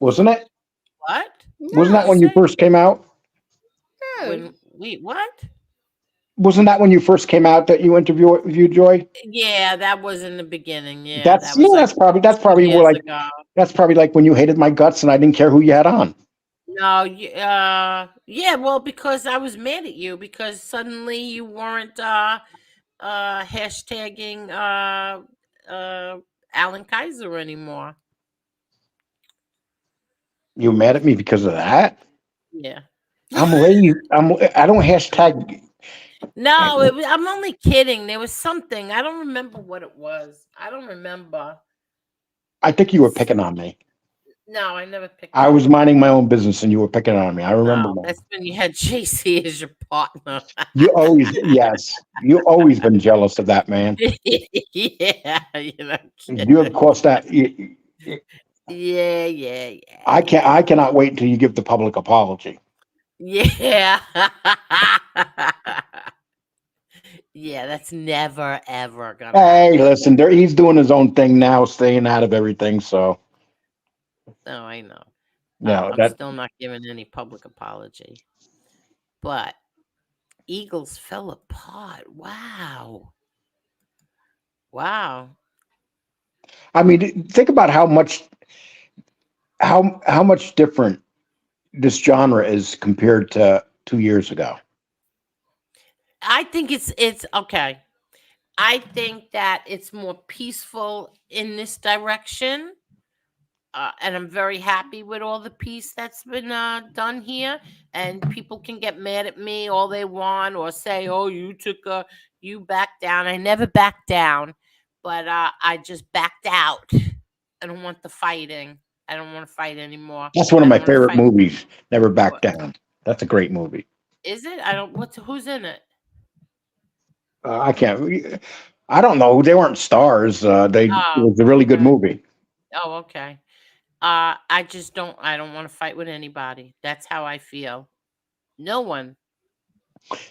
Wasn't it? What? Wasn't Did that you when No, you say first came out? no. when? Wait, what? Wasn't that when you first came out that you interviewed Joy? Yeah, that was in the beginning. Yeah, That's that was like that's two probably years like ago. that's probably like when you hated my guts and I didn't care who you had on. No, yeah, well, because I was mad at you because suddenly you weren't hashtagging Alan Kaiser anymore. You mad at me because of that? Yeah. I'm lazy. I don't hashtag. No, I'm only kidding. There was something. I don't remember what it was. I don't remember. I think you were picking on me. No, I never picked I on was you. minding my own business and you were picking on me. I remember No, now. that's when you had JC as your partner. You always, yes, you always been jealous of that man. Yeah, you're not You of kidding. course that Yeah, yeah, yeah, I yeah. cannot wait until you give the public apology. Yeah. Yeah, that's never ever gonna Hey, happen. listen, he's doing his own thing now, staying out of everything. So No, I know. no, I'm that still not giving any public apology. But Eagles fell apart. Wow. Wow. I mean, think about how much different this genre is compared to 2 years ago. I think it's okay. I think that it's more peaceful in this direction. And I'm very happy with all the peace that's been done here. And people can get mad at me all they want or say, "Oh, you backed down." I never backed down, but I just backed out. I don't want the fighting. I don't want to fight anymore. That's one of I my don't want to favorite fight. movies. Never Back What Down. That's a great movie. is it? I don't. Who's in it? I can't. I don't know. They weren't stars. It Oh, was a really good okay. movie. Oh, okay. I just don't. I don't want to fight with anybody. That's how I feel. No one.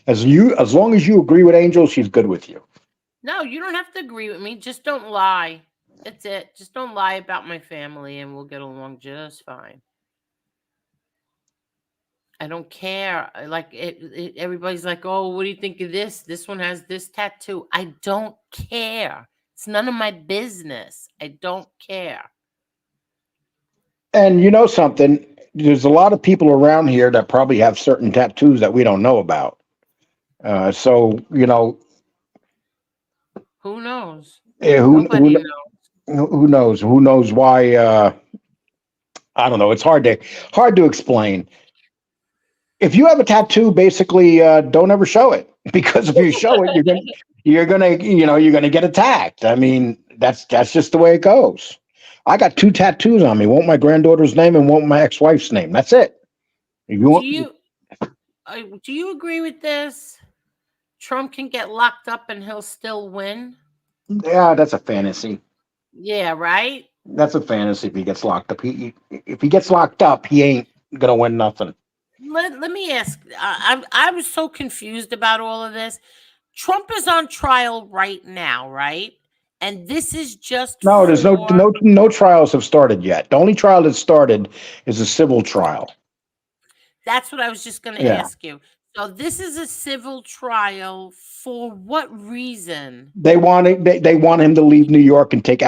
As long as you agree with Angel, she's good with you. No, you don't have to agree with me. Just don't lie. That's it. Just don't lie about my family and we'll get along just fine. I don't care. Like everybody's like, "Oh, what do you think of this? This one has this tattoo." I don't care. It's none of my business. I don't care. And you know something? There's a lot of people around here that probably have certain tattoos that we don't know about. So Who knows? who Nobody knows. who knows? Who knows why? I don't know. It's hard to explain. If you have a tattoo, basically, don't ever show it because if you show it, you're gonna get attacked. I mean, that's just the way it goes. I got two tattoos on me. One my granddaughter's name and one my ex-wife's name. That's it. If you Do want, you do you agree with this? Trump can get locked up and he'll still win? yeah, that's a fantasy. Yeah, right? That's a fantasy. If he gets locked up, if he gets locked up, he ain't gonna win nothing. Let me ask. I was so confused about all of this. Trump is on trial right now, right? And this is just No, there's for no trials have started yet. The only trial that's started is a civil trial. that's what I was just going to Yeah. ask you. So this is a civil trial for what reason? They want him to leave New York and take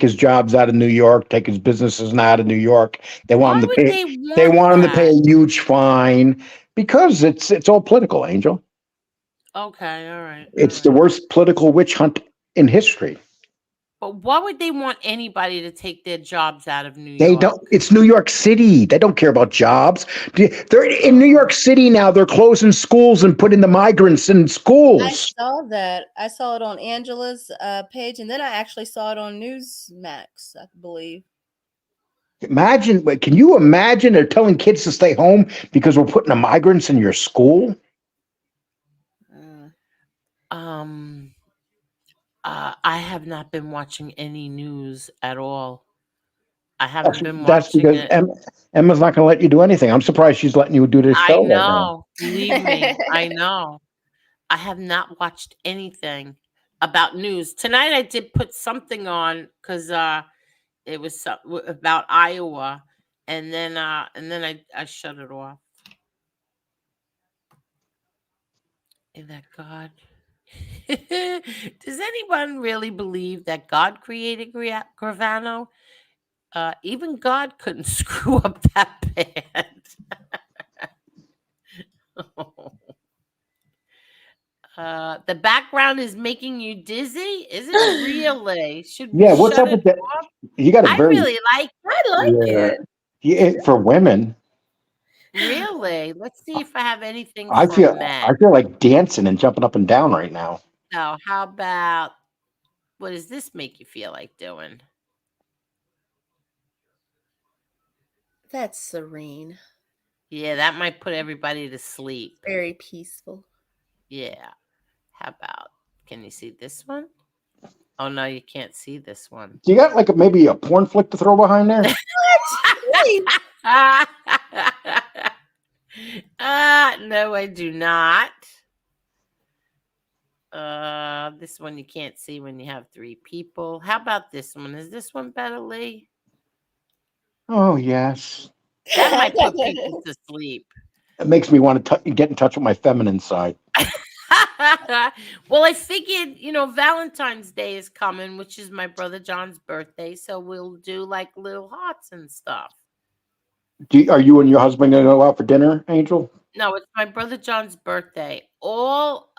his jobs out of New York, take his businesses out of New York. Why would they They want want him to pay that? a huge fine because it's all political, Angel. Okay, all right, all It's the right. worst political witch hunt in history. But why would they want anybody to take their jobs out of New They don't. York? It's New York City. They don't care about jobs. They're in New Uh, York City now. They're closing schools and putting the migrants in I schools. saw that. I saw it on Angela's page, and then I actually saw it on Newsmax, I believe. Imagine, can you imagine they're telling kids to stay home because we're putting the migrants in your school? Um, I have not been watching any news at all. I haven't been That's watching because it. Emma's not going to let you do anything. I'm surprised she's letting you do this I show right now. know. Believe me, I know. I have not watched anything about news. Tonight I did put something on because it was about Iowa, and then I shut it off. Is that God? Does anyone really believe that God created Gravano? Even God couldn't screw up that bad. The background is making you dizzy? Is it really? Should we Yeah, what's shut up it with that? off? You got a I very really like I like yeah, it. yeah for women. Really. Let's see if I have anything I for feel men. I feel like dancing and jumping up and down right now. So how about what does this make you feel like doing? That's serene. Yeah, that might put everybody to sleep. Very peaceful. Yeah. How about can you see this one? Oh no, you can't see this one. You got like maybe a porn flick to throw behind there? Wait, No, I do not. This one you can't see when you have 3 people. How about this one? Is this one better, Lee? Oh yes. That might put people to sleep. It makes me want to get in touch with my feminine side. Well, I figured, Valentine's Day is coming, which is my brother John's birthday, so we'll do like little hearts and stuff. Are you and your husband going to go out for dinner, Angel? No, it's my brother John's birthday. All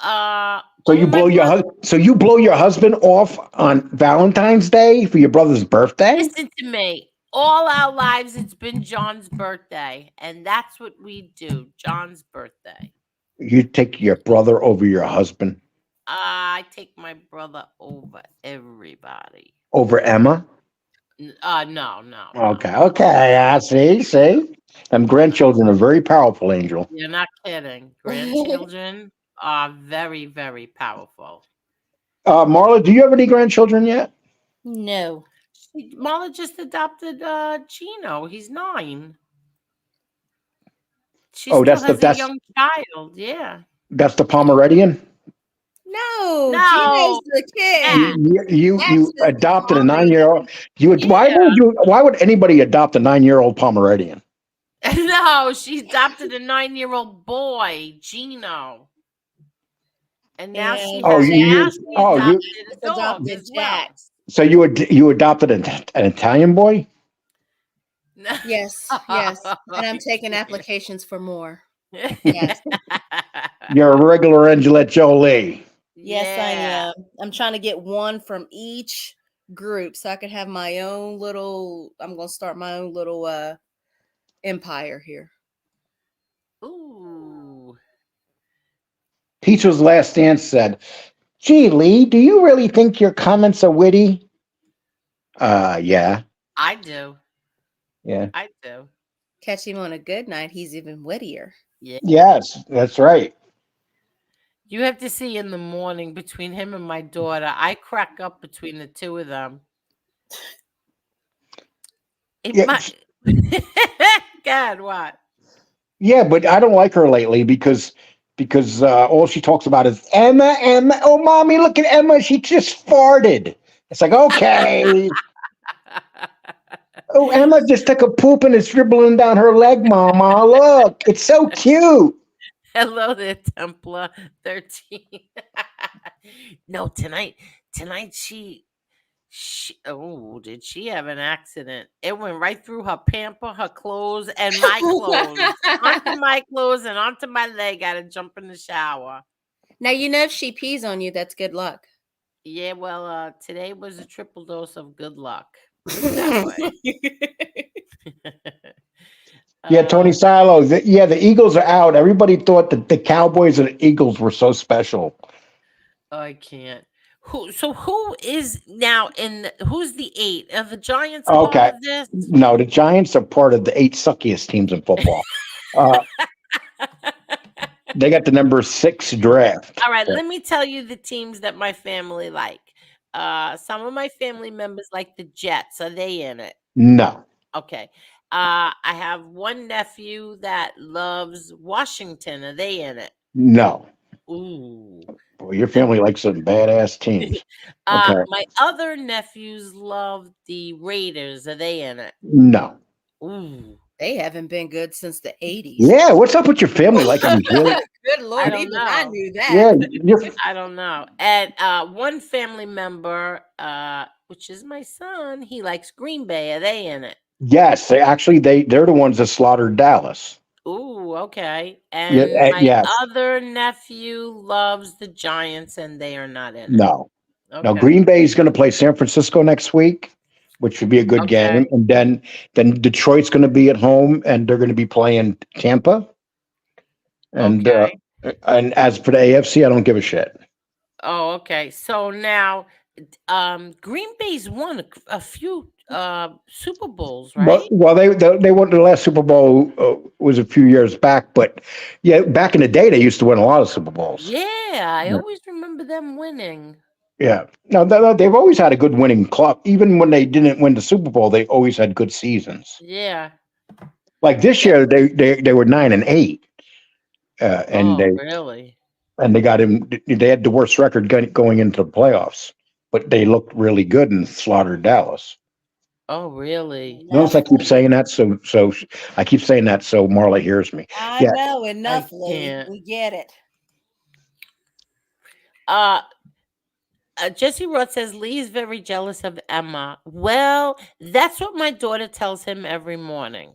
So you my blow your brothers. so you blow your husband off on Valentine's Day for your brother's birthday? Listen to me. All our lives, it's been John's birthday, and that's what we do. John's birthday. You take your brother over your husband I take my brother over everybody. over Emma? No. Okay. I see. Them grandchildren are very powerful, Angel. You're not kidding. Grandchildren are very, very powerful. Marla, do you have any grandchildren yet? no. Marla just adopted Gino. He's 9. She still That's has a young child. Yeah. that's the Pomeranian. No, No. Gina's the kid. Yeah. You That's the adopted a Pomeranian. 9-year-old. Why would anybody adopt a 9-year-old Pomeranian? No, she adopted a 9-year-old boy, Gino. And now she And has you adopted a dog adopted as well. Jax. so you adopted an Italian boy? Yes. And I'm taking applications for more. Yes. Yes. You're a regular Angelette Jolie. Yes, I am. I'm trying to get one from each group so I could have my own little. I'm going to start my own little empire here. Ooh. Peach's Last Dance said, "Gee, Lee, do you really think your comments are witty?" Yeah. I do. Yeah. I do. Catch him on a good night, he's even wittier. Yeah. Yes, that's right. You have to see in the morning between him and my daughter. I crack up between the two of them. God, what? Yeah, but I don't like her lately because all she talks about is Emma. Oh, mommy, look at Emma. She just farted. It's like, okay. Oh, Emma just took a poop and it's dribbling down her leg, mama. Look, it's so cute. Hello there, Templar 13. No, tonight she did she have an accident? It went right through her pamper, her clothes, and my clothes. Onto my clothes and onto my leg. I had to jump in the shower. Now, if she pees on you, that's good luck. Yeah, well, today was a triple dose of good luck. Put it that way. Yeah, Tony Silo. The Eagles are out. Everybody thought that the Cowboys and the Eagles were so special. I can't. Who is now who's the 8? Are the Giants part Okay. of this? No, the Giants are part of the 8 suckiest teams in football. Uh, they got the number 6 draft. All right, let me tell you the teams that my family like. Some of my family members like the Jets. Are they in it? No, Okay. I have one nephew that loves Washington. Are they in it? no. Ooh. Well, your family likes some badass teams. Okay. My other nephews love the Raiders. Are they in it? No. Ooh. They haven't been good since the 80s. Yeah, what's up with your family? Like, I'm really, Good I Lord, don't even I know. knew that. yeah, you're, I don't know. And one family member, which is my son, he likes Green Bay. Are they in it? yes, they're the ones that slaughtered Dallas. Ooh, okay. Yeah, And my yes. other nephew loves the Giants, and they are not in it. No. Now Okay. Green Bay is going to play San Francisco next week, which should be a good game, Okay. and then Detroit's going to be at home, and they're going to be playing Tampa. And Okay. and as for the AFC, I don't give a shit. Oh, okay. So now, Green Bay's won a few Super Bowls, right? Well, they won the last Super Bowl was a few years back, but yeah, back in the day they used to win a lot of Super Bowls. Yeah, I Yeah. always remember them winning. Yeah, no, they've always had a good winning club. Even when they didn't win the Super Bowl, they always had good seasons. Yeah. Like this Yeah. year, they were 9-8, and Oh, really? they got him. They had the worst record going into the playoffs, but they looked really good and slaughtered Dallas. Oh, really? Notice I keep saying that, so I keep saying that so Marla hears me. I Yeah. know enough, Lee. can't. We get it. Jesse Roth says Lee is very jealous of Emma. Well, that's what my daughter tells him every morning.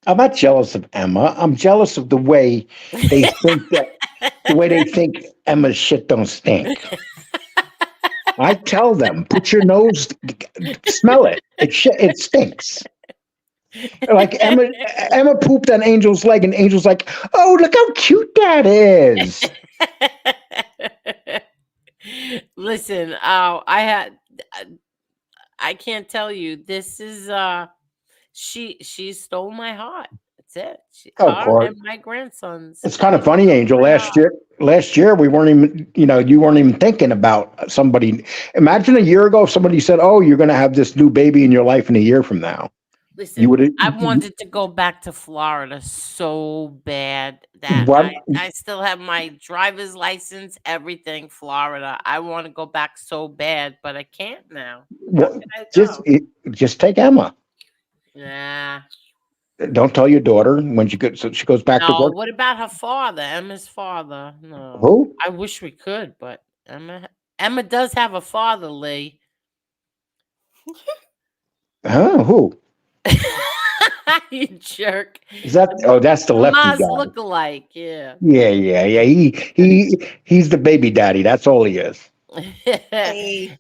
I'm not jealous of Emma. I'm jealous of the way they think Emma's shit don't stink. I tell them, put your nose, smell it. It stinks. Like Emma pooped on Angel's leg, and Angel's like, "Oh, look how cute that is." Listen, I can't tell you. This is she stole my heart. That's it. Of course. And my grandsons. It's kind of funny, Angel. Last year we weren't even, you weren't even thinking about somebody. Imagine a year ago if somebody said, "Oh, you're going to have this new baby in your life in a year from now." Listen, I wanted to go back to Florida so bad that I still have my driver's license, everything, Florida. I want to go back so bad, but I can't now. Well, just take Emma. Yeah. Don't tell your daughter when she goes back to work. What about her father, Emma's father? No. Who? I wish we could, but Emma does have a father, Lee. Huh? Who? You jerk. Is that? Oh, that's the lefty Maz guy. look alike, yeah. Yeah. He's the baby daddy. That's all he is. Hey.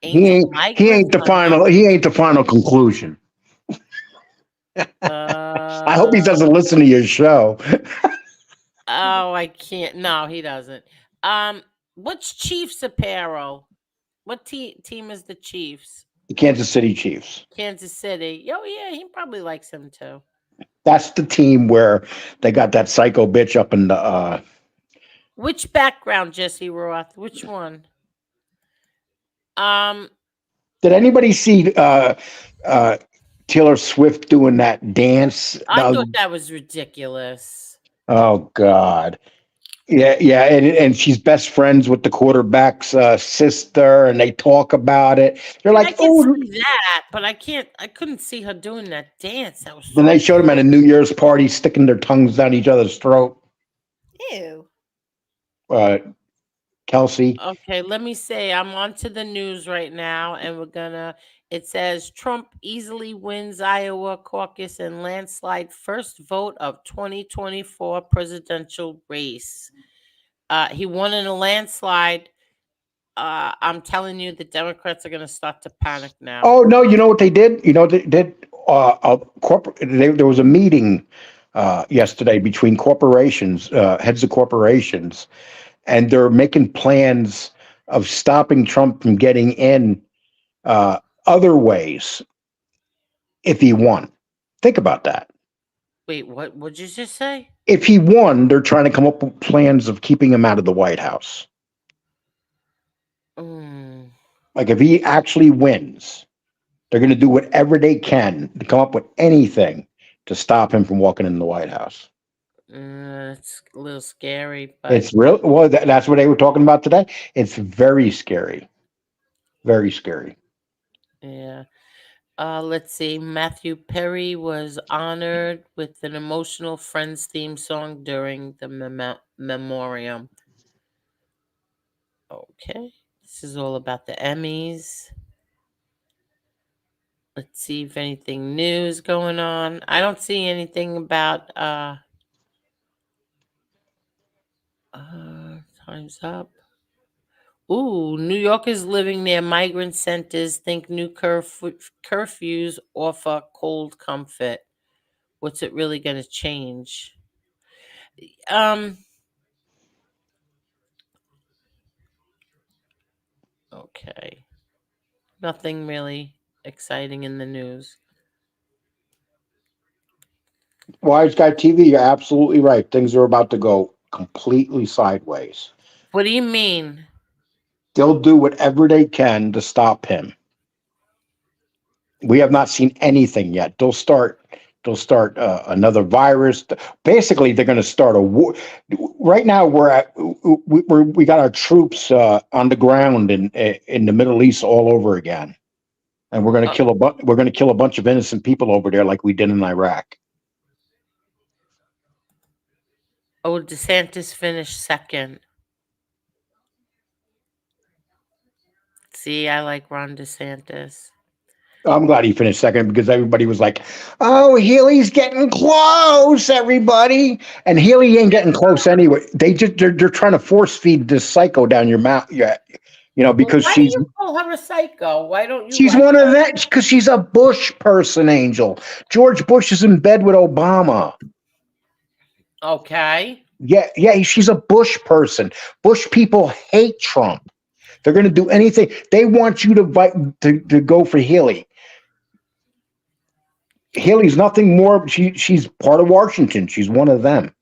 He ain't the final conclusion. I hope he doesn't listen to your show. Oh, I can't. No, he doesn't. What's Chiefs apparel? What team is the Chiefs? The Kansas City Chiefs. Kansas City. Oh, yeah, he probably likes him too. That's the team where they got that psycho bitch up in the. Which background, Jesse Roth? Which one? Did anybody see Taylor Swift doing that dance? I thought that was ridiculous. Oh God. Yeah, and she's best friends with the quarterback's sister, and they talk about it. They're like, I can see that, but I couldn't see her doing that dance. That was. Then they showed them at a New Year's party, sticking their tongues down each other's throat. Ew. Kelsey. Okay, let me say I'm on to the news right now, and it says Trump easily wins Iowa caucus and landslide first vote of 2024 presidential race. He won in a landslide. I'm telling you, the Democrats are going to start to panic now. Oh no! You know what they did? You know what they did? There was a meeting yesterday between corporations, heads of corporations, and they're making plans of stopping Trump from getting in other ways if he won. Think about that. Wait, what would you just say? If he won, they're trying to come up with plans of keeping him out of the White House. Mm, Like if he actually wins, they're going to do whatever they can to come up with anything to stop him from walking in the White House. it's a little scary, but It's real. Well, that's what they were talking about today. It's very scary. Very scary. yeah. Let's see. Matthew Perry was honored with an emotional Friends theme song during the memoriam. Okay. This is all about the Emmys. Let's see if anything new is going on. I don't see anything about time's up. Ooh, New Yorkers living near migrant centers think new curfews offer cold comfort. What's it really going to change? Um. Okay. Nothing really exciting in the news. Wise Guy TV, you're absolutely right. Things are about to go completely sideways. What do you mean? They'll do whatever they can to stop him. We have not seen anything yet. They'll start. They'll start another virus. Basically, they're going to start a war. Right now, we got our troops on the ground in the Middle East all over again, and we're going to we're going to kill a bunch of innocent people over there like we did in Iraq. Oh, DeSantis finished second. See, I like Ron DeSantis. I'm glad he finished second because everybody was like, "Oh, Healy's getting close, everybody," and Healy ain't getting close anyway. They're trying to force feed this psycho down your mouth, because Why do you call her a psycho? Why don't you? she's like one of that because she's a Bush person, Angel. George Bush is in bed with Obama. Okay. Yeah, she's a Bush person. Bush people hate Trump. They're going to do anything. They want you to go for Healy. Haley's nothing more. She's part of Washington. She's one of them.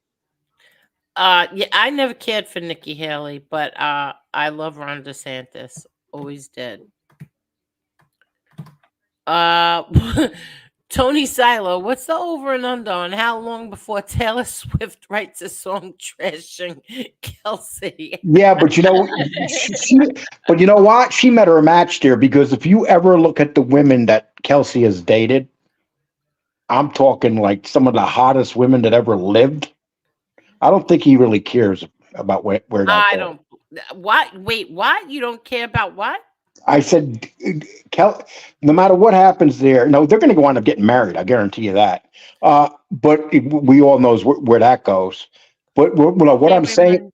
Yeah, I never cared for Nikki Haley, but I love Ron DeSantis. Always did. Tony Silo, what's the over and under on how long before Taylor Swift writes a song trashing Kelsey? Yeah, but but you know what? She met her match there because if you ever look at the women that Kelsey has dated, I'm talking like some of the hottest women that ever lived. I don't think he really cares about where that I goes. don't. What? Wait, what? You don't care about what? I said, no matter what happens there, no, they're going to go on up getting married. I guarantee you that. But we all knows where that goes. But what I'm saying,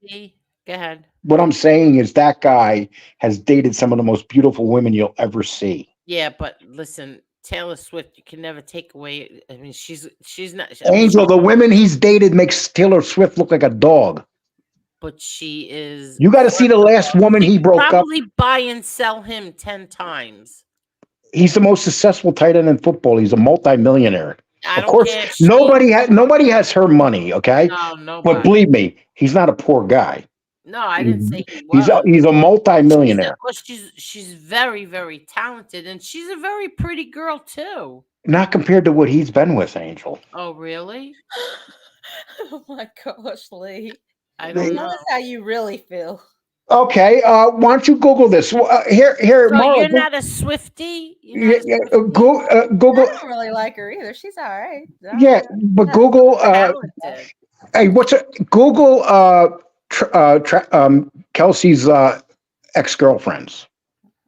Go ahead. what I'm saying is that guy has dated some of the most beautiful women you'll ever see. Yeah, but listen, Taylor Swift, you can never take away. I mean, she's not. Angel, the women he's dated makes Taylor Swift look like a dog. But she is. You got to see the last woman he broke up. Probably buy and sell him 10 times. He's the most successful tight end in football. He's a multimillionaire. I Of don't course, care. nobody has her money. Okay, No, nobody. but believe me, he's not a poor guy. No, I didn't say he was. He's a multimillionaire. She's very, very talented, and she's a very pretty girl too. Not compared to what he's been with, Angel. Oh, really? Oh my gosh, Lee. I don't know. Tell us how you really feel. Okay, why don't you Google this? Here, So Mara, you're not a Swiftie? Google. I don't really like her either. She's all right. Yeah, but Google. Talented. Hey, Google? Kelsey's ex-girlfriends.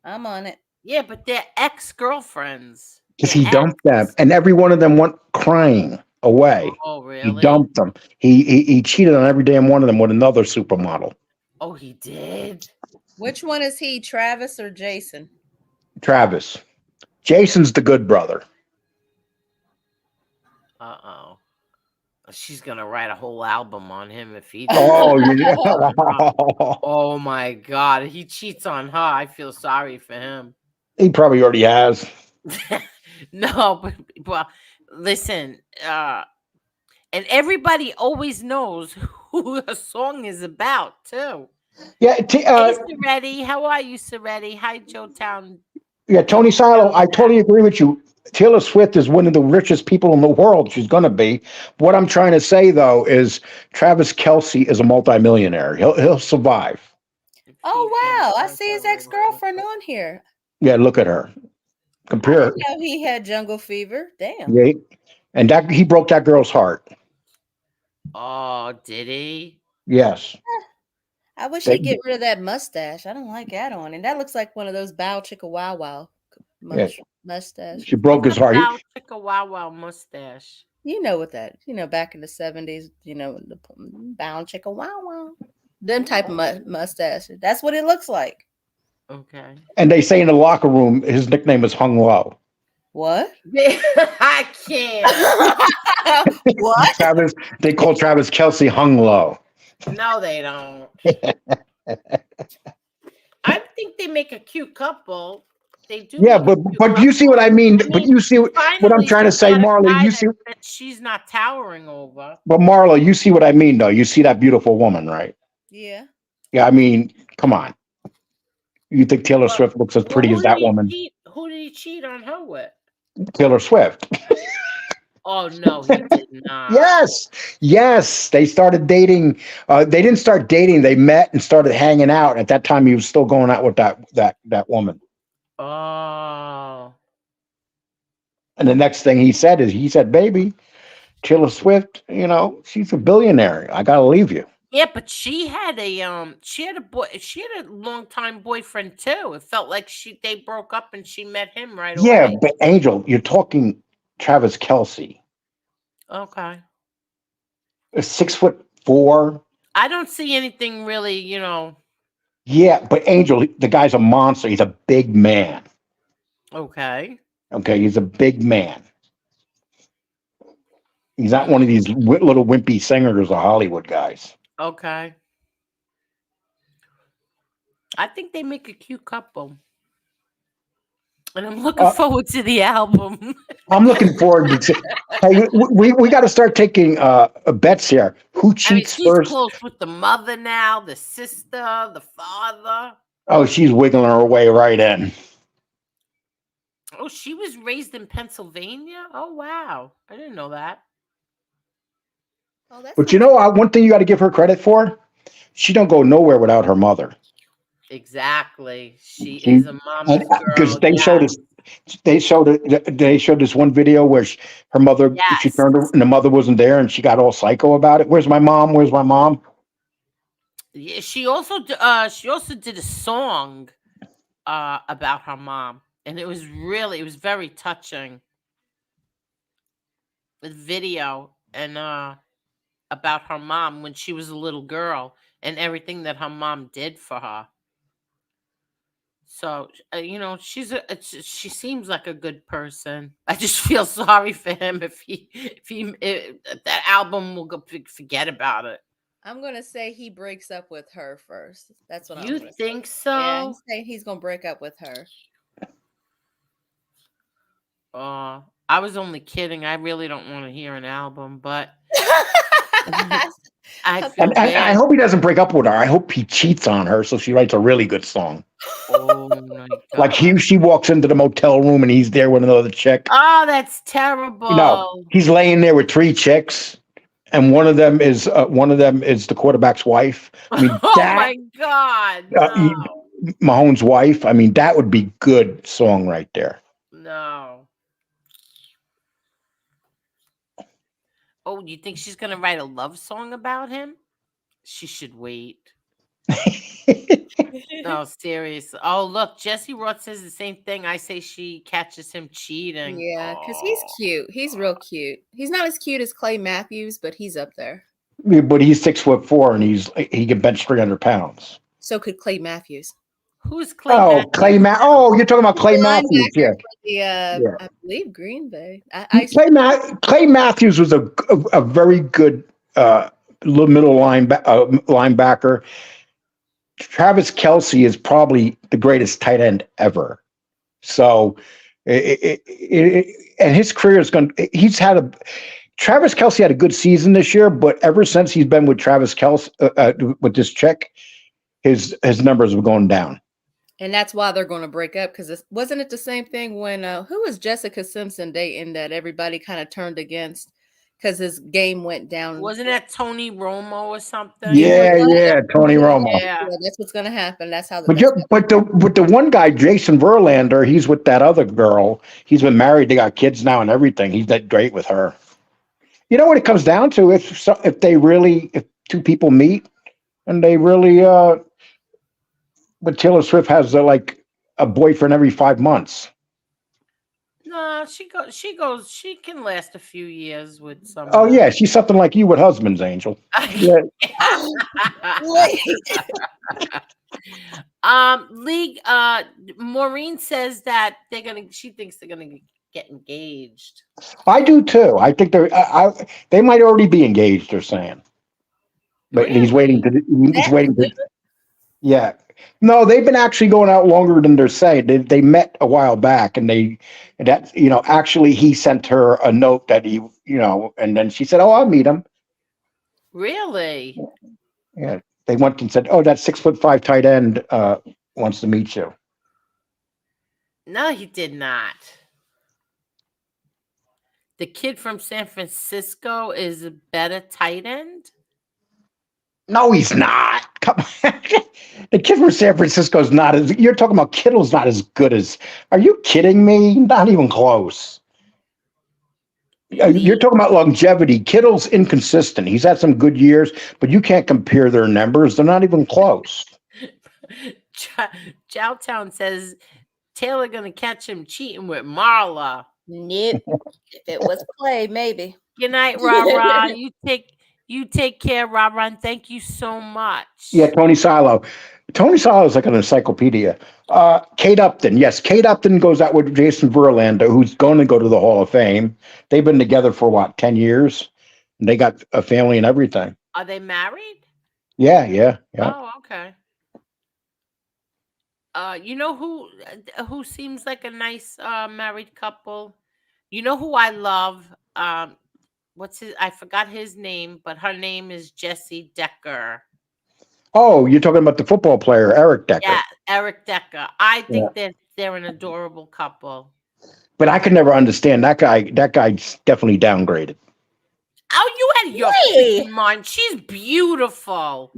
I'm on it. Yeah, but they're ex-girlfriends. Because he dumped them, and every one of them went crying away. Oh, really? He dumped them. He cheated on every damn one of them with another supermodel. Oh, he did? Which one is he, Travis or Jason? Travis. Jason's the good brother. Uh-oh. She's gonna write a whole album on him if he. Oh, yeah. Oh my God, he cheats on her. I feel sorry for him. He probably already has. No, but well, listen, and everybody always knows who a song is about too. Yeah, Hey, Soretti, how are you, Soretti? Hi, Joe Town. yeah, Tony Silo, I totally agree with you. Taylor Swift is one of the richest people in the world. She's going to be. What I'm trying to say, though, is Travis Kelce is a multimillionaire. He'll survive. Oh wow! I see his ex-girlfriend on here. Yeah, look at her. I Compare. didn't know he had jungle fever. Damn. Yeah, and that he broke that girl's heart. Oh, did he? Yes. I wish They- he'd get rid of that mustache. I don't like that on him. That looks like one of those bow chicka wow wow mustache. She broke his heart. Bow chicka wow wow mustache. You know what that? You know, back in the 70s. You know, the bow chicka wow wow. Them type of mustache. That's what it looks like. Okay. And they say in the locker room his nickname is Hung Low. What? I can't. What? Travis, they call Travis Kelce Hung Low. No, they don't. I think they make a cute couple. They do. Yeah, make a but cute but you see what I mean. But you see what I'm finally trying to she's say, got a Marla. guy You see, that she's not towering over. but Marla, you see what I mean, though. You see that beautiful woman, right? Yeah. Yeah, I mean, come on. You think Taylor Swift looks as pretty as that woman? Who did he cheat on her with? Taylor Swift. Oh no, he did not. Yes. They started dating. They didn't start dating. They met and started hanging out. At that time, he was still going out with that woman. Oh. And the next thing he said, "Baby, Taylor Swift, you know, she's a billionaire. I gotta leave you." Yeah, but she had a longtime boyfriend too. It felt like they broke up and she met him right away. Yeah, but Angel, you're talking Travis Kelce. Okay. 6'4". I don't see anything really, you know. Yeah, but Angel, the guy's a monster. He's a big man. Okay. Okay, he's a big man. He's not one of these little wimpy singers or Hollywood guys. Okay. I think they make a cute couple. And I'm looking forward to the album. I'm looking forward to. Hey, we got to start taking bets here. Who cheats she's first? close with the mother now, the sister, the father. Oh, she's wiggling her way right in. Oh, she was raised in Pennsylvania? Oh, wow. I didn't know that. Oh, that's But you know, one thing you got to give her credit for, she don't go nowhere without her mother. Exactly. She is a mama's girl. Because they showed us, they showed this one video where her mother, she turned her, and the mother wasn't there, and she got all psycho about it. Where's my mom? Where's my mom? Yeah, she also did a song about her mom, and it was very touching. With video and about her mom when she was a little girl and everything that her mom did for her. So you know, she seems like a good person. I just feel sorry for him if that album will go, forget about it. I'm gonna say he breaks up with her first. That's what You I'm gonna think say. so? Yeah, I'm saying he's gonna break up with her. I was only kidding. I really don't want to hear an album, but I hope he doesn't break up with her. I hope he cheats on her so she writes a really good song. Oh my God. Like she walks into the motel room and he's there with another chick. Oh, that's terrible. You know, he's laying there with 3 chicks, and one of them is the quarterback's wife. I mean, my God, no. Mahomes' wife. I mean, that would be good song right there. No. Oh, you think she's gonna write a love song about him? She should wait. No, seriously. Oh, look, Jesse Roth says the same thing. I say she catches him cheating. Yeah, because he's cute. He's real cute. He's not as cute as Clay Matthews, but he's up there. Yeah, but he's 6'4" and he can bench 300 pounds. So could Clay Matthews. Who's Clay? Oh, Clay Matthews. Oh, you're talking about Clay Matthews. Yeah. the I believe Green Bay. Clay Matthews was a very good middle linebacker. Travis Kelce is probably the greatest tight end ever. So, and his career is going. Travis Kelce had a good season this year, but ever since he's been with Travis Kelce with this chick, his numbers have gone down. And that's why they're going to break up, because wasn't it the same thing when who was Jessica Simpson dating that everybody kind of turned against because his game went down? Wasn't that Tony Romo or something? Yeah, Tony Romo. Yeah, that's what's going to happen. That's how. But the one guy, Jason Verlander, he's with that other girl. He's been married. They got kids now and everything. He's that great with her. You know what it comes down to? If two people meet and they really, but Taylor Swift has like a boyfriend every 5 months. No, she can last a few years with someone. Oh yeah, she's something like you with husbands, Angel. Yeah. League. Maureen says that she thinks they're gonna get engaged. I do too. I think they might already be engaged. They're saying, but Really? he's waiting to. Yeah. No, they've been actually going out longer than they're saying. They met a while back, and actually he sent her a note that and then she said, "Oh, I'll meet him." Really? Yeah. They went and said, "Oh, that 6'5" tight end wants to meet you." No, he did not. The kid from San Francisco is a better tight end. No, he's not. Come on. The kid from San Francisco is not as. You're talking about Kittle's not as good as. Are you kidding me? Not even close. You're talking about longevity. Kittle's inconsistent. He's had some good years, but you can't compare their numbers. They're not even close. Chowtown says Taylor gonna catch him cheating with Marla. Nope. If it was Clay, maybe. Good night, Rah. You take care, Rah, and thank you so much. Yeah, Tony Silo. Tony Silo is like an encyclopedia. Kate Upton. Yes, Kate Upton goes out with Jason Verlander, who's going to go to the Hall of Fame. They've been together for 10 years? And they got a family and everything. Are they married? Yeah. Oh, okay. You know who seems like a nice married couple? You know who I love? I forgot his name, but her name is Jessie Decker. Oh, you're talking about the football player, Eric Decker. Yeah, Eric Decker. I think they're an adorable couple. But I could never understand that guy. That guy's definitely downgraded. Oh, you had your freaking mind. She's beautiful.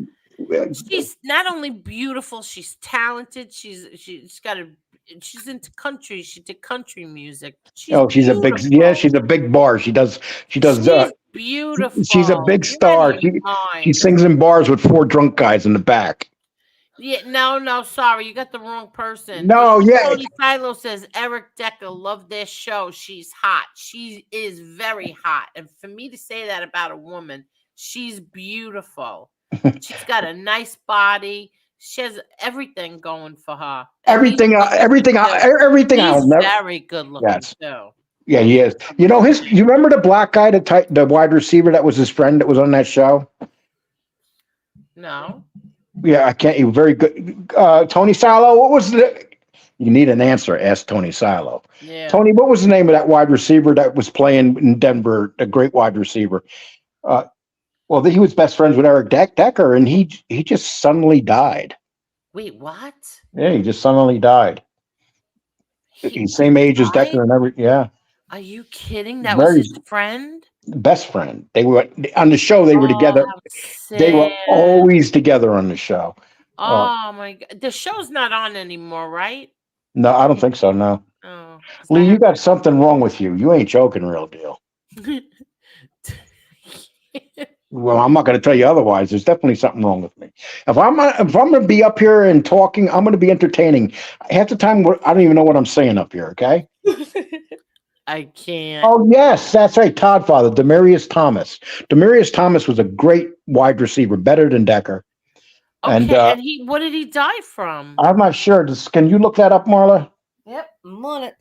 She's not only beautiful, she's talented. She's into country. She did country music. She's a big bar. She does. She's beautiful. She's a big star. She sings in bars with 4 drunk guys in the back. Yeah, no, sorry, you got the wrong person. No, yeah. Tony Silo says Eric Decker loved their show. She's hot. She is very hot, and for me to say that about a woman, she's beautiful. She's got a nice body. She has everything going for her. Everything. He's very good looking too. Yeah, he is. You remember the black guy, the wide receiver that was his friend that was on that show? No. Yeah, I can't. He was very good. Tony Silo. What was the? You need an answer. Ask Tony Silo. Yeah. Tony, what was the name of that wide receiver that was playing in Denver? The great wide receiver. Well, he was best friends with Eric Decker, and he just suddenly died. Wait, what? Yeah, he just suddenly died. He's same age as Decker and everything. Yeah. Are you kidding? That was his friend? Best friend. They were on the show. They were together. They were always together on the show. Oh my God! The show's not on anymore, right? No, I don't think so. No. Oh, Lee, you got something wrong with you. You ain't joking, real deal. Well, I'm not going to tell you otherwise. There's definitely something wrong with me. If I'm going to be up here and talking, I'm going to be entertaining. Half the time, I don't even know what I'm saying up here. Okay. I can't. Oh yes, that's right. Todd father, Demaryius Thomas. Demaryius Thomas was a great wide receiver, better than Decker. Okay, and what did he die from? I'm not sure. Can you look that up, Marla? Yep, I'm on it.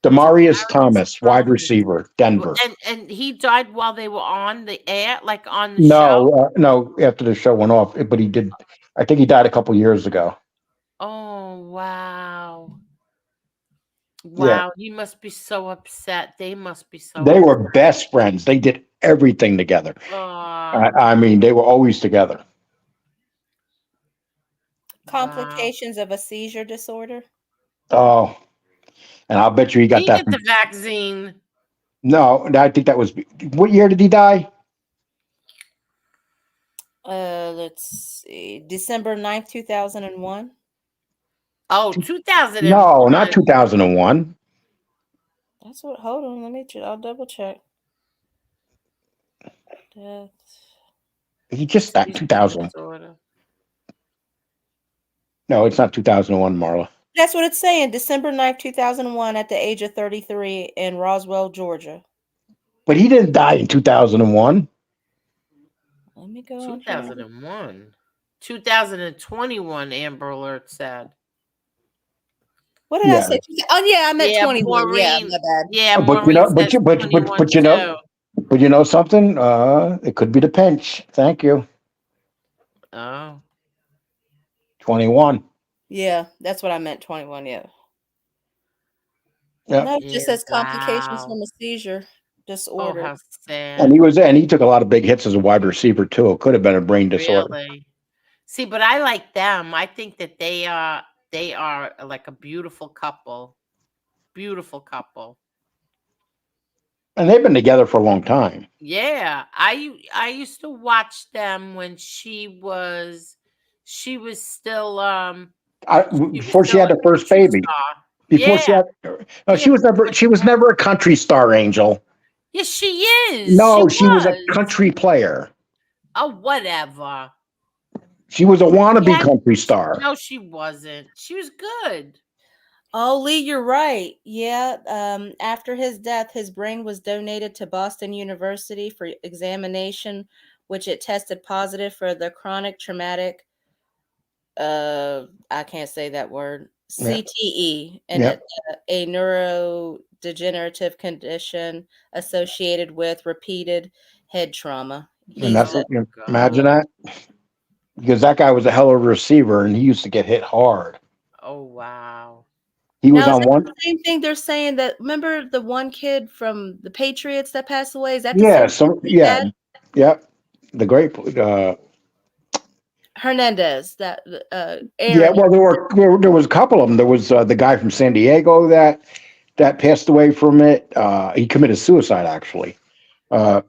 Demarius Demarius Thomas, wide Thomas. receiver, Denver. And he died while they were on the air, like on the show. No, after the show went off, but he did. I think he died a couple years ago. Oh wow. Yeah, Wow, he must be so upset. They must be so they upset. were best friends. They did everything together. Oh, I mean, they were always together. wow. Complications of a seizure disorder. Oh, and I'll bet you he got He that get from. the vaccine. No, I think that was. What year did he die? Let's see. December 9th, 2001. Oh, No, 2001. not 2001. That's what. Hold on. I'll double check. Death. He just died Seizure 2000. disorder. No, it's not 2001, Marla. That's what it's saying. December 9th, 2001, at the age of 33 in Roswell, Georgia. But he didn't die in 2001. Let me go on here. 2001. 2021, Amber Alert said. What did I Yeah, say? Oh, yeah, I meant Yeah, 21. Yeah, Maureen. my bad. Yeah, but you Maureen know, but says you, 21 but you know, too. but you know something. It could be the pinch. Thank you. Oh. 21. Yeah, that's what I meant. 21. Yeah. Yeah, No, it Yeah, just says complications wow. from a seizure Oh, disorder. how sad. and he took a lot of big hits as a wide receiver too. It could have been a brain disorder. Really. See, but I like them. I think that they are like a beautiful couple. Beautiful couple. And they've been together for a long time. Yeah, I used to watch them when she was still Before she had a the first country baby. star. Before she Yeah, had, no, yeah, she was never a country star, Angel. yeah, she is. She No, she was a was. country player. Oh, whatever. She was a She wannabe had country star. no, she wasn't. She was good. Oh, Lee, you're right. Yeah. After his death, his brain was donated to Boston University for examination, which it tested positive for the chronic traumatic. I can't say that word. Yeah, CTE, and yeah. a neurodegenerative condition associated with repeated head trauma. And He's that's Oh what you imagine God. that, because that guy was a hell of a receiver and he used to get hit hard. Oh wow. He was now, is on that one. the same thing they're saying that? Remember the one kid from the Patriots that passed away? Is that the Yeah, same so thing yeah, that yeah. The great. Hernandez? That Yeah, Aaron. well, there was a couple of them. There was the guy from San Diego that passed away from it. He committed suicide actually. Uh,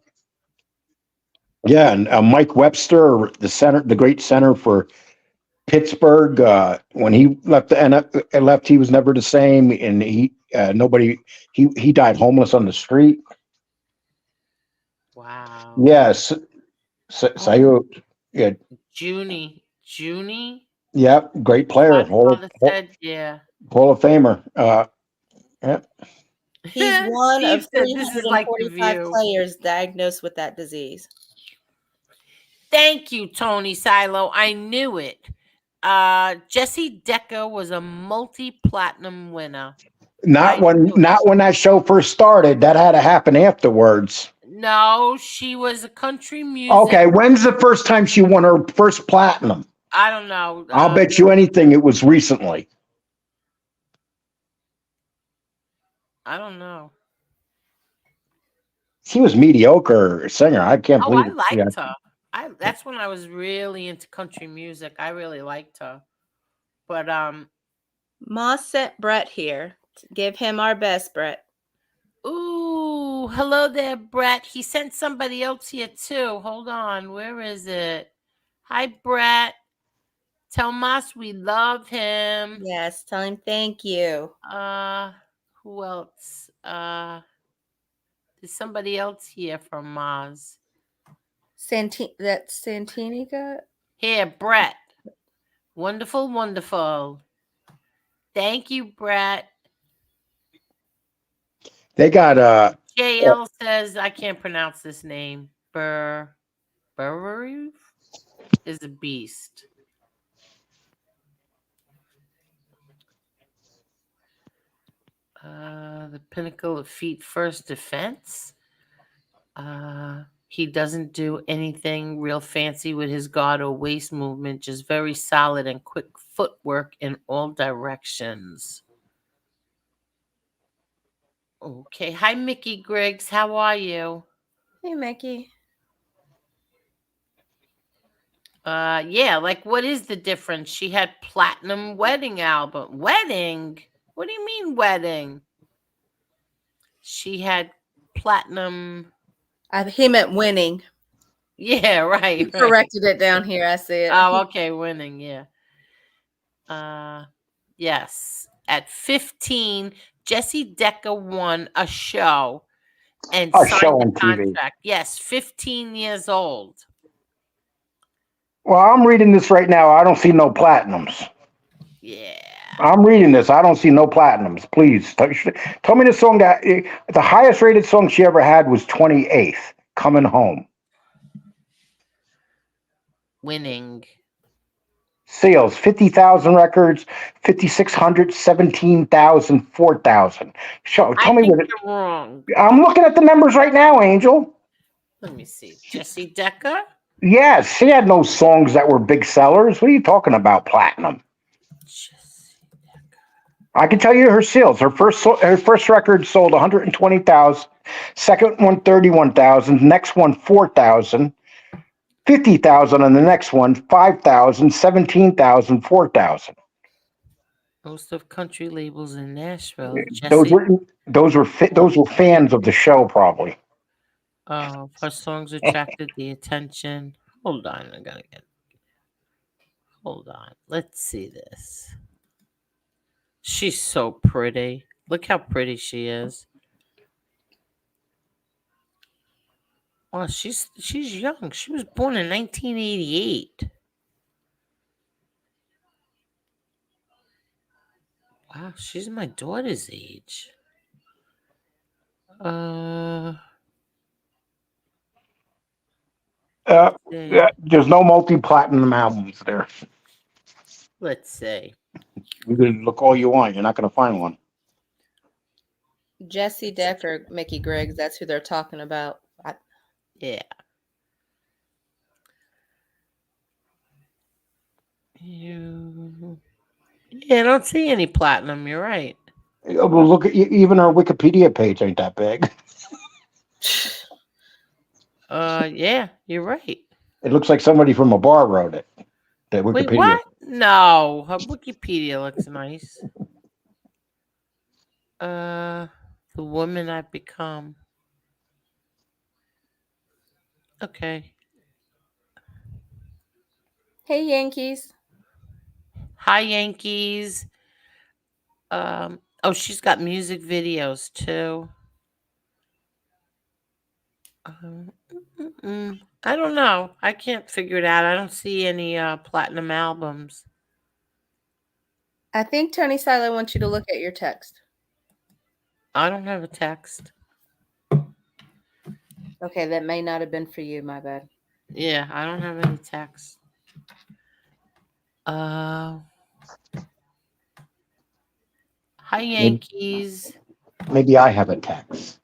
yeah, and Mike Webster, the great center for Pittsburgh. When he left he was never the same, and he died homeless on the street. Wow. Yes, Sayut. Yeah, Junie. yeah, great player, My father said, yeah. Hall of Famer. Yeah. He's one Steve of said this is like the 345 view. players diagnosed with that disease. Thank you, Tony Silo. I knew it. Jesse Decker was a multi-platinum winner. I knew it. Not when that show first started. That had to happen afterwards. No, she was a country music. Okay, when's the first time she won her first platinum? I don't know. I'll bet you anything it was recently. I don't know. She was mediocre singer. I can't Oh, believe I it. Yeah. liked her. That's when I was really into country music. I really liked her. But Moss sent Brett here. Give him our best, Brett. ooh, hello there, Brett. He sent somebody else here too. Hold on. Where is it? Hi, Brett. Tell Moss we love him. Yes, tell him thank you. Who else? There's somebody else here from Moz. Santini got? Here, Brett. Wonderful, wonderful. Thank you, Brett. They got JL says I can't pronounce this name. Burberry is a beast. The pinnacle of feet first defense. He doesn't do anything real fancy with his guard or waist movement, just very solid and quick footwork in all directions. Okay. Hi, Mickey Griggs. How are you? Hey, Mickey. Yeah, like what is the difference? She had platinum wedding album. Wedding? What do you mean wedding? She had platinum. He meant winning. Yeah, right. He right. corrected it down here. I see it. Oh, okay, winning, yeah. Yes. At 15, Jesse Decker won a show and A signed show a on TV. contract. Yes, 15 years old. Well, I'm reading this right now. I don't see no platinums. Yeah. I'm reading this. I don't see no platinums. Please tell me the song that the highest rated song she ever had was 28th, Coming Home. Winning. Sales 50,000 records, 5,600, 17,000, 4,000. Show. I Tell me think what you're wrong. I'm looking at the numbers right now, Angel. Let me see. Jesse Decker? Yes, she had no songs that were big sellers. What are you talking about, platinum? Jesse Decker. I can tell you her sales. Her first record sold 120,000. Second one 31,000. Next one 4,000. 50,000 on the next one. 5,000. 17,000. 4,000. Most of country labels in Nashville. Those Jesse. were fans of the show, probably. Her songs attracted the attention. Hold on, I gotta get. Hold on. Let's see this. She's so pretty. Look how pretty she is. Well, she's young. She was born in 1988. Wow, she's my daughter's age. There's no multi-platinum albums there. Let's see. You can look all you want. You're not going to find one. Jesse Decker, Mickey Griggs. That's who they're talking about. Yeah. Yeah, I don't see any platinum. You're right. Well, look at even our Wikipedia page ain't that big. Yeah, you're right. It looks like somebody from a bar wrote it. The Wikipedia. Wait, what? No, her Wikipedia looks nice. The woman I've become. Okay. Hey, Yankees. Hi, Yankees. Oh, she's got music videos too. I don't know. I can't figure it out. I don't see any platinum albums. I think Tony Silo wants you to look at your text. I don't have a text. Okay, that may not have been for you. My bad. Yeah, I don't have any text. Hi, Yankees. Maybe I have a text.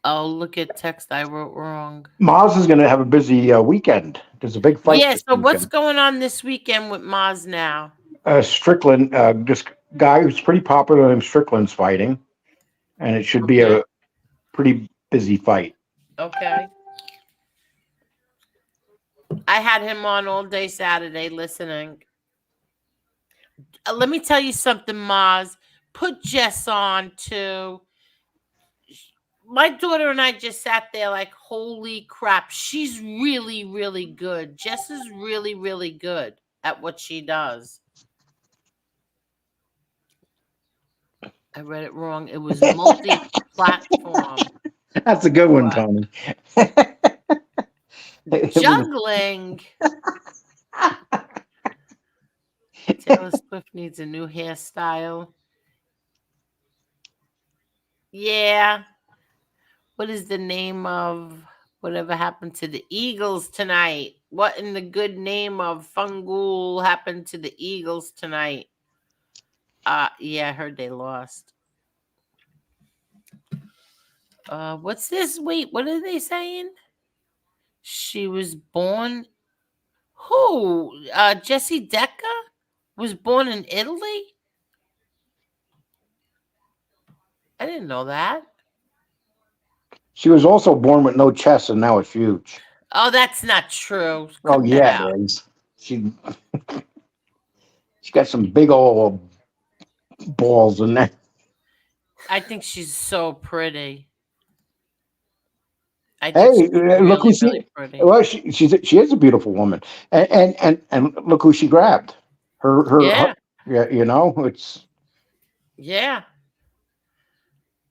Oh, look at text I wrote wrong. Maz is going to have a busy weekend. There's a big fight. Yeah, so what's going on this weekend with Maz now? Strickland, this guy who's pretty popular named Strickland's fighting, and it should be a pretty busy fight. Okay. I had him on all day Saturday listening. Let me tell you something, Maz. Put Jess on too. My daughter and I just sat there like, holy crap. She's really, really good. Jess is really, really good at what she does. I read it wrong. It was multi-platform. That's a good one, Tony. Juggling. Taylor Swift needs a new hairstyle. Yeah. What is the name of whatever happened to the Eagles tonight? What in the good name of Fungool happened to the Eagles tonight? Yeah, I heard they lost. What's this? Wait, what are they saying? She was born. Who? Jesse Decca was born in Italy. I didn't know that. She was also born with no chest, and now it's huge. Oh, that's not true. Oh Cut that yeah, out. it is. She got some big old balls in there. I think she's so pretty. I think Hey, she's look who really, really she. pretty. Well, she is a beautiful woman, and look who she grabbed. Her Yeah, yeah, you know it's. yeah.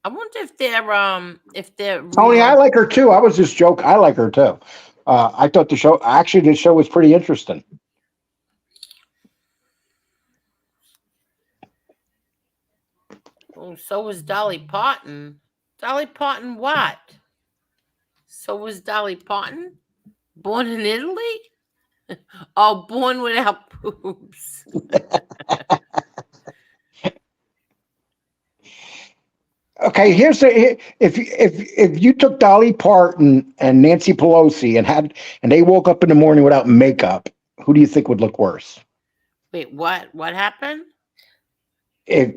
I wonder if they're Tony, I rumors. like her too. I was just joking. I like her too. I thought the show was pretty interesting. Oh, so was Dolly Parton. Dolly Parton what? So was Dolly Parton? Born in Italy? Oh, born without boobs. Okay, if you took Dolly Parton and Nancy Pelosi and they woke up in the morning without makeup, who do you think would look worse? Wait, what? What happened? If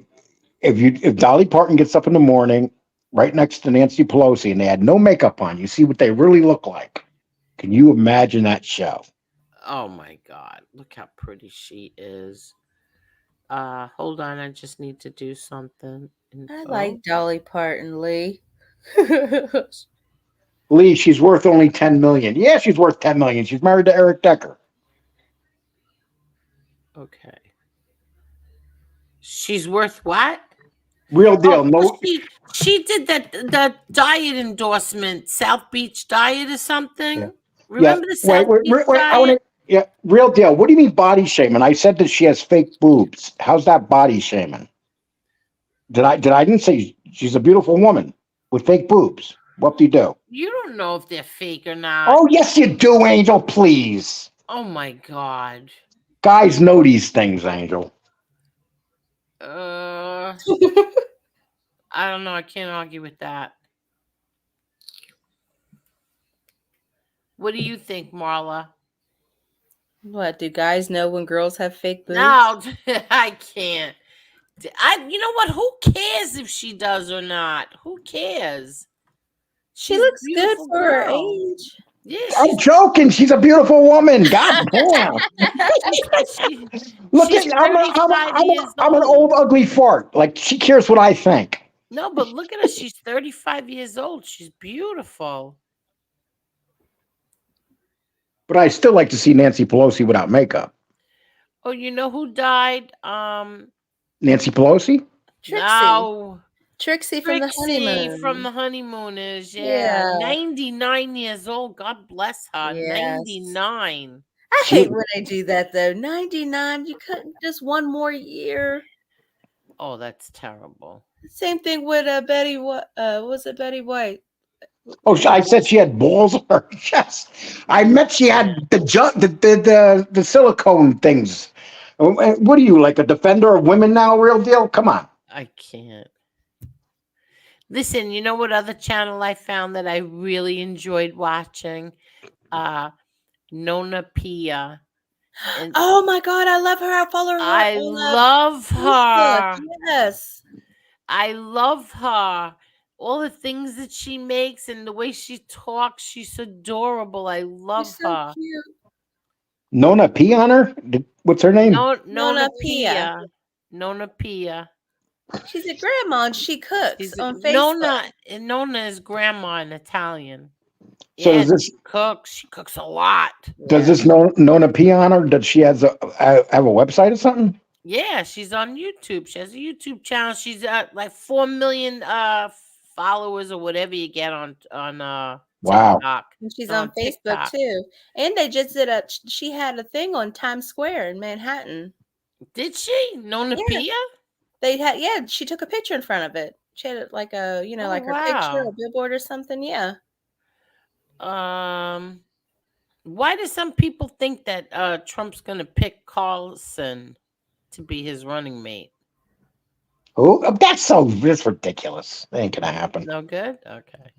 if Dolly Parton gets up in the morning right next to Nancy Pelosi and they had no makeup on, you see what they really look like. Can you imagine that show? Oh my God! Look how pretty she is. Hold on. I just need to do something. I Info. like Dolly Parton, Lee. Lee, she's worth only 10 million. Yeah, she's worth 10 million. She's married to Eric Decker. Okay. She's worth what? Real Oh, deal. well, No, she did that diet endorsement, South Beach diet or yeah. something. Yeah. Remember the Wait, South wait, Beach wait. I want diet? to. Yeah, real deal. What do you mean body shaming? I said that she has fake boobs. How's that body shaming? I didn't say she's a beautiful woman with fake boobs. What do you do? You don't know if they're fake or not. Oh, yes, you do, Angel. Please, Oh my God. guys know these things, Angel. Uh, I don't know. I can't argue with that. What do you think, Marla? What, do guys know when girls have fake boobs? No, I can't. You know what? Who cares if she does or not? Who cares? She She's a looks good beautiful for her girl. age. Yeah, I'm she's joking. She's a beautiful woman. God damn. she's she, Look she's at 35 years I'm an old old. ugly fart. Like she cares what I think. No, but look at her. She's 35 years old. She's beautiful. But I still like to see Nancy Pelosi without makeup. Oh, you know who died? Nancy Pelosi? Trixie. No. Trixie from the Trixie from honeymoon. the Honeymooners. Yeah. Yeah. 99 years old. God bless her. Yes. 99. I She hate when they do that though. 99, you couldn't just one more year. Oh, that's terrible. Same thing with Betty. What was it? Betty White. Oh, I said she had balls on her chest. I meant she Yeah, had the silicone things. What are you, like a defender of women now? Real deal? Come on. I can't. Listen, you know what other channel I found that I really enjoyed watching? Uh Nona Pia. And Oh my God, I love her. I follow her I on love Facebook. her. Yes. I love her. All the things that she makes and the way she talks, she's adorable. I She's love so her. cute. Nona P on her? What's her name? No, Nona Nona Pia. Pia. Nona Pia. She's a grandma and she cooks She's on Facebook. Nona is grandma in Italian. So Yeah, she cooks. She cooks a lot. does Yeah. this Nona P on her? Does she have a website or something? Yeah, she's on YouTube. She has a YouTube channel. She's like 4 million followers or whatever you get on Wow. TikTok. And she's On on Facebook TikTok. too. And they just did she had a thing on Times Square in Manhattan. Did she? Nona Yeah. Pia? They had, yeah, she took a picture in front of it. She had like a, Oh like her picture, a wow. billboard or something. Yeah. Why do some people think that Trump's gonna pick Carlson to be his running mate? Oh, that's ridiculous. That ain't gonna happen. No good. Okay.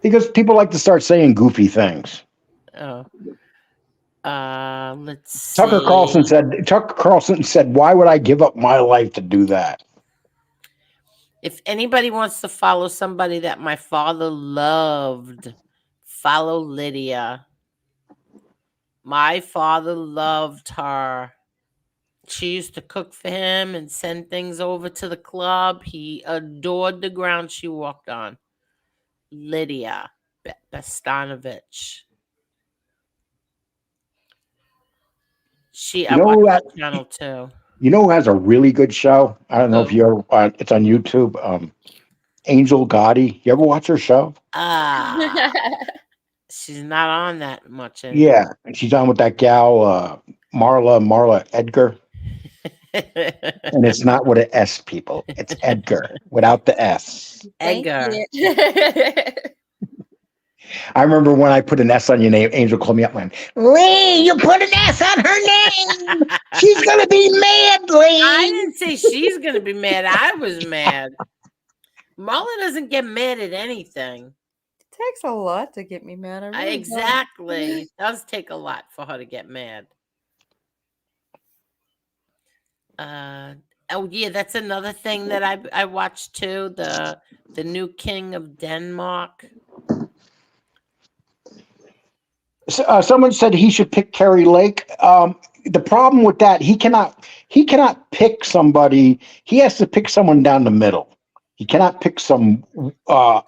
Because people like to start saying goofy things. Oh. Let's Tucker see. Carlson said, "Why would I give up my life to do that?" If anybody wants to follow somebody that my father loved, follow Lydia. My father loved her. She used to cook for him and send things over to the club. He adored the ground she walked on. Lydia Bestanovich. I You know watched who her that, channel too. you know who has a really good show? I don't know if Who? you ever. It's on YouTube. Angel Gotti. You ever watch her show? Ah, she's not on that much anymore. Yeah, and she's on with that gal Marla Edgar, and it's not with an S, people. It's Edgar without the S. Thank Edgar. you. I remember when I put an S on your name, Angel called me up and went, "Lee, you put an S on her name. She's gonna be mad, I Lee." didn't say she's gonna be mad. I was mad. Marla doesn't get mad at anything. It takes a lot to get me mad. I really don't. Exactly. It does take a lot for her to get mad. Oh yeah, that's another thing that I watched too. The new king of Denmark. Someone said he should pick Kerry Lake. The problem with that, he cannot pick somebody. He has to pick someone down the middle. He cannot pick some uh,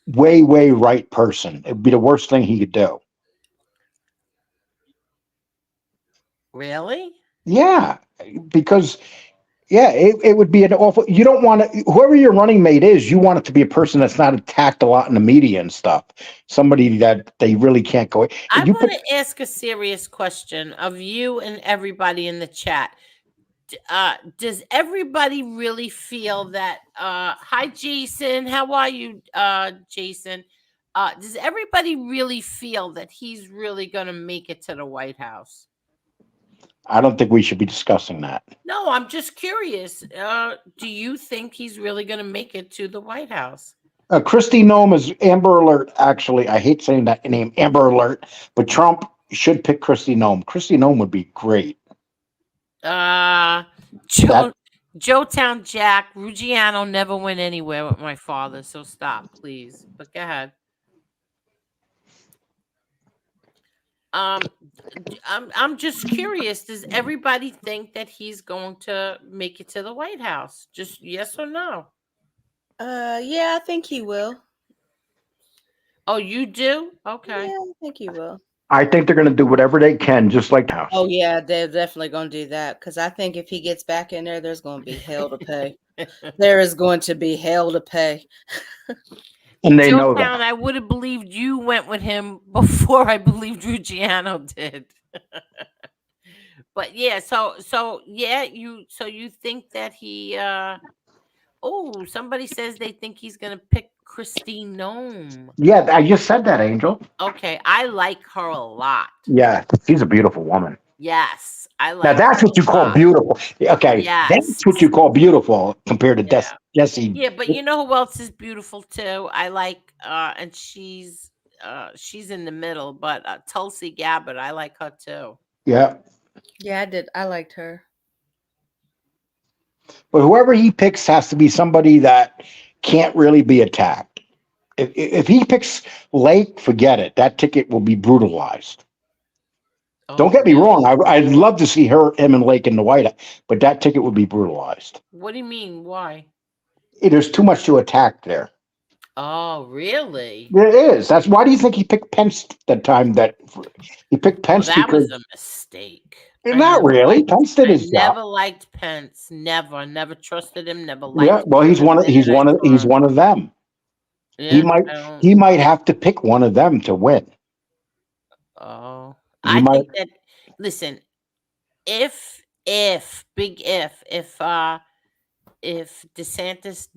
way right person. It'd be the worst thing he could do. Really? Yeah, because it would be an awful. You don't want to. Whoever your running mate is, you want it to be a person that's not attacked a lot in the media and stuff. Somebody that they really can't go. I You want put to ask a serious question of you and everybody in the chat. Does everybody really feel that hi Jason, how are you Jason? Does everybody really feel that he's really going to make it to the White House? I don't think we should be discussing that. No, I'm just curious. Do you think he's really going to make it to the White House? Christy Nome is Amber Alert. Actually, I hate saying that name, Amber Alert, but Trump should pick Christy Nome. Christy Nome would be great. Joetown Jack Ruggiano never went anywhere with my father, so stop, please. But go ahead. I'm just curious. Does everybody think that he's going to make it to the White House? Just yes or no? Yeah, I think he will. Oh, you do? Okay. Yeah, I think he will. I think they're going to do whatever they can, just like the House. Oh yeah, they're definitely going to do that because I think if he gets back in there, there's going to be hell to pay. There is going to be hell to pay. And they know Joetown, that. I would have believed you went with him before I believed Ruggiano did. But yeah, so yeah, you think that he oh, somebody says they think he's gonna pick Christine Nome. Yeah, I just said that, Angel. Okay, I like her a lot. Yeah, she's a beautiful woman. Yes, I like. Now that's what you call beautiful. Okay, Yes. that's what you call beautiful compared to Jesse. Yeah, but you know who else is beautiful too? I like, and she's in the middle, but Tulsi Gabbard, I like her too. Yeah. Yeah, I did. I liked her. But whoever he picks has to be somebody that can't really be attacked. If he picks Lake, forget it. That ticket will be brutalized. Oh, Don't get me wrong. I'd love to see him and Lake in the White House, but that ticket would be brutalized. What do you mean? Why? There's too much to attack there. Oh, really? There is. That's why do you think he picked Pence the time that he picked Pence? Well, that was a mistake. Not really. Pence did his job. Never liked Pence. Never trusted him. Never liked. Yeah. Well, he's one of them. Yeah, he might have to pick one of them to win. Oh, I think that. Listen, if DeSantis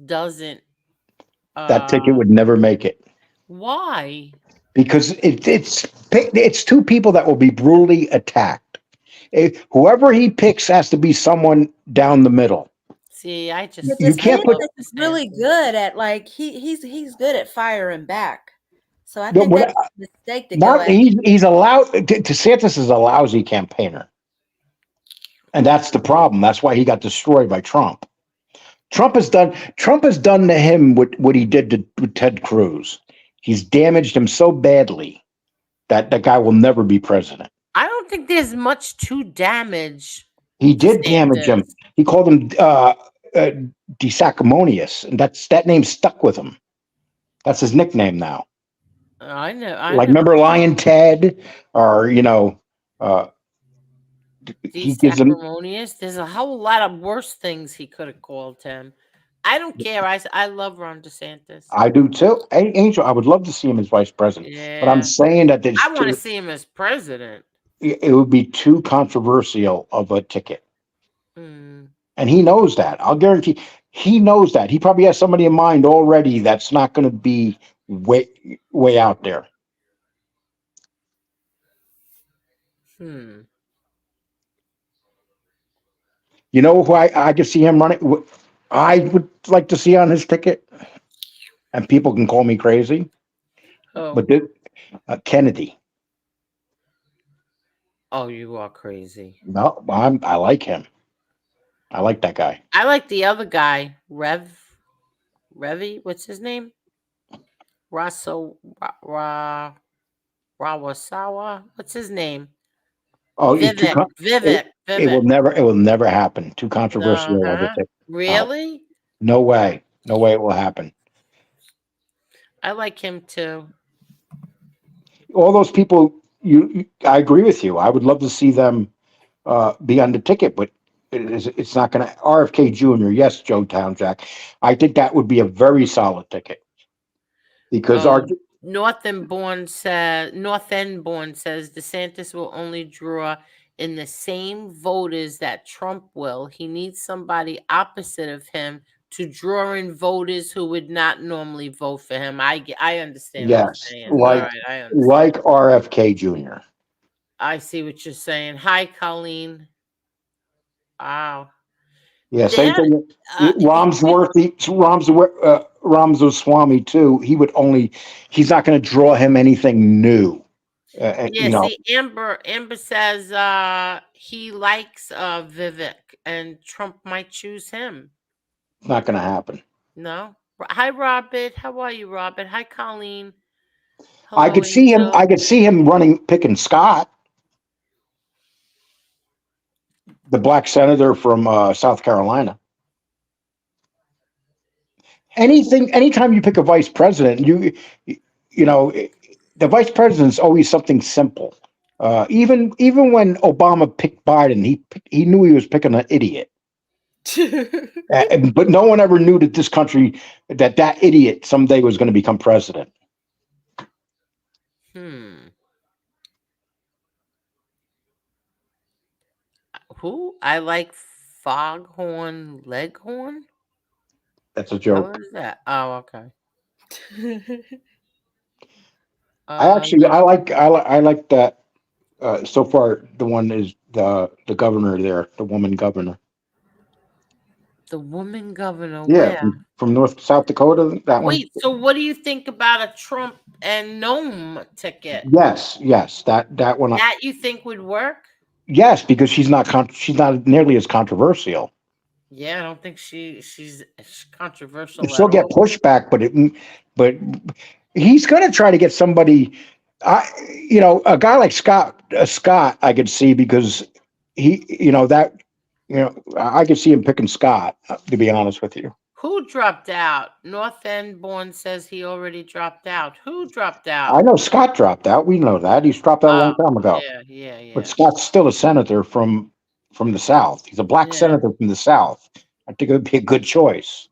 doesn't, that ticket would never make it. Why? Because it's two people that will be brutally attacked. Whoever he picks has to be someone down the middle. See, I But just You I can't love put DeSantis is really DeSantis. good at like he's good at firing back. So I no, think what, that's a mistake to go not after. he's allowed. DeSantis is a lousy campaigner, and that's the problem. That's why he got destroyed by Trump. Trump has done to him what he did to Ted Cruz. He's damaged him so badly that that guy will never be president. I don't think there's much to damage He did damage him. DeSantis. He called him uh, desacrimonious, and that name stuck with him. That's his nickname now. I know, I Like, know. remember Lion Ted, or uh, he gives him. Acrimonious. There's a whole lot of worse things he could have called him. I don't care. I love Ron DeSantis. I do too. Angel, I would love to see him as vice president, but I'm Yeah, saying that I want to see him as president. it would be too controversial of a ticket. Mm. And he knows that. I'll guarantee he knows that. He probably has somebody in mind already that's not going to be way out there. Hmm. You know who I could see him running? I would like to see on his ticket, and people can call me crazy, Oh, but Kennedy. oh, you are crazy. No, I like him. I like that guy. I like the other guy, Revy. What's his name? Raso Rawasawa. What's his name? Oh, Vivek. it will never happen. Too Uh controversial of a huh. ticket. No, Really? no way. No way it will happen. I like him too. All those people, I agree with you. I would love to see them be on the ticket, but it's not going to. RFK Jr., yes, Joe Town Jack. I think that would be a very solid ticket because our Oh, North End Born says DeSantis will only draw in the same voters that Trump will. He needs somebody opposite of him to draw in voters who would not normally vote for him. I understand what you're yes, saying. All right, I understand. like RFK Jr. I see what you're saying. Hi, Colleen. Wow. Yeah, same That thing. you think Ramswamy too. He's not going to draw him anything new. yeah, see, Amber says he likes Vivek and Trump might choose him. It's not going to happen. No. Hi, Robert. How are you, Robert? Hi, Colleen. I Hello, could see him. Angel. I could see him picking Scott, the black senator from South Carolina. Anytime you pick a vice president, you know, the vice president's always something simple. Even when Obama picked Biden, he knew he was picking an idiot. But no one ever knew that this country that idiot someday was going to become president. Hmm. Who? I like Foghorn Leghorn. That's a How joke. is that? Oh, okay. I Uh, like that. So far, the one is the governor there, the woman governor. the woman governor. Yeah, Where? from South Dakota. That one. Wait. So, what do you think about a Trump and Nome ticket? Yes, that one. That you think would work? Yes, because she's not nearly as controversial. Yeah, I don't think she's controversial She'll at get all. pushback, but he's going to try to get somebody. A guy like Scott, I could see because I could see him picking Scott. To be honest with you, Who dropped out? North End Born says he already dropped out. Who dropped I out? know Scott dropped out. We know that he's dropped out a Oh, long time ago. But yeah. Scott's still a senator from the South. He's a black Yeah. senator from the South. I think it would be a good choice.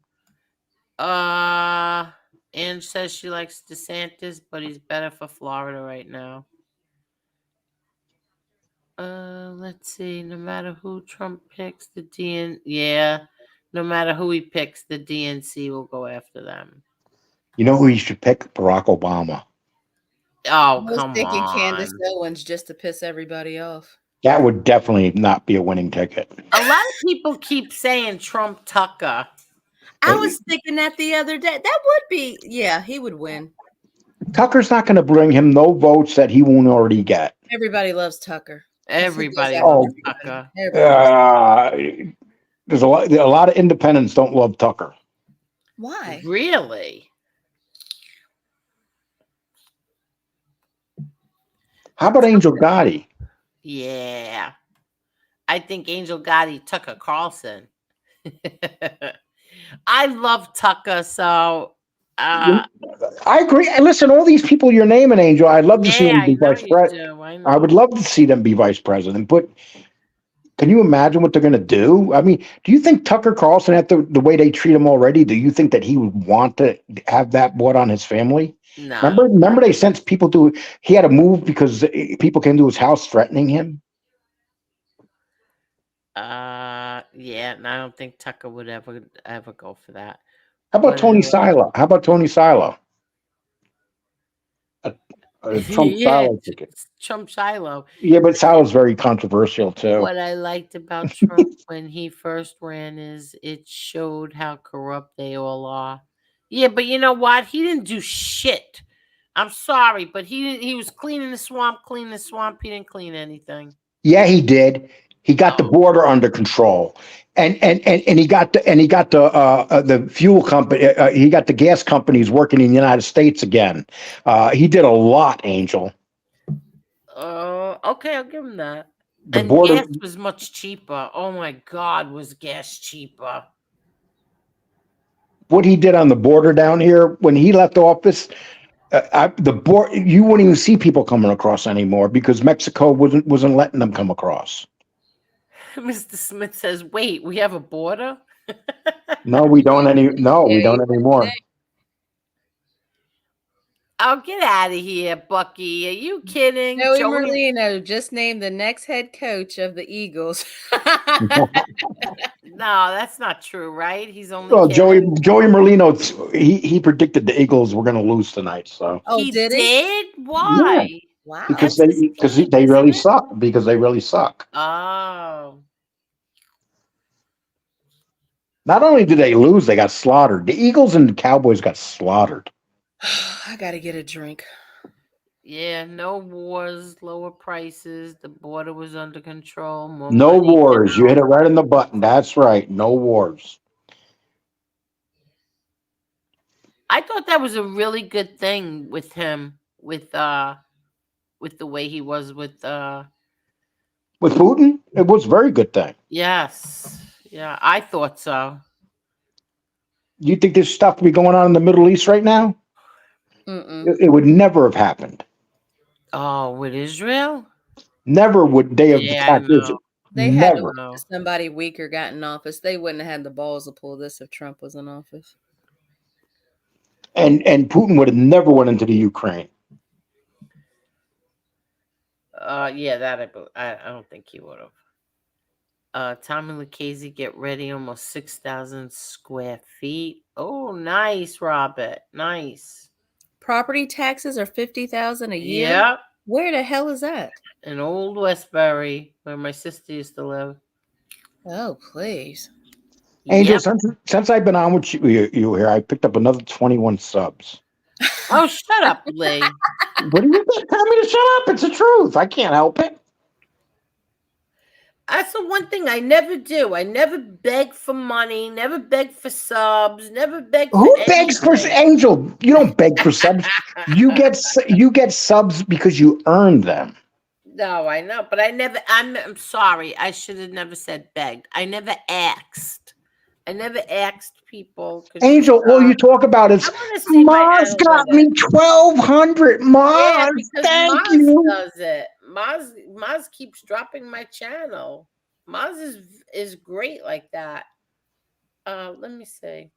Ange says she likes DeSantis, but he's better for Florida right now. Let's see. No matter who Trump picks, no matter who he picks, the DNC will go after them. You know who you should pick? Barack Obama. Oh, I was come thinking Candace on. Owens just to piss everybody off. That would definitely not be a winning ticket. A lot of people keep saying Trump Tucker. I was thinking that the other day. That would be, yeah, he would win. Tucker's not going to bring him no votes that he won't already get. Everybody loves Tucker. Everybody after loves Oh, Tucker. There's a lot of independents don't love Tucker. Why? Really? How about Angel Gotti? Yeah. I think Angel Gotti, Tucker Carlson. I love Tucker, so I agree. And listen, all these people you're naming, Angel, I'd love to see yeah, them I be know vice you president. do. I I would know. love to see them be vice president. But can you imagine what they're going to do? I mean, do you think Tucker Carlson, after the way they treat him already, do you think that he would want to have that brought on his family? No. Remember they sent people to, he had to move because people came to his house threatening him? Yeah, and I don't think Tucker would ever go for that. How about But Tony Silo? How about Tony Silo? A Trump yeah, Silo ticket. Trump Shiloh. Yeah, but Silo's very controversial too. What I liked about Trump when he first ran is it showed how corrupt they all are. Yeah, but you know what? He didn't do shit. I'm sorry, but he was cleaning the swamp, He didn't clean anything. Yeah, he did. He got the Oh. border under control, and he got the fuel company. He got the gas companies working in the United States again. He did a lot, Angel. Okay, I'll give him that. The And border. gas was much cheaper. Oh my God, was gas cheaper? What he did on the border down here when he left office, the border, you wouldn't even see people coming across anymore because Mexico wasn't letting them come across. Mr. Smith says, "Wait, we have a border." No, we don't we Yeah, don't anymore. Oh, get out of here, Bucky. Are you kidding? Joey Joey? Merlino just named the next head coach of the Eagles. No, that's not true, right? He's only Well, kidding. Joey Merlino, he predicted the Eagles were going to lose tonight. So Oh, He did he? did? yeah, Why? Wow. because That's his team, they isn't really it? suck. Because they really suck. Oh. Not only did they lose, they got slaughtered. The Eagles and the Cowboys got slaughtered. I gotta get a drink. Yeah, no wars, lower prices. The border was under control. More No money. wars. You hit it right on the button. That's right. No wars. I thought that was a really good thing with him, with the way he was with With Putin, it was a very good thing. yes. Yeah, I thought so. You think this stuff would be going on in the Middle East right now? Mm-mm. It would never have happened. Oh, with Israel? Never would they have Yeah, I attacked Israel. know. They had to Never. wait till somebody weaker got in office. They wouldn't have had the balls to pull this if Trump was in office. And Putin would have never went into the Ukraine. Yeah, that I don't think he would have. Tommy Lucchese, get ready, almost 6,000 square feet. Oh, nice, Robert. Nice. Property taxes are $50,000 a year. Yep. Where the hell is that? In Old Westbury, where my sister used to live. Oh, please. Angel, Yep. since I've been on with you here, I picked up another 21 subs. Oh, shut up, Lee. What do you tell me to shut up? It's the truth. I can't help it. That's the one thing I never do. I never beg for money, never beg for subs, never beg for Who begs for anything. Angel? You don't beg for subs. You get subs because you earned them. No, I know, but I'm sorry. I should have never said begged. I never asked. I never asked people. Angel, all you talk about is I want to see my Mars got me 1,200. Yeah, Mars, because thank Maz you. does it. Maz keeps dropping my channel. Maz is great like that. Let me see.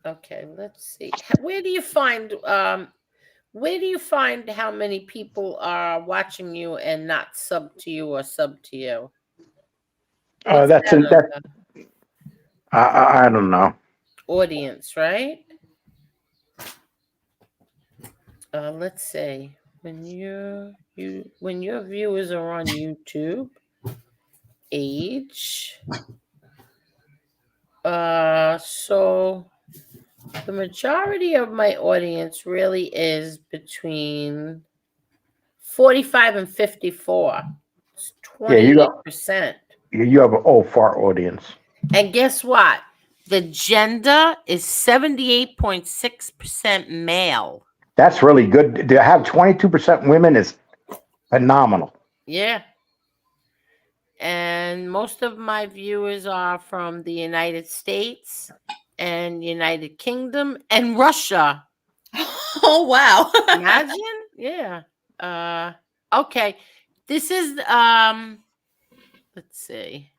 Okay, let's see. Where do you find how many people are watching you and not sub to you or sub to you? What's That's that that. under? I don't know. Audience, right? Let's see. When your viewers are on YouTube, age. So the majority of my audience really is between 45 and 54. It's Yeah, 28%. you have an old fart audience. And guess what? The gender is 78.6% male. That's really good. To have 22% women is phenomenal. Yeah. And most of my viewers are from the United States and United Kingdom and Russia. Oh wow. Imagine? Yeah. Okay. This is let's see.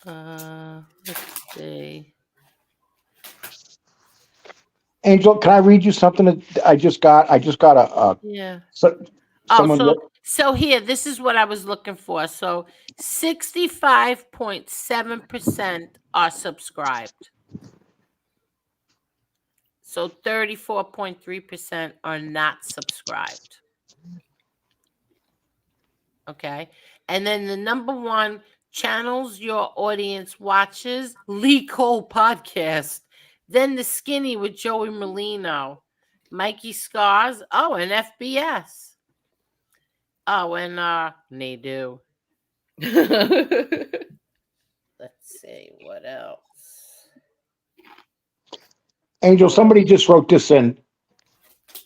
Let's see. Angel, can I read you something that I just got? I just got Yeah. someone. So here, this is what I was looking for. So 65.7% are subscribed. So 34.3% are not subscribed. Okay. And then the number one channels your audience watches, Lee Cole podcast. Then the Skinny with Joey Molino, Mikey Scars. Oh, and FBS. Oh, and they do. Let's see what else. Angel, somebody just wrote this in.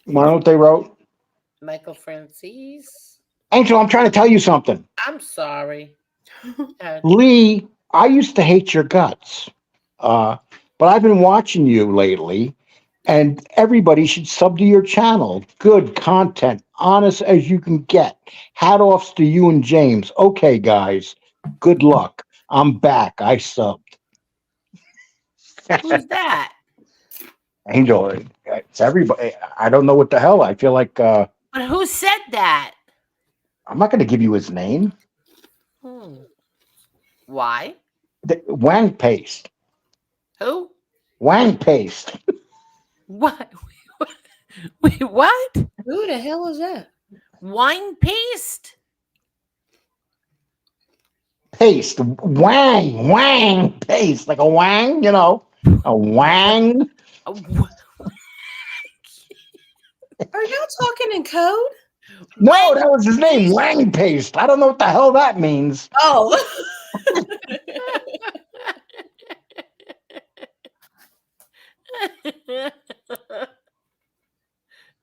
You know what they wrote? Michael Francis. Angel, I'm trying to tell you something. I'm sorry. Lee, I used to hate your guts. But I've been watching you lately, and everybody should sub to your channel. Good content, honest as you can get. Hat offs to you and James. Okay, guys, good luck. I'm back. I subbed. Who's that? Angel, it's everybody. I don't know what the hell. I feel like But who said that? I'm not going to give you his name. Why? Wang Paste. Who? Wang Paste. What? Wait, what? Who the hell is that? Wine paste? Paste. Wang Paste. Like a wang, you know, a wang. Are y'all talking in code? No, that was his name, Wang Paste. I don't know what the hell that means. Oh.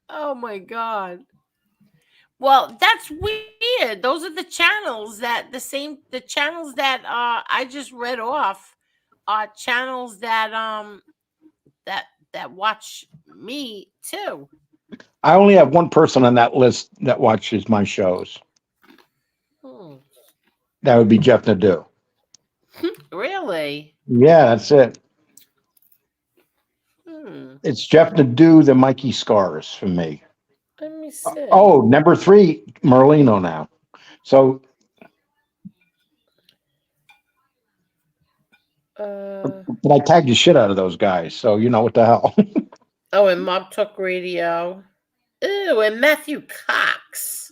Oh my God. Well, that's weird. Those are the channels that the channels that I just read off are channels that that watch me too. I only have one person on that list that watches my shows. That would be Jeff Nadeau. Really? Yeah, that's it. It's Jeff Nadeau, the Mikey Scars for me. Let me see. Oh, number 3, Merlino now. So but I tagged the shit out of those guys, so you know what the hell. Oh, and Mob Talk Radio. Ew, and Matthew Cox.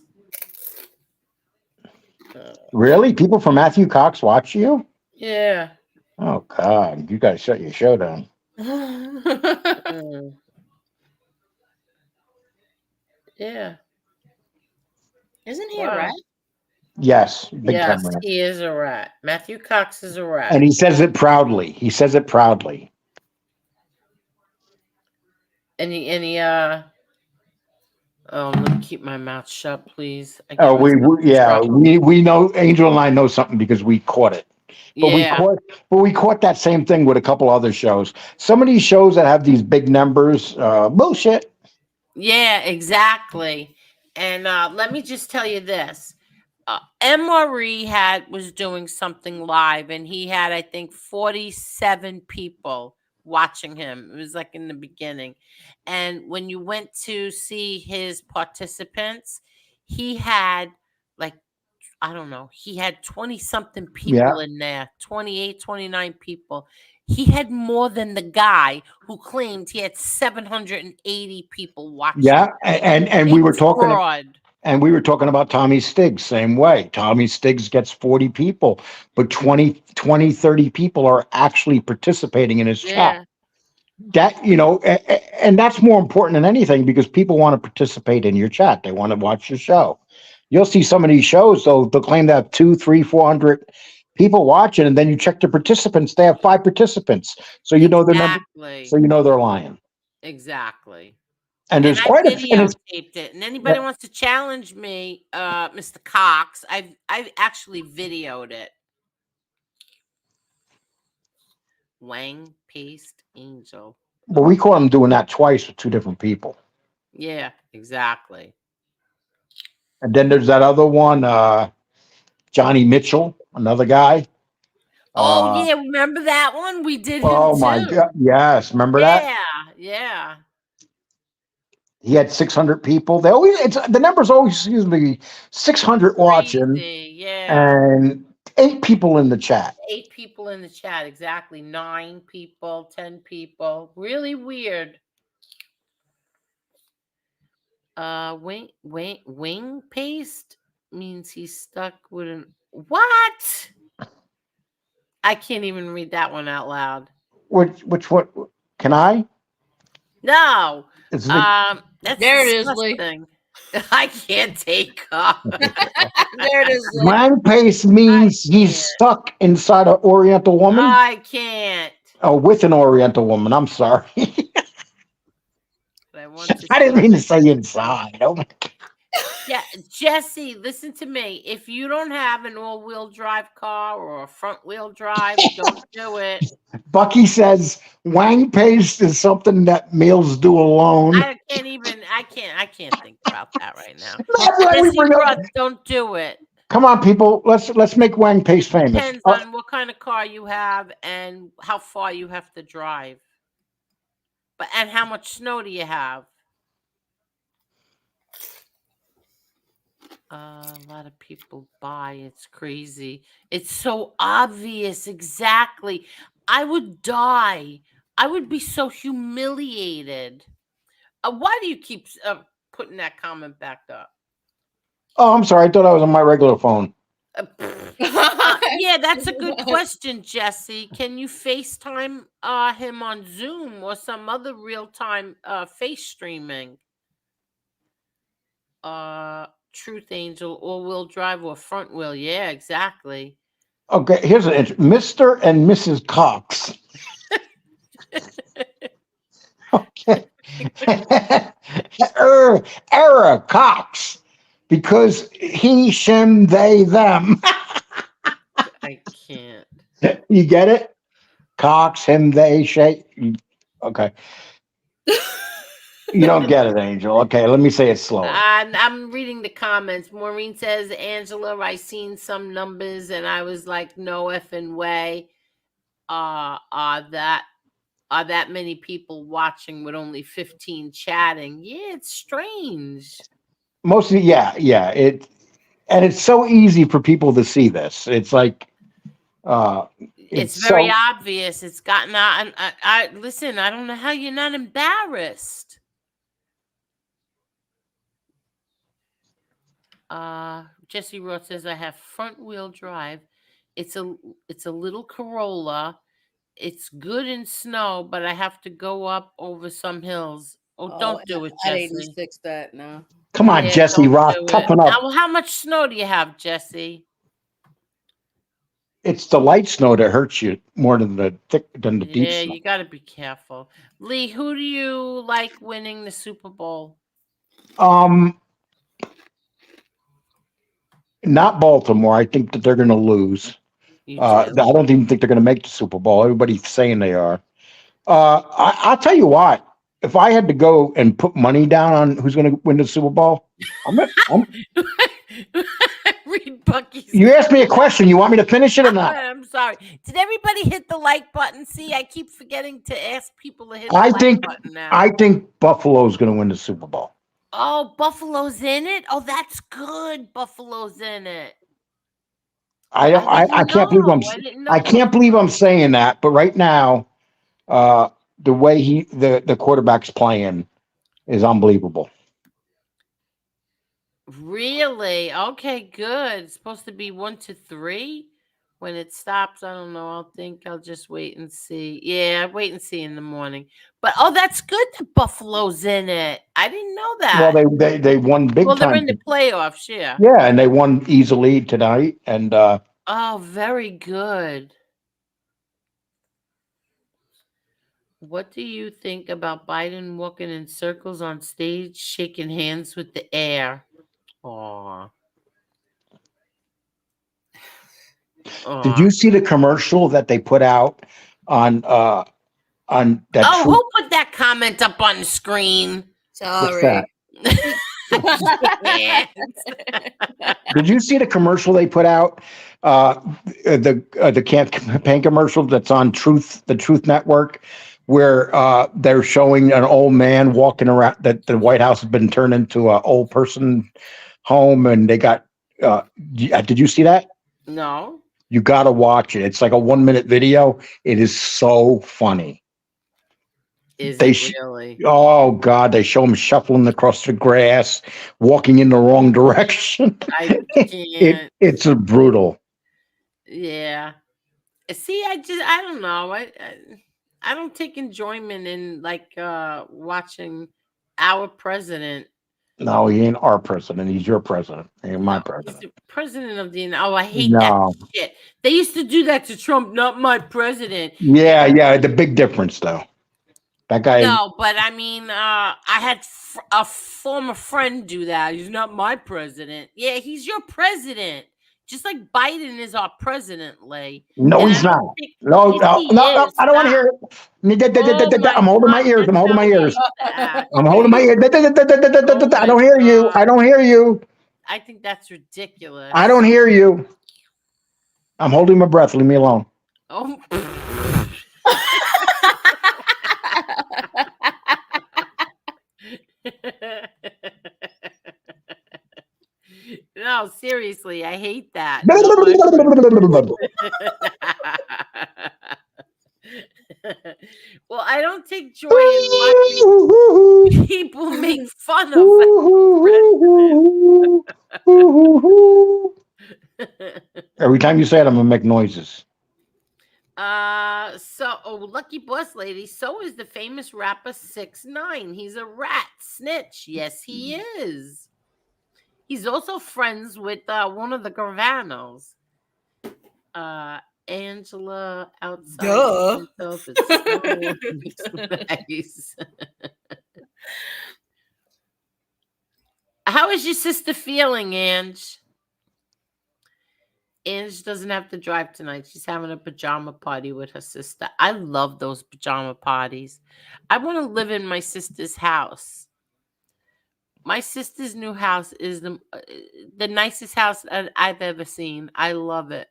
Really? People from Matthew Cox watch you? Yeah. Oh God, you gotta shut your show down. Yeah. Isn't he a rat? Yes, big Yes, time rat. he is a rat. Matthew Cox is a rat. And he says it proudly. He says it proudly. And he oh, let me keep my mouth shut, please. Oh, we know Angel and I know something because we caught it. But we caught that same thing with a couple other shows. Some of these shows that have these big numbers, bullshit. Yeah, exactly. And let me just tell you this. MRE was doing something live, and he had, I think, 47 people watching him. It was like in the beginning. And when you went to see his participants, he had like, I don't know, he had 20 something people in there, 28, 29 people. he had more than the guy who claimed he had 780 people watching. Yeah, and we were talking. Fraud. And we were talking about Tommy Stiggs, same way. Tommy Stiggs gets 40 people, but 20, 30 people are actually participating in his chat. Yeah. That, and that's more important than anything because people want to participate in your chat. They want to watch your show. You'll see some of these shows, though, they'll claim to have 200, 300, 400 people watching, and then you check the participants, they have 5 participants. So you know the number. Exactly. So you know they're lying. Exactly. And there's I quite a videotaped it. And anybody wants to challenge me, Mr. Cox, I've actually videoed it. Wang Paste Angel. Well, we caught him doing that twice with 2 different people. Yeah, exactly. And then there's that other one, Johnny Mitchell, another guy. Oh yeah, remember that one? We did him Oh too. my God! Yes, remember that? Yeah. He had 600 people. They always the numbers always seems to be 600 watching, Yeah. and 8 people in the chat. 8 people in the chat, exactly. 9 people, 10 people. Really weird. Wing paste means he's stuck with an what? I can't even read that one out loud. Which one? Can I? No. That's there it is, Lee. I can't take off. There it is, Lee. Wang paste means he's stuck inside an Oriental woman. I can't. Oh, with an Oriental woman. I'm sorry. I didn't mean to say inside. Oh my God. Yeah, Jesse, listen to me. If you don't have an all-wheel drive car or a front-wheel drive, don't do it. Bucky says Wang paste is something that males do alone. I can't think about that right now. Jesse Russ, don't do it. Come on, people. Let's make Wang paste famous. Depends on what kind of car you have and how far you have to drive. And how much snow do you have? A lot of people buy. It's crazy. It's so obvious. Exactly. I would die. I would be so humiliated. Why do you keep putting that comment back up? Oh, I'm sorry. I thought I was on my regular phone. Yeah, that's a good question, Jesse. Can you FaceTime him on Zoom or some other real-time face streaming? Truth Angel, all-wheel drive or front wheel. Yeah, exactly. Okay, here's an Mr. and Mrs. Cox. Okay. Era Cox. Because he, shim, they, them. I can't. You get it? Cox, him, they, she. Okay. You don't get it, Angel. Okay, let me say it slower. I'm reading the comments. Maureen says, Angela, I seen some numbers and I was like, no effing way. Are that many people watching with only 15 chatting? Yeah, it's strange. Mostly, yeah. And it's so easy for people to see this. It's like it's very obvious. It's gotten out. I listen, I don't know how you're not embarrassed. Jesse Roth says I have front wheel drive. It's a little Corolla. It's good in snow, but I have to go up over some hills. Oh, don't do it, Jesse. At 86 that now. Come on, Jesse Roth, toughen up. Now, how much snow do you have, Jesse? It's the light snow that hurts you more than the deep snow. Yeah, you got to be careful. Lee, who do you like winning the Super Bowl? Not Baltimore. I think that they're going to lose. I don't even think they're going to make the Super Bowl. Everybody's saying they are. I'll tell you what. If I had to go and put money down on who's going to win the Super Bowl, Read Bucky's. You asked me a question. You want me to finish it or not? I'm sorry. Did everybody hit the like button? See, I keep forgetting to ask people to hit the like button now. I think Buffalo's going to win the Super Bowl. Oh, Buffalo's in it? Oh, that's good. Buffalo's in it. I don't. I can't believe I'm. I didn't I know. can't believe I'm saying that. But right now, the way the quarterback's playing is unbelievable. Really? Okay, good. It's supposed to be 1-3. When it stops, I don't know. I'll just wait and see. Yeah, wait and see in the morning. But that's good that Buffalo's in it. I didn't know Well, that. they won big Well, they're time. in the playoffs, yeah. Yeah, and they won easily tonight. And Oh, very good. What do you think about Biden walking in circles on stage, shaking hands with the air? Aw. did Aw. you see the commercial that they put out on that? Oh, Truth? who put that comment up on the screen? What's that? Yeah. Did you see the commercial they put out? The campaign commercial that's on the Truth Network, where they're showing an old man walking around. That the White House has been turned into an old person home, and they got. Did you see that? No. You got to watch it. It's like a 1-minute video. It is so funny. Is They it really? Oh God, they show him shuffling across the grass, walking in the wrong direction. I can't. It's a brutal. Yeah. See, I don't know. I don't take enjoyment in like watching our president. No, he ain't our president. He's your president. He ain't my No, he's president. the president of the. Oh, I hate that No. shit. They used to do that to Trump. Not my president. Yeah. The big difference, though. That guy. No, but I mean, I had a former friend do that. He's not my president. Yeah, he's your president. Just like Biden is our president, Lay. No, And I he's don't not. think No, yes, no, he no, no. is. I don't want to Stop. hear Oh it. my I'm holding my God, ears. I'm that's holding how my he ears. acts. I'm holding my ears. Oh I my don't hear you. I God. don't hear you. I think that's I ridiculous. don't hear you. I'm holding my breath. Leave me alone. Oh. No, seriously, I hate that. Not my well, I don't take joy in watching people make fun of the president. Every time you say it, I'm gonna make noises. Lucky boss lady, so is the famous rapper 6ix9ine. He's a rat snitch. Yes, he is. He's also friends with one of the Gravanos. Angela outside. Duh. Herself. It's so nice. How is your sister feeling, Ange? Ange doesn't have to drive tonight. She's having a pajama party with her sister. I love those pajama parties. I want to live in my sister's house. My sister's new house is the nicest house I've ever seen. I love it.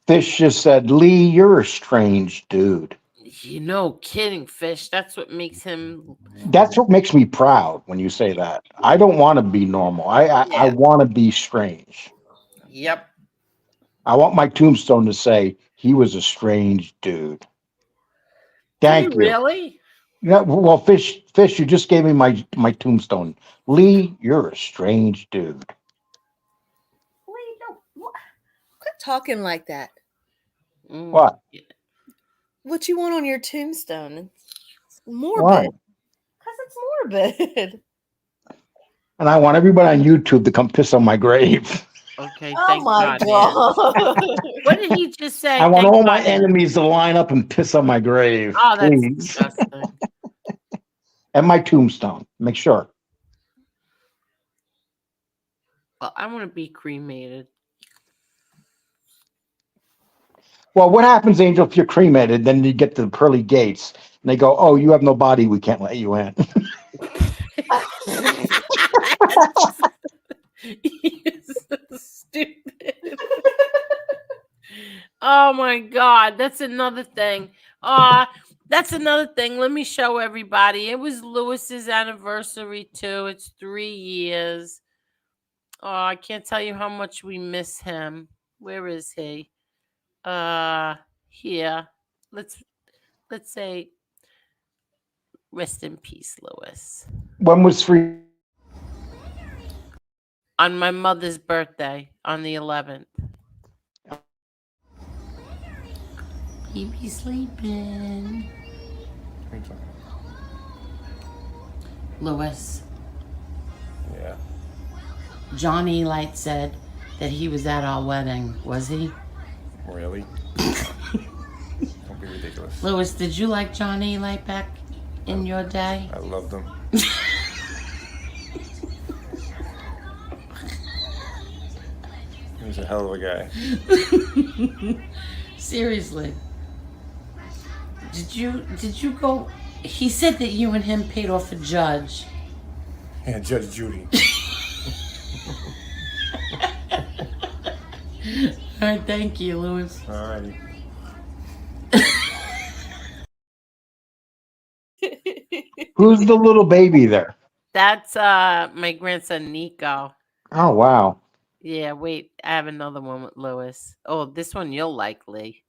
Fish just said, Lee, you're a strange dude. Kidding, Fish. That's what makes him. That's what makes me proud when you say that. I don't want to be normal. I want to be strange. Yep. I want my tombstone to say he was a strange dude. Thank you. Really? Yeah, well, Fish, you just gave me my tombstone. Lee, you're a strange dude. Quit talking like that. What? What you want on your tombstone? It's morbid. Why? Because it's morbid. And I want everybody on YouTube to come piss on my grave. Okay, Oh thank my God. God. What did he just say? I want Thank all my God. enemies to line up and piss on my grave. Oh, that's please. disgusting. And my tombstone. Make sure. Well, I want to be cremated. Well, what happens, Angel, if you're cremated? Then you get to the pearly gates, and they go, "Oh, you have no body. We can't let you in." You're so stupid. Oh my God, that's another thing. That's another thing. Let me show everybody. It was Lewis's anniversary too. It's 3 years. Oh, I can't tell you how much we miss him. Where is he? Here. Let's say rest in peace, Lewis. When was free? On my mother's birthday, on the 11th. He be sleeping. Lewis. Yeah. Johnny Light said that he was at our wedding. Was he? Really? Don't be ridiculous. Lewis, did you like Johnny Light back in your day? I loved him. He was a hell of a guy. Seriously. Did you go? He said that you and him paid off a judge. Yeah, Judge Judy. All right, thank you, Lewis. All righty. Who's the little baby there? That's my grandson Nico. Oh, wow. Yeah, wait, I have another one with Lewis. Oh, this one you'll like, Lee.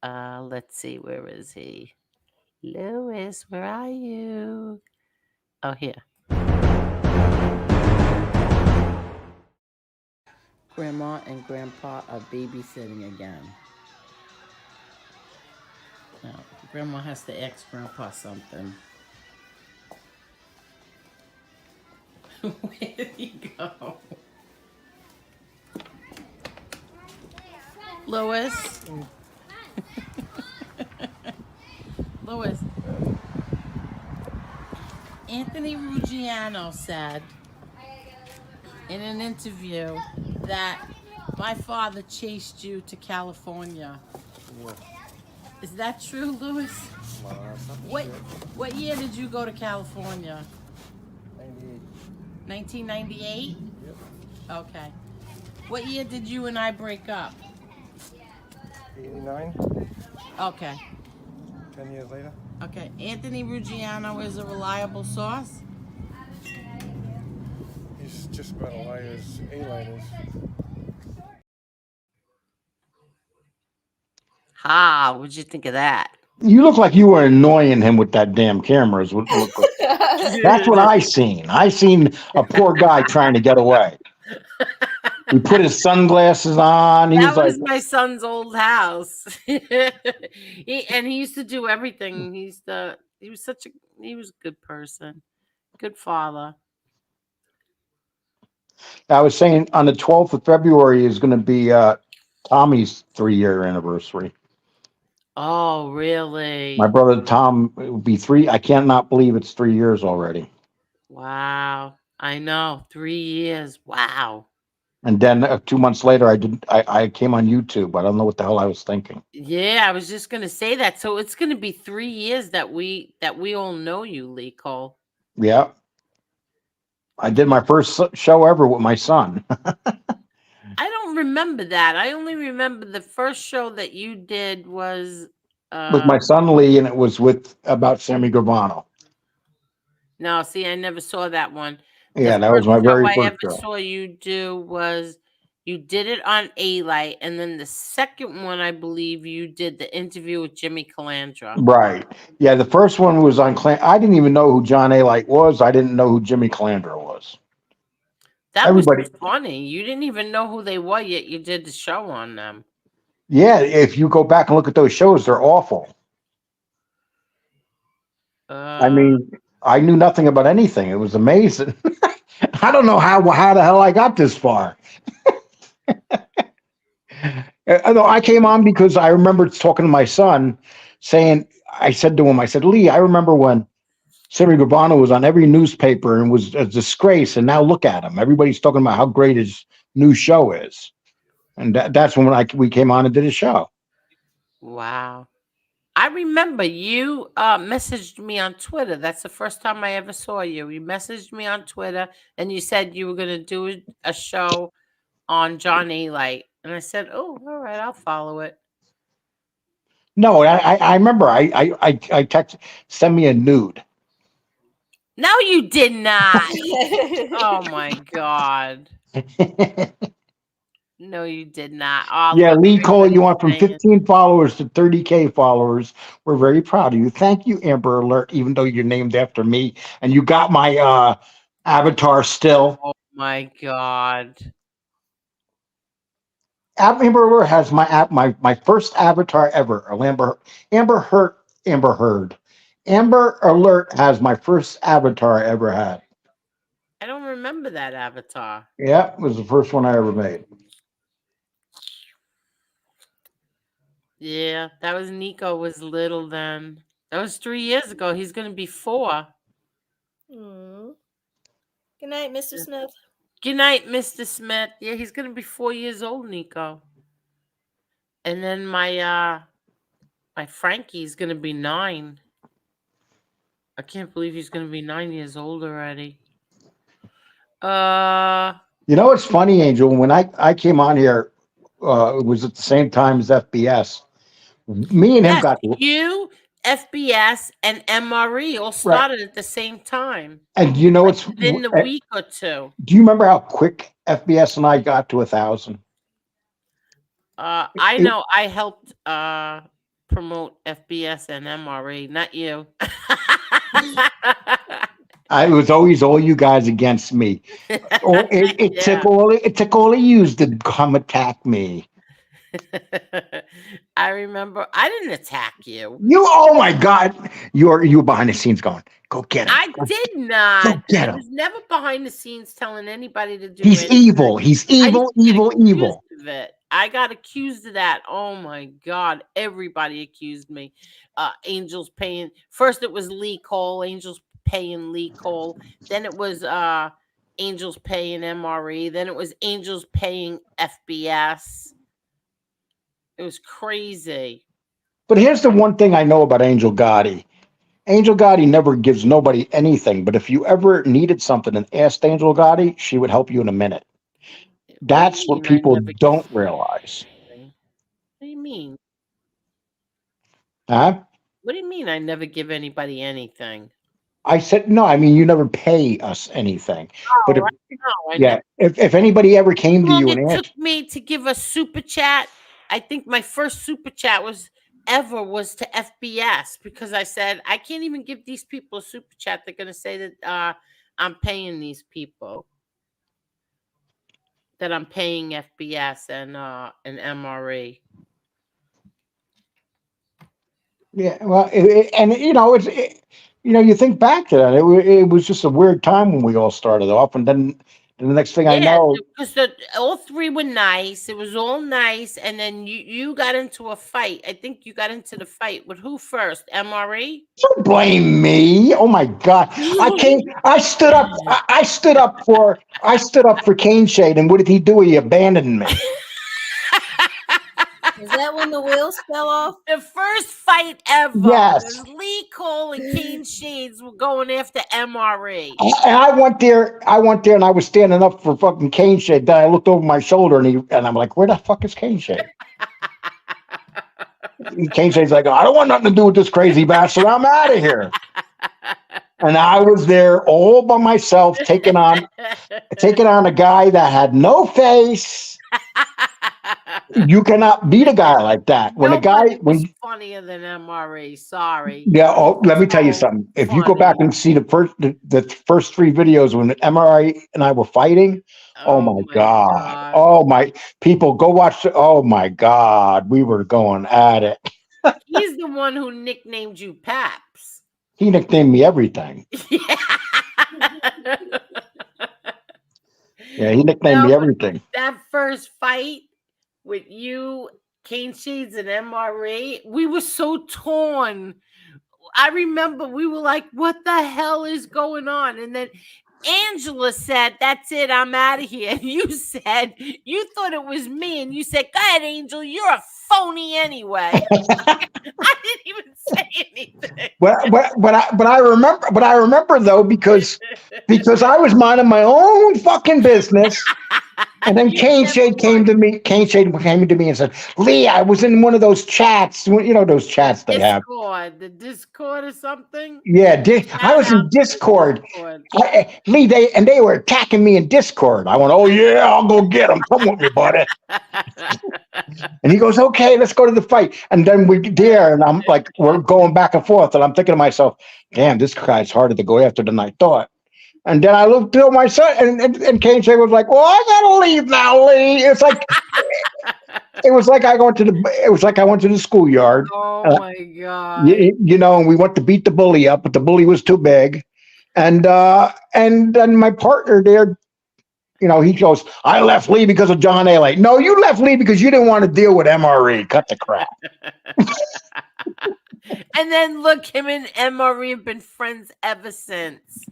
Let's see, where is he? Lewis, where are you? Oh, here. Grandma and Grandpa are babysitting again. Now, Grandma has to ask Grandpa something. Where did he go? Lewis? Lewis. Anthony Ruggiano said in an interview that my father chased you to California. Yeah. Is that true, Lewis? What? What year did you go to California? 98. 1998? Yep. Okay. What year did you and I break up? 89. Okay. 10 years later. Okay. Anthony Ruggiano is a reliable source? He's just about a liar as A-Light is. Ha, what'd you think of that? You look like you were annoying him with that damn camera. That's what I seen. I seen a poor guy trying to get away. He put his sunglasses on. He That was was like, my son's old house. he used to do everything. He was a good person. Good father. I was saying on the 12th of February is going to be Tommy's 3-year anniversary. Oh, really? My brother Tom will be 3. I cannot believe it's 3 years already. Wow. I know. 3 years. Wow. And then 2 months later, I came on YouTube. I don't know what the hell I was thinking. Yeah, I was just gonna say that. So it's gonna be 3 years that we all know you, Lee Cole. Yeah. I did my first show ever with my son. I don't remember that. I only remember the first show that you did was With my son Lee, and it was about Sammy Gravano. no, see, I never saw that one. Yeah, The that was first my show very I first ever show. saw you do was you did it on A-Light, and then the second one, I believe, you did the interview with Jimmy Calandra. Right. Yeah, the first one was on I didn't even know who John A-Light was. I didn't know who Jimmy Calandra was. That was Everybody. funny. You didn't even know who they were, yet you did the show on them. Yeah, if you go back and look at those shows, they're awful. I mean, I knew nothing about anything. It was amazing. I don't know how the hell I got this far. I came on because I remember talking to my son, I said to him, Lee, I remember when Sammy Gravano was on every newspaper and was a disgrace, and now look at him. Everybody's talking about how great his new show is. And that's when we came on and did a show. Wow. I remember you messaged me on Twitter. That's the first time I ever saw you. You messaged me on Twitter and you said you were going to do a show on John A-Light. And I said, oh, all right, I'll follow it. No, I remember I text, send me a nude. No, you did not. Oh my God. No, you did not. Oh, Yeah, look, Lee Cole, you went from everybody's 15 followers to 30K followers. We're very proud of you. Thank you, Amber Alert, even though you're named after me. And you got my avatar still. Oh my God. Amber Alert has my first avatar ever. Amber Heard. Amber Alert has my first avatar I ever had. I don't remember that avatar. Yeah, it was the first one I ever made. Yeah, that was Nico was little then. That was 3 years ago. He's going to be 4. Good night, Mr. Smith. Good night, Mr. Smith. Yeah, he's going to be 4 years old, Nico. And then my Frankie's going to be 9. I can't believe he's going to be 9 years old already. You know what's funny, Angel? When I came on here, it was at the same time as FBS. Me and him Yes, got you, FBS, and MRE all started at the same time. And you know what's Within the week or two. Do you remember how quick FBS and I got to 1,000? I know I helped promote FBS and MRE, not you. It was always all you guys against me. It took all of yous to come attack me. I remember I didn't attack you. Oh my God, you were behind the scenes going, go get him. I did not. Go get him. I was never behind the scenes telling anybody to do He's anything. evil. He's evil, evil, evil. Of it. I got accused of that. Oh my God. Everybody accused me. Angels paying. First it was Lee Cole. Angels paying Lee Cole. Then it was Angels paying MRE. Then it was Angels paying FBS. It was crazy. But here's the one thing I know about AngelGotti. AngelGotti never gives nobody anything. But if you ever needed something and asked AngelGotti, she would help you in a minute. That's what people don't realize. What do you mean? Huh? What do you mean I never give anybody anything? I said, no, I mean, you never pay us anything. Oh, but never. if anybody ever came to you and It asked. took me to give a super chat. I think my first super chat was to FBS because I said, I can't even give these people a super chat. They're going to say that I'm paying these people. That I'm paying FBS and MRE. Yeah, well, you think back to that. It was just a weird time when we all started off, and then the next thing I know, because all three were nice. It was all nice, and then you got into a fight. I think you got into the fight with who first? MRE. Don't blame me. Oh my God, I stood up. I stood up for Cane Shade, and what did he do? He abandoned me. Is that when the wheels fell off? The first fight ever. Yes. Was Lee Cole and Cane Shades were going after MRE. And I went there, and I was standing up for fucking Cane Shade. Then I looked over my shoulder, and I'm like, where the fuck is Cane Shade? Cane Shade's like, I don't want nothing to do with this crazy bastard. I'm out of here. And I was there all by myself, taking on a guy that had no face. You cannot beat a guy like that. When Nobody was funnier than MRE. Sorry. Yeah. Oh, let me tell you something. If you go back and see the first 3 videos when MRE and I were fighting, oh my God. Oh my people, go watch. Oh my God, we were going at it. He's the one who nicknamed you Paps. He nicknamed me everything. Yeah, he nicknamed me everything. That first fight with you, Cane Shades, and MRE, we were so torn. I remember we were like, what the hell is going on? And then Angela said, that's it, I'm out of here. And you said, you thought it was me. And you said, go ahead, Angel, you're a phony anyway. I didn't even say anything. But I remember though because I was minding my own fucking business. And then Kane Shade came to me. Kane Shade came to me and said, "Lee, I was in one of those chats. You know those chats they have. The Discord or something. Yeah, I was in Discord. Lee, they were attacking me in Discord. I went, oh yeah, I'll go get them. Come with me, buddy. And he goes, okay, let's go to the fight. And then we're there, and I'm like, we're going back and forth, and I'm thinking to myself, damn, this guy's harder to go after than I thought. And then I looked at my son, and Kane Shea was like, "Well, I gotta leave now, Lee." It's like it was like I went to the schoolyard. Oh my god! You know, and we went to beat the bully up, but the bully was too big. And then my partner there, you know, he goes, "I left Lee because of John A. No, you left Lee because you didn't want to deal with MRE. Cut the crap." And then look, him and MRE have been friends ever since.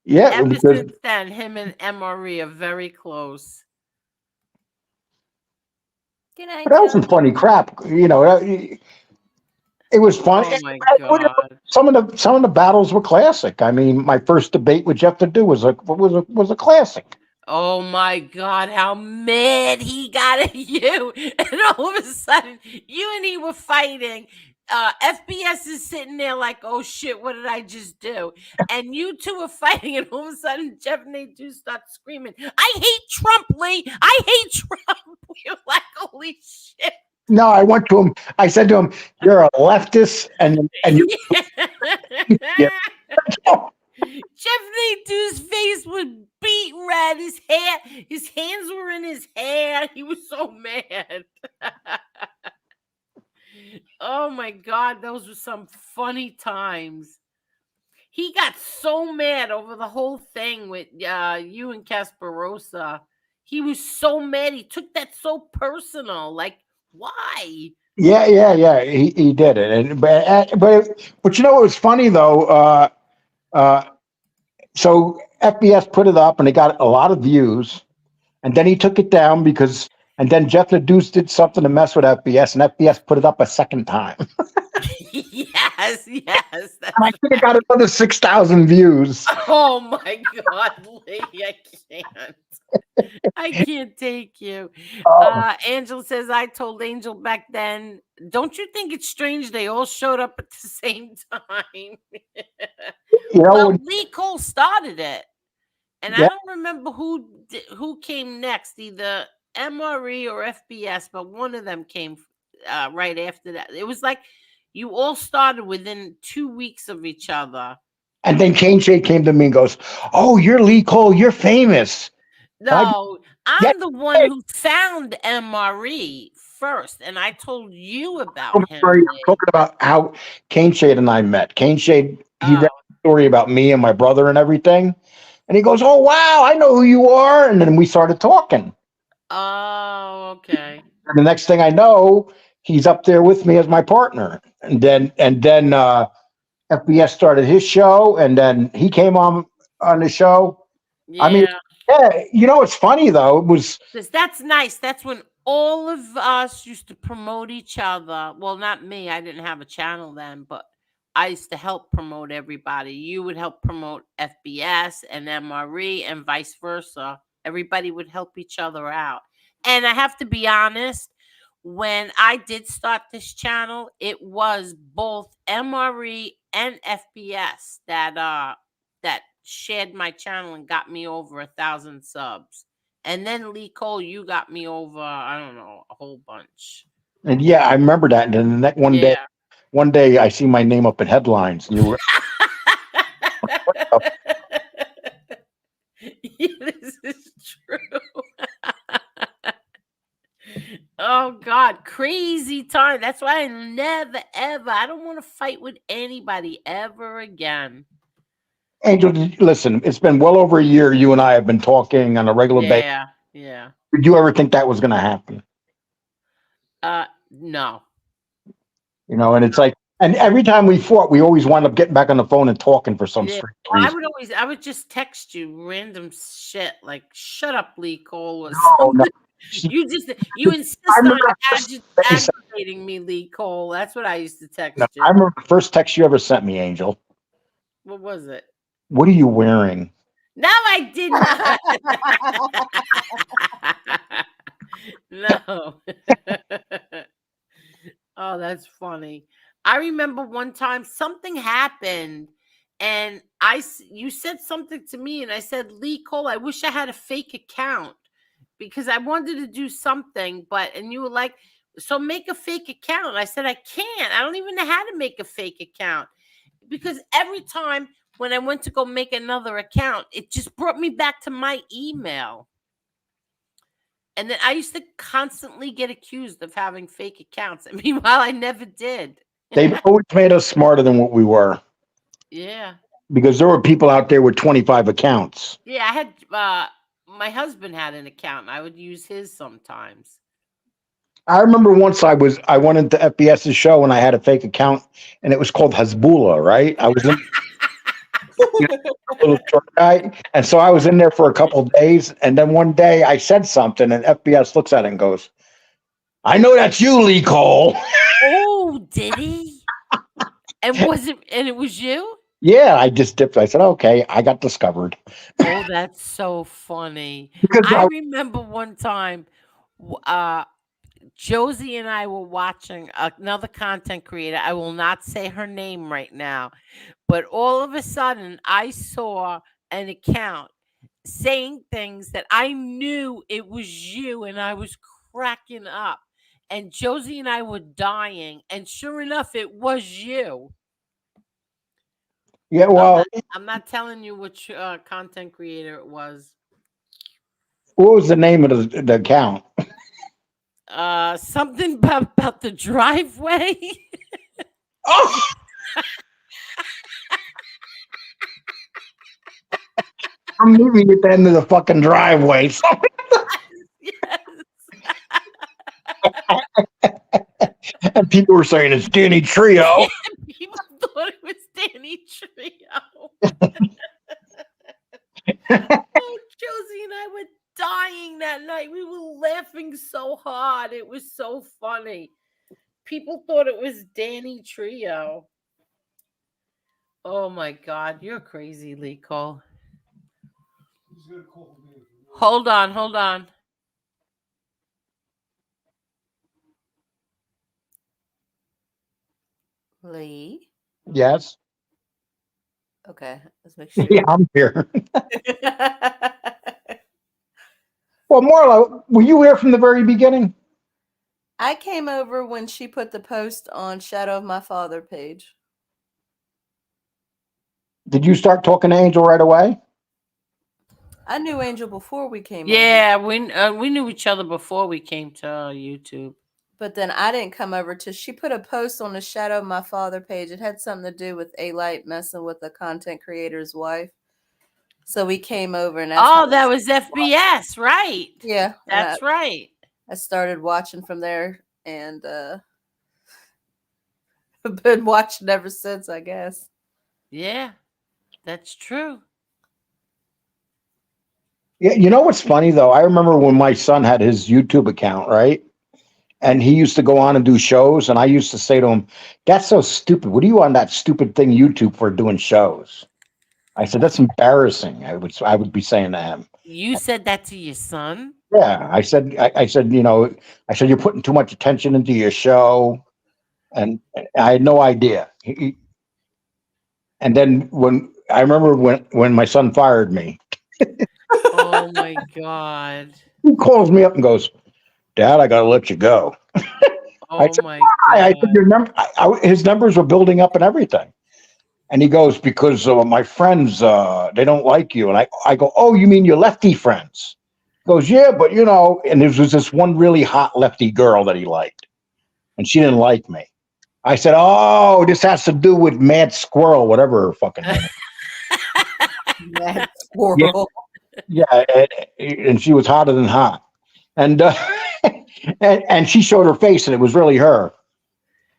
Yeah, ever since then, him and MRE are very close. Good night, but that was some funny crap, you know. It was funny. Oh my god! Some of the battles were classic. I mean, my first debate with Jeff Ledoux was a classic. Oh my god! How mad he got at you, and all of a sudden, you and he were fighting. FBS is sitting there like, oh shit, what did I just do? And you two are fighting, and all of a sudden, Jeff and Ledoux start screaming, "I hate Trump, Lee! I hate Trump!" You're like, holy shit. No, I went to him. I said to him, "You're a leftist, and you." Yeah. Jeff Ledoux's face was beet red. His hands were in his hair. He was so mad. Oh my god, those were some funny times. He got so mad over the whole thing with you and Casparosa. He was so mad. He took that so personal. Like, why? Yeah. He did it, and but you know what was funny though? So FBS put it up, and it got a lot of views, and then he took it down because. And then Jeff Ledoux did something to mess with FBS, and FBS put it up a second time. Yes. And I think it got another 6,000 views. Oh my god, Lee, I can't take you. Angel says, I told Angel back then, don't you think it's strange they all showed up at the same time? Well, Lee Cole started it. And I don't remember who came next, either MRE or FBS, but one of them came right after that. It was like you all started within 2 weeks of each other. And then Kane Shea came to me and goes, "Oh, you're Lee Cole. You're famous." No, I'm the one who found MRE first, and I told you about him. I'm talking about how Kane Shea and I met. Kane Shea, he read a story about me and my brother and everything. And he goes, "Oh, wow, I know who you are." And then we started talking. Oh, okay. And the next thing I know, he's up there with me as my partner. And then FBS started his show, and then he came on the show. Yeah. I mean, you know, it's funny though. It was that's nice. That's when all of us used to promote each other. Well, not me. I didn't have a channel then, but I used to help promote everybody. You would help promote FBS and MRE and vice versa. Everybody would help each other out. And I have to be honest, when I did start this channel, it was both MRE and FBS that shared my channel and got me over 1,000 subs. And then Lee Cole, you got me over, I don't know, a whole bunch. And yeah, I remember that. And then that one day I see my name up in headlines, and you were this is true. Oh God, crazy time. That's why I never ever, I don't want to fight with anybody ever again. Angel, listen, it's been well over a year you and I have been talking on a regular basis. Yeah. Did you ever think that was going to happen? No. You know, and it's like, and every time we fought, we always wound up getting back on the phone and talking for some strange reason. I would just text you random shit like, "Shut up, Lee Cole," or No. You insist I on remember aggravating me, Lee Cole. That's what I used to text I you. remember the first text you ever sent me, Angel. What was it? What are you wearing? No, I did not. No. Oh, that's funny. I remember one time something happened, and you said something to me, and I said, Lee Cole, I wish I had a fake account because I wanted to do something, and you were like, so make a fake account. I said, I can't. I don't even know how to make a fake account because every time when I went to go make another account, it just brought me back to my email. And then I used to constantly get accused of having fake accounts. And meanwhile, I never did. They've always made us smarter than what we were. Yeah. Because there were people out there with 25 accounts. Yeah, I had my husband had an account. I would use his sometimes. I remember once I went into FBS's show and I had a fake account and it was called Hezbollah, right? I was in little tour guy. And so I was in there for a couple of days. And then one day I said something and FBS looks at it and goes, I know that's you, Lee Cole. Oh, did he? And it was you? Yeah, I just dipped. I said, okay, I got discovered. Oh, that's so funny. I remember one time Josie and I were watching another content creator. I will not say her name right now, but all of a sudden I saw an account saying things that I knew it was you, and I was cracking up. And Josie and I were dying, and sure enough, it was you. Yeah, well, I'm not telling you which content creator it was. What was the name of the account? Something about the driveway. Oh! I'm moving at the end of the fucking driveway. Yes. And people were saying it's Danny Trio. People thought it was Danny Trio. Oh, Josie and I were dying that night. We were laughing so hard. It was so funny. People thought it was Danny Trio. Oh my God, you're crazy, Lee Cole. Hold on. Lee? Yes. Okay, let's make sure. Yeah, I'm here. Well, Marla, were you here from the very beginning? I came over when she put the post on Shadow of My Father page. Did you start talking to Angel right away? I knew Angel before we came over. Yeah, we knew each other before we came to YouTube. But then I didn't come over till she put a post on the Shadow of My Father page. It had something to do with A-Light messing with the content creator's wife. So we came over and that was FBS, right? Yeah. That's right. I started watching from there and I've been watching ever since, I guess. Yeah, that's true. Yeah, you know what's funny though? I remember when my son had his YouTube account, right? And he used to go on and do shows, and I used to say to him, "That's so stupid. What are you on that stupid thing YouTube for doing shows?" I said, "That's embarrassing." I would be saying to him. You said that to your son? Yeah, I said, you're putting too much attention into your show, and I had no idea. And then I remember when my son fired me. Oh my God! He calls me up and goes, "Dad, I got to let you go." Oh my God! I said, "Your number." His numbers were building up and everything. And he goes, "Because my friends, they don't like you." And I go, "Oh, you mean your lefty friends?" He goes, "Yeah, but and there was this one really hot lefty girl that he liked, and she didn't like me." I said, "Oh, this has to do with Mad Squirrel, whatever her fucking name is." Mad Squirrel. Yeah, and she was hotter than hot. And and she showed her face, and it was really her.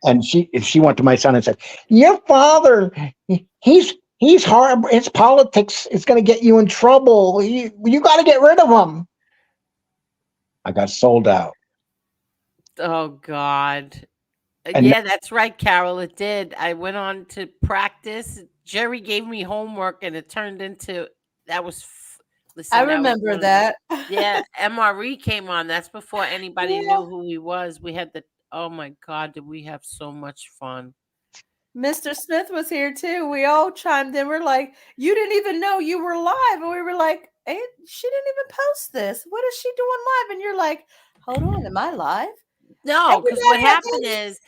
And she went to my son and said, "Your father, he's hard. His politics is going to get you in trouble. You got to get rid of him." I got sold out. Oh God. And Yeah, that's right, Carol. It did. I went on to practice. Jerry gave me homework, and it turned into that was. Listen, I that was remember one of the, that. yeah. MRE came on. That's before anybody Yeah. knew who he was. We had the. Oh my God, did we have so much fun? Mr. Smith was here too. We all chimed in. We're like, you didn't even know you were live. And we were like, hey, she didn't even post this. What is she doing live? And you're like, hold on, am I live? No, because what Everybody happened is,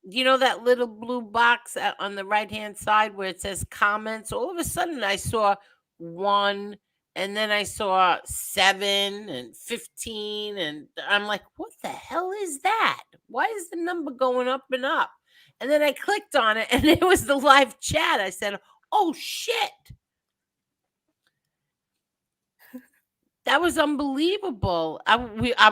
you know that little blue box on the right hand side where it says comments. All of a sudden, I saw 1, and then I saw 7 and 15, and I'm like, "What the hell is that? Why is the number going up and up?" And then I clicked on it, and it was the live chat. I said, "Oh shit!" That was unbelievable. I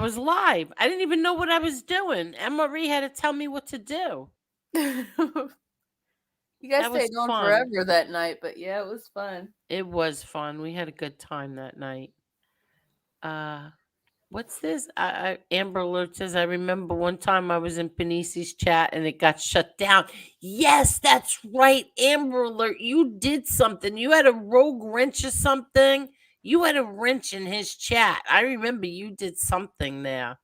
was live. I didn't even know what I was doing. Marie had to tell me what to do. You guys That was stayed on fun. forever that night, but yeah, it was fun. It was fun. We had a good time that night. What's this? Amber Alert says, I remember one time I was in Panisi's chat and it got shut down. Yes, that's right. Amber Alert, you did something. You had a rogue wrench or something. You had a wrench in his chat. I remember you did something there.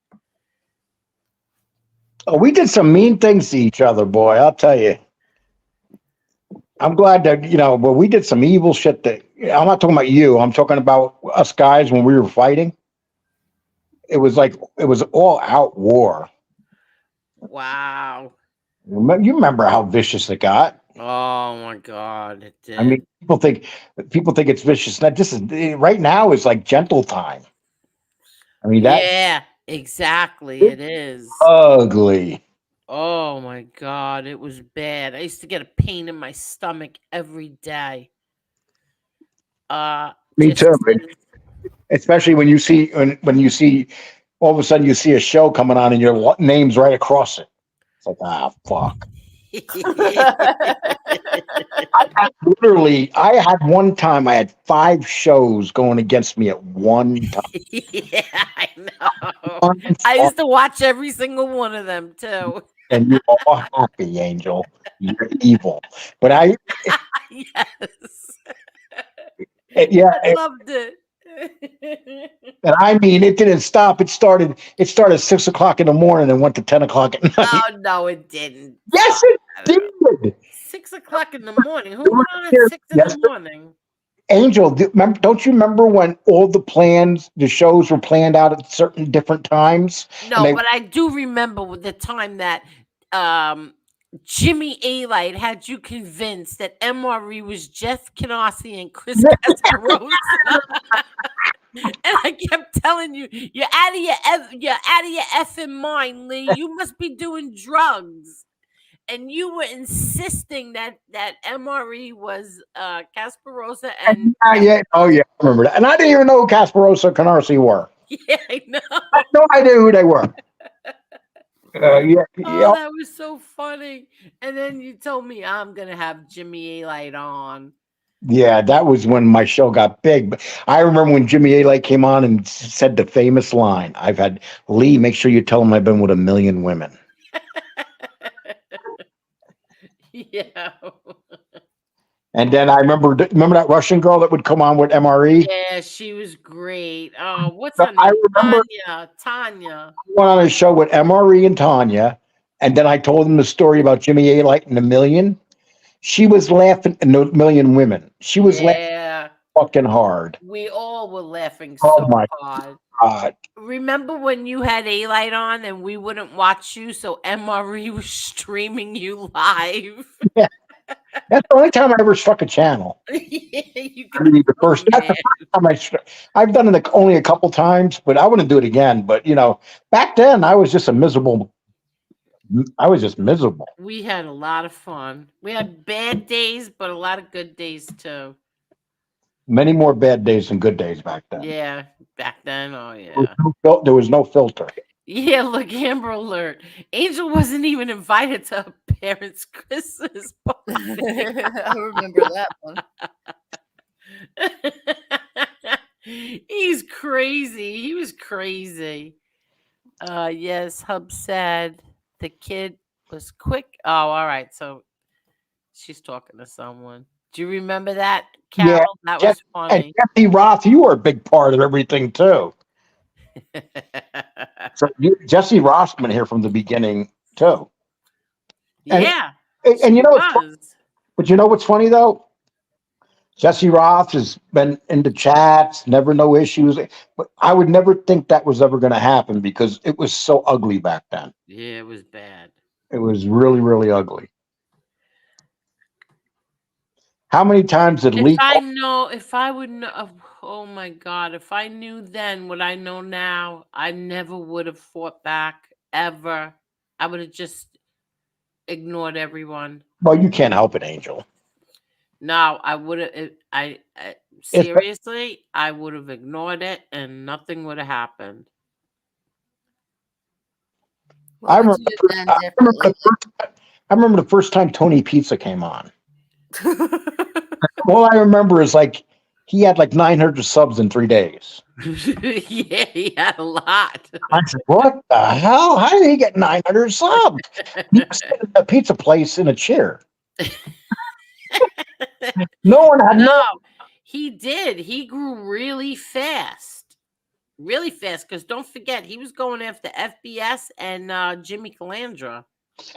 oh, we did some mean things to each other, boy. I'll tell you. I'm glad that well, we did some evil shit. That I'm not talking about you. I'm talking about us guys when we were fighting. It was all out war. Wow. You remember how vicious it got? Oh my God, it did. I mean, people think it's vicious. Now, this is right now is like gentle time. I mean, yeah, exactly. It is. Ugly. Oh my God, it was bad. I used to get a pain in my stomach every day. Me too. Especially when you see all of a sudden you see a show coming on and your name's right across it. It's like, fuck. I had one time I had 5 shows going against me at one time. Yeah, I know. I used to watch every single one of them too. And you're all happy, Angel. You're evil. But yes. I loved it. And I mean, it didn't stop. It started 6:00 in the morning and went to 10:00 at night. Oh no, it didn't. Yes, it did. 6:00 in the morning. Who went on at 6 in the morning? Angel, don't you remember when all the shows were planned out at certain different times? No, but I do remember the time that Jimmy A-Light had you convinced that MRE was Jeff Canossi and Chris Casparosa. And I kept telling you, you're out of your effing mind, Lee. You must be doing drugs. And you were insisting that MRE was Casparosa and oh yeah, I remember that. And I didn't even know who Casparosa or Canarsie were. yeah, I know. I had no idea who they were. Oh, that was so funny. And then you told me I'm gonna have Jimmy A-Light on. Yeah, that was when my show got big. But I remember when Jimmy A-Light came on and said the famous line, "I've had Lee, make sure you tell him I've been with 1 million women." Yeah. And then I remember that Russian girl that would come on with MRE. Yeah, she was great. Oh, what's her name? I remember Tanya. I went on a show with MRE and Tanya, and then I told them the story about Jimmy A-Light and 1 million. She was laughing, and 1 million women. She was laughing fucking hard. We all were laughing so hard. God. Remember when you had A-Light on and we wouldn't watch you, so MRE was streaming you live? Yeah. That's the only time I ever struck a channel. Yeah, That's the first time I've done it only a couple times, but I wouldn't do it again. But back then I was just miserable. We had a lot of fun. We had bad days, but a lot of good days too. Many more bad days than good days back then. Yeah, back then. Oh yeah. There was no filter. Yeah, look, Amber Alert. Angel wasn't even invited to her parents' Christmas party. I remember that one. He's crazy. He was crazy. Yes, Hub said the kid was quick. Oh, all right. So she's talking to someone. Do you remember that, Yeah, Carol? That Jeff, was and funny. Jesse Roth, you were a big part of everything too. So Jesse Roth's been here from the beginning too. And Yeah, and she you know, was. but you know what's funny though? Jesse Roth has been into chats, never no issues. But I would never think that was ever going to happen because it was so ugly back then. Yeah, it was bad. It was really, really ugly. How many times did Lee? If I would know, oh my God, if I knew then what I know now, I never would have fought back ever. I would have just ignored everyone. Well, you can't help it, Angel. No, I would have. It's, Seriously, I would have ignored it, and nothing would have happened. I What would remember. you have done I remember differently? I remember the first time Tony Pizza came on. All I remember is like he had like 900 subs in 3 days. Yeah, he had a lot. I said, "What the hell? How did he get 900 subs?" He was sitting at a pizza place in a chair. No one had No, he did. He grew really fast. Really fast. Because don't forget, he was going after FBS and Jimmy Calandra.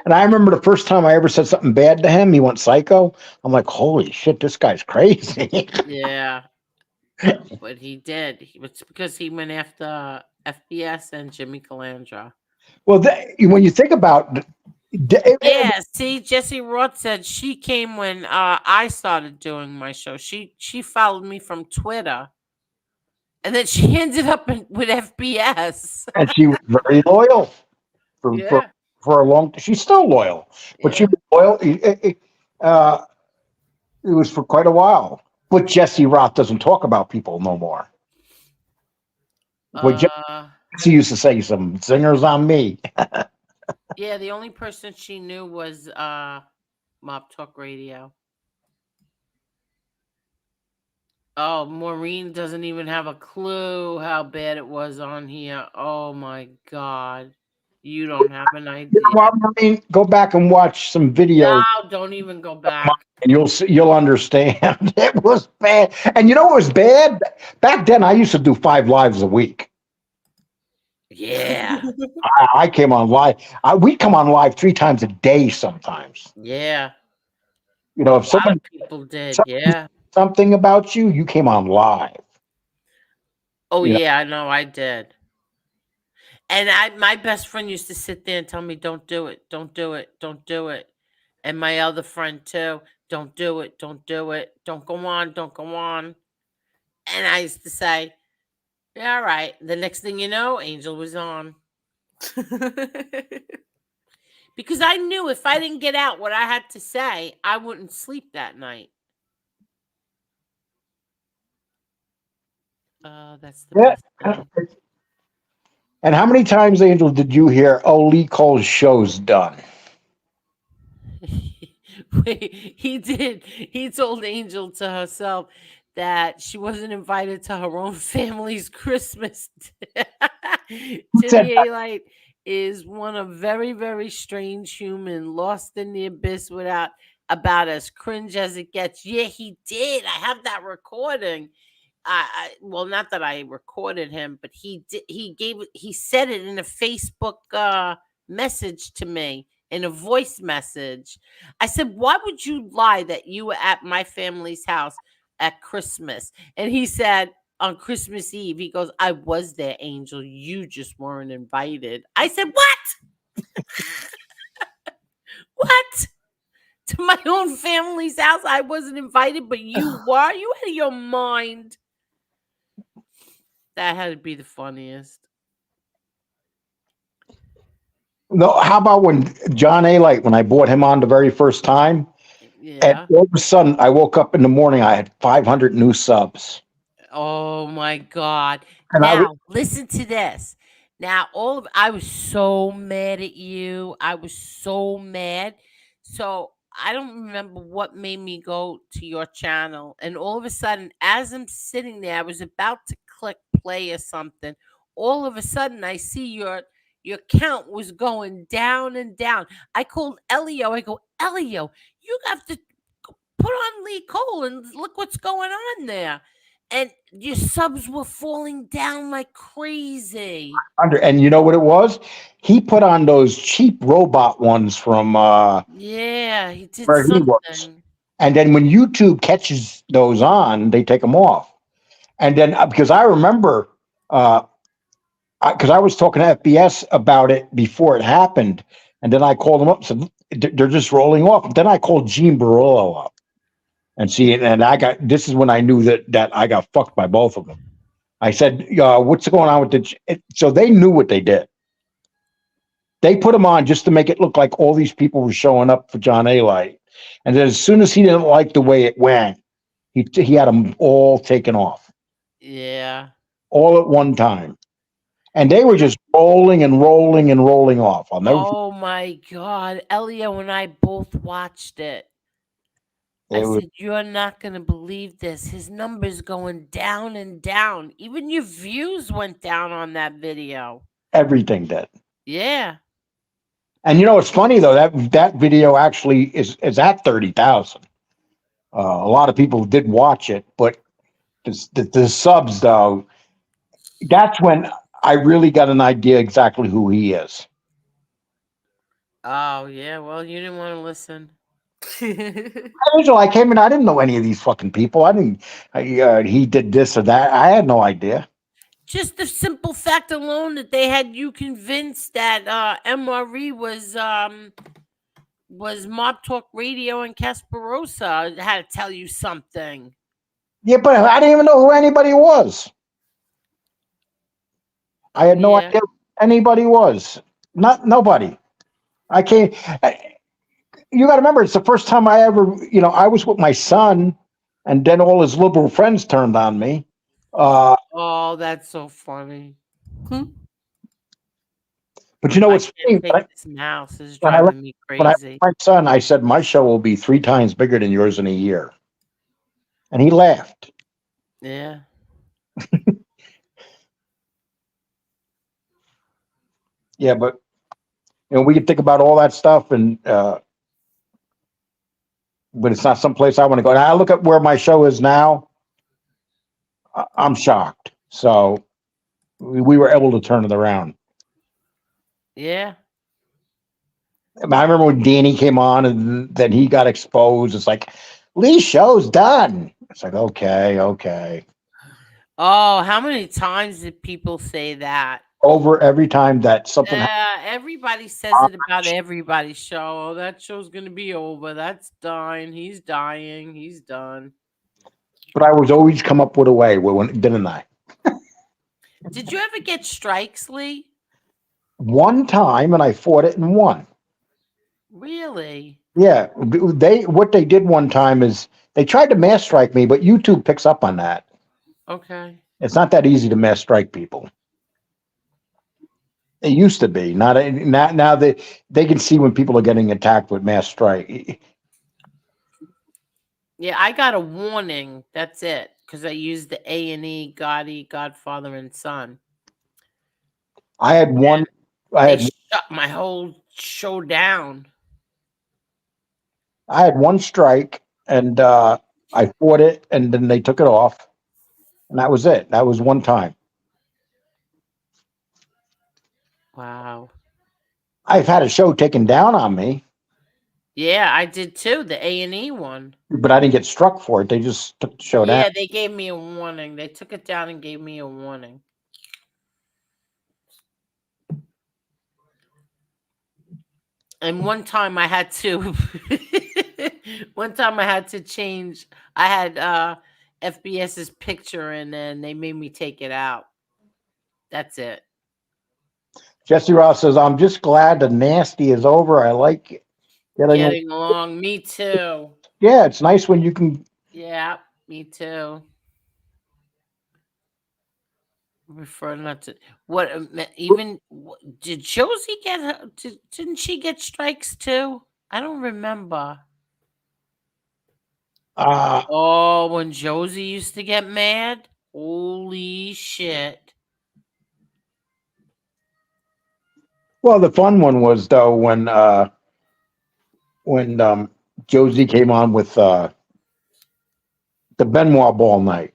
And I remember the first time I ever said something bad to him, he went psycho. I'm like, holy shit, this guy's crazy. Yeah. But he did. It's because he went after FBS and Jimmy Calandra. Well, when you think about Yeah, see, Jesse Roth said she came when I started doing my show. She followed me from Twitter, and then she ended up with FBS. and she was very loyal for, for, Yeah, for a long time. She's still loyal, but she yeah. was loyal. It was for quite a while. But Jesse Roth doesn't talk about people no more. But Uh, Jesse used to say some zingers on me. yeah. The only person she knew was Mob Talk Radio. Oh, Maureen doesn't even have a clue how bad it was on here. Oh my God, you don't have an idea. Well, I mean, go back and watch some videos, No, don't even go back. and you'll understand. It was bad. And you know what was bad? Back then, I used to do 5 lives a week. Yeah, I came on live. We'd come on live 3 times a day sometimes. yeah. You A know, if lot someone of people did. something, Yeah. something about you, you came on live. Oh You know, yeah, no, I did. And my best friend used to sit there and tell me, "Don't do it, don't do it, don't do it." And my other friend too, "Don't do it, don't do it, don't go on, don't go on." And I used to say, "Yeah, all right." The next thing you know, Angel was on. Because I knew if I didn't get out what I had to say, I wouldn't sleep that night. That's the yeah. best thing. And how many times, Angel, did you hear, "Oh, Lee Cole's show's done"? Wait, he did. He told Angel to herself that she wasn't invited to her own family's Christmas. Who said Jimmy that? A. Light is one of very, very strange human, lost in the abyss without about as cringe as it gets. Yeah, he did. I have that recording. Well, not that I recorded him, but he did. He said it in a Facebook message to me, in a voice message. I said, "Why would you lie that you were at my family's house at Christmas?" And he said, "On Christmas Eve," he goes, "I was there, Angel. You just weren't invited." I said, "What? What? To my own family's house? I wasn't invited, but you were? You out of your mind?" That had to be the funniest. No, how about when John A. Light, when I bought him on the very first time, and Yeah. all of a sudden I woke up in the morning, I had 500 new subs. Oh my God. And I was, Now, listen to this. Now, I was so mad at you. I was so mad. So I don't remember what made me go to your channel, and all of a sudden, as I'm sitting there, I was about to click play or something. All of a sudden, I see your count was going down and down. I called Elio. I go, Elio, you have to put on Lee Cole and look what's going on there. And your subs were falling down like crazy. And you know what it was? He put on those cheap robot ones from Yeah, he did where he was. something. And then when YouTube catches those on, they take them off. And then because I remember, because I was talking to FBS about it before it happened, and then I called them up and said they're just rolling off. Then I called Gene Barillo up and see, and this is when I knew that I got fucked by both of them. I said, "What's going on with so they knew what they did. They put him on just to make it look like all these people were showing up for John A. Light. And then as soon as he didn't like the way it went, he had them all taken off, Yeah. all at one time. And they were just rolling and rolling and rolling off. I'll never Oh my God. Elio and I both watched it. I it was said, you're not going to believe this. His number's going down and down. Even your views went down on that video. everything did. Yeah. And it's funny though, that video actually is at 30,000. A lot of people did watch it, but the subs though, that's when I really got an idea exactly who he is. Oh, yeah. Well, you didn't want to listen. I came in, I didn't know any of these fucking people. He did this or that. I had no idea. Just the simple fact alone that they had you convinced that MRE was Mob Talk Radio and Casparosa had to tell you something. Yeah, but I didn't even know who anybody was. I had no idea who anybody was. Nobody. I can't. You got to remember, it's the first time I ever, I was with my son, and then all his liberal friends turned on me. Oh, that's so funny. But what's funny? This mouse is driving me crazy. My son, I said, my show will be 3 times bigger than yours in a year. And he laughed. Yeah. Yeah, but we can think about all that stuff, and but it's not someplace I want to go. Now I look at where my show is now. I'm shocked. So we were able to turn it around. Yeah. I remember when Danny came on, and then he got exposed. It's like, Lee's show's done. It's like, okay. Oh, how many times did people say that? Over every time that something everybody says it about everybody's show. Oh, that show's gonna be over. That's done. He's dying. He's done. But I was always come up with a way, didn't I? Did you ever get strikes, Lee? One time, and I fought it and won. Really? Yeah. What they did one time is they tried to mass strike me, but YouTube picks up on that. Okay. It's not that easy to mass strike people. It used to be. Now they can see when people are getting attacked with mass strike. Yeah, I got a warning. That's it, because I used the A&E, Gotti, Godfather and Son. I had one. They shut my whole show down. I had one strike, and I fought it, and then they took it off, and that was it. That was one time. Wow. I've had a show taken down on me. Yeah, I did too. The A&E one. But I didn't get struck for it. They just took the show down. Yeah, they gave me a warning. They took it down and gave me a warning. And one time I had to change. I had FBS's picture, and then they made me take it out. That's it. Jesse Ross says, I'm just glad the nasty is over. I like getting along. Me too. Yeah, it's nice when you can. Yeah, me too. Prefer not to. What even did Josie get? Didn't she get strikes too? I don't remember. Oh, when Josie used to get mad? Holy shit. Well, the fun one was though when Josie came on with the Benoit Ball night.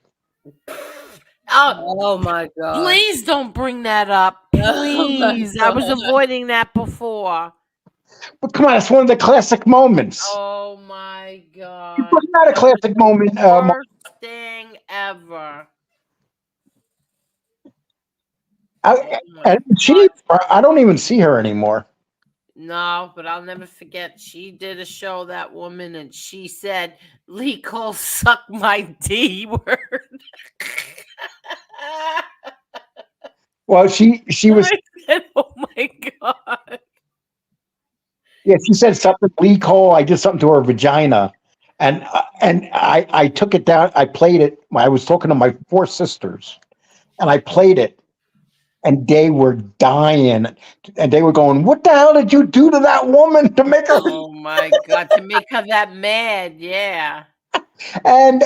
Oh, Oh my god. please don't bring that up. Oh my Please. I was God. avoiding that before. But come on, it's one of the classic moments. Oh my god. It's not a That was classic the moment. worst thing ever. Oh my And I don't even see her anymore. No, but I'll never forget. She did a show, that woman, and she said, Lee Cole suck my D word. Well, she was, I said, oh my God. yeah, she said something, Lee Cole, I did something to her vagina. And I took it down. I played it. I was talking to my 4 sisters, and I played it, and they were dying, and they were going, "What the hell did you do to that woman to make her?" Oh my God. To make her that mad. Yeah. And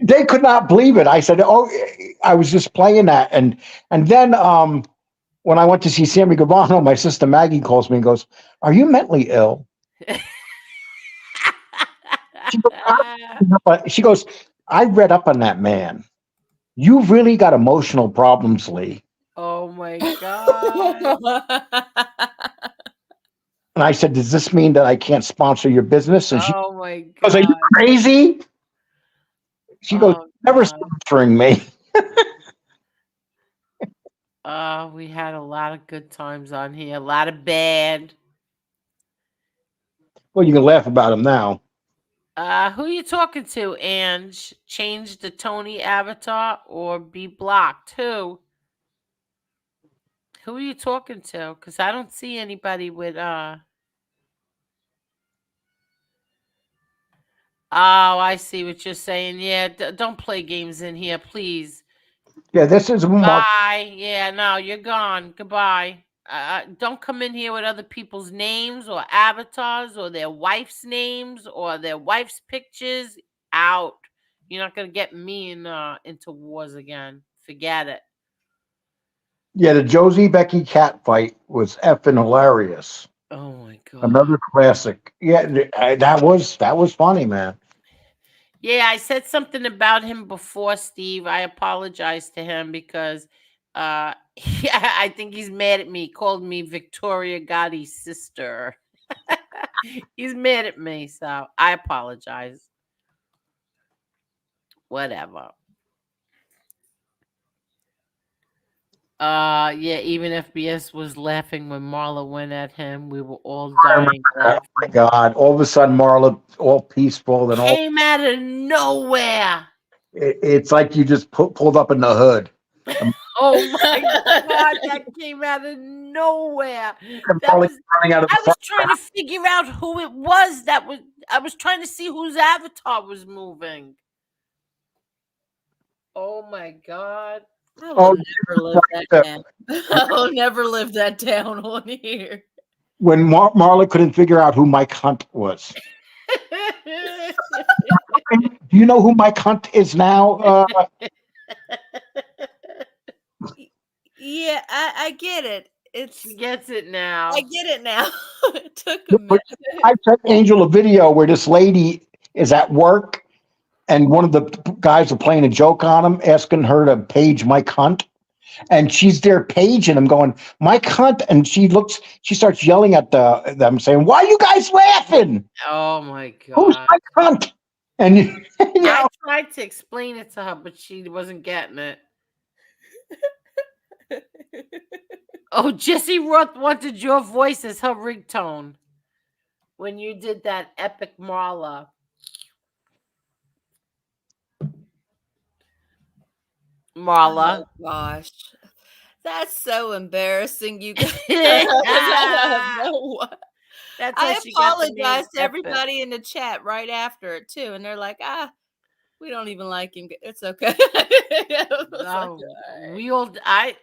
they could not believe it. I said, "Oh, I was just playing that." And then when I went to see Sammy Gravano, my sister Maggie calls me and goes, "Are you mentally ill?" She goes, "I read up on that man. You've really got emotional problems, Lee." Oh my God. And I said, "Does this mean that I can't sponsor your business?" And she Oh my goes, "Are you God. crazy?" She goes, Oh "Never God. sponsoring me." We had a lot of good times on here, a lot of bad. Well, you can laugh about him now. Who you talking to, Ange? Change the Tony avatar or be blocked? Who? Who are you talking to? Because I don't see anybody with Oh, I see what you're saying. Yeah, don't play games in here, please. Yeah, this is Mark. Bye. Yeah, no, you're gone. Goodbye. Don't come in here with other people's names or avatars or their wife's names or their wife's pictures. Out. You're not gonna get me into wars again. Forget it. Yeah, the Josie Becky cat fight was effing hilarious. Oh my God. Another classic. Yeah, that was funny, man. Yeah, I said something about him before, Steve. I apologize to him because yeah, I think he's mad at me. He called me Victoria Gotti's sister. He's mad at me, so I apologize. Whatever. Yeah, even FBS was laughing when Marla went at him. We were all dying Oh my laughing. God! All of a sudden, Marla, all peaceful and all. Came out of nowhere. It's like you just pulled up in the hood. Oh my God, that came out of nowhere. That Marla was running out of I the was trying to figure out who it was I was trying to see whose avatar was moving. Oh my God. I will Oh, never live that down. I will never live that down on here. when Marla couldn't figure out who Mike Hunt was. Do you know who Mike Hunt is now? Yeah, I get it. It's She gets it now. I get it now. It took a minute. I sent Angel a video where this lady is at work and one of the guys are playing a joke on him, asking her to page Mike Hunt. And she's there paging him, going, "Mike Hunt." And she starts yelling at them, saying, "Why are you guys laughing? Oh my Who's God. Mike Hunt?" And I tried to explain it to her, but she wasn't getting it. Oh, Jesse Roth wanted your voice as her ringtone when you did that epic Marla. Marla. Oh gosh. That's so embarrassing, you guys. I have no That's how I she got the name apologize to Epic. everybody in the chat right after it too, and they're like, We don't even like him. It's okay. No,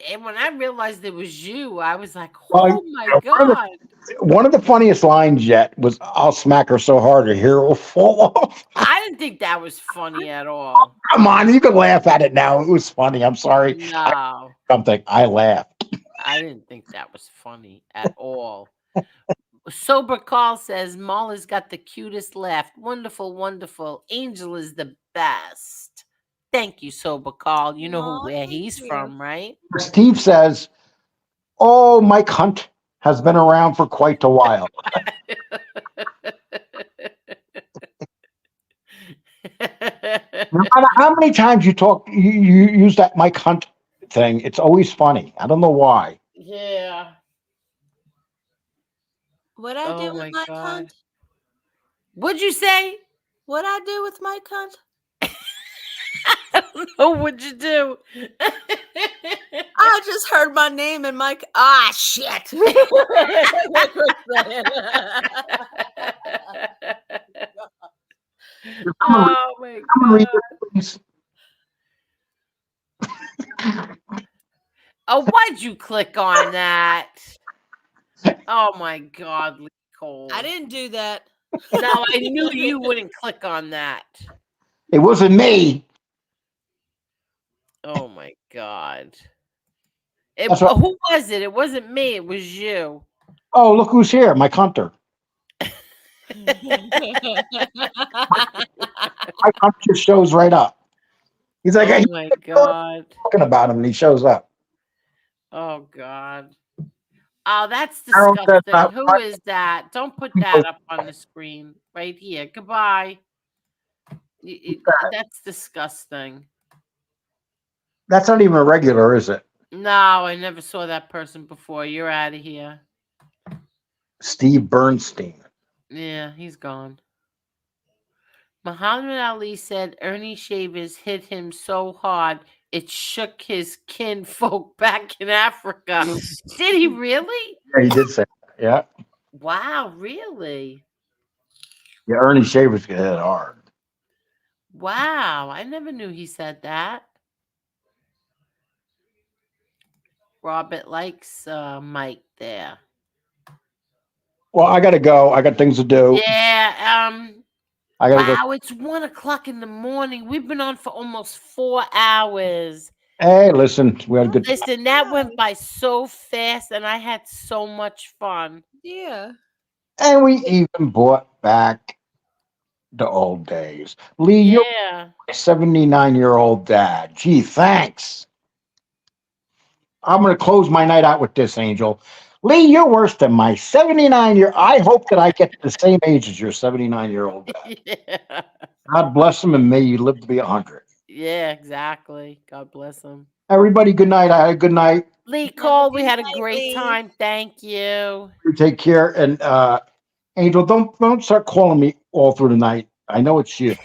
and when I realized it was you, I was like, Well, oh my one of the- God. one of the funniest lines yet was, "I'll smack her so hard her hair will fall off." I didn't think that was funny at all. Come on, you can laugh at it now. It was funny. I'm sorry. No, Something I laughed. I didn't think that was funny at all. Sober Carl says Molly's got the cutest laugh. Wonderful, wonderful. Angel is the best. Thank you, Sober Carl. You know Aw, where thank he's you. from, right? Steve says, "Oh, Mike Hunt has been around for quite a while." No matter how many times you use that Mike Hunt thing, it's always funny. I don't know why. Yeah. What I Oh do with my Mike God. Hunt? What'd you say? What I do with Mike Hunt? I don't know what'd you do. I just heard my name and Mike. Ah, shit. Oh my Come and read God. it, please. Oh, why'd you click on that? Oh my God, Lee Cole. I didn't do that. No, I knew you wouldn't click on that. It wasn't me. Oh my God. That's what, Who was it? It wasn't me. It was you. oh, look who's here, Mike Hunter. Mike Hunter just shows right up. He's like, Oh "Hey, my God. talking about him," and he shows up. Oh God. Oh, that's Harold said, disgusting. Who is that? Don't put that up on the screen right here. Goodbye. That's disgusting. "That's not even a regular, is it?" No, I never saw that person before. You're out of here. Steve Bernstein. Yeah, he's gone. Muhammad Ali said Ernie Shavers hit him so hard it shook his kinfolk back in Africa. Did he really? Yeah, he did say that. Yeah. Wow, really? Yeah, Ernie Shavers get hit hard. Wow, I never knew he said that. Robert likes Mike there. Well, I got to go. I got things to do. Yeah, I got to go. wow, it's 1:00 in the morning. We've been on for almost 4 hours. Hey, listen, we had a good. Listen, that went by so fast and I had so much fun. Yeah. And we even brought back the old days. Lee, you're Yeah. my 79-year-old dad. Gee, thanks. I'm going to close my night out with this, Angel. Lee, you're worse than my 79-year. I hope that I get to the same age as your 79-year-old dad. Yeah. God bless him, and may you live to be 100. Yeah, exactly. God bless him. Everybody, good night. I had a good night. Lee Have a Cole, we good had a night, great Lee. time. Thank you. You take care. And Angel, don't start calling me all through the night. I know it's you.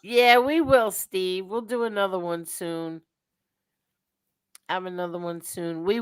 Yeah, we will, Steve. We'll do another one soon. Have another one soon. We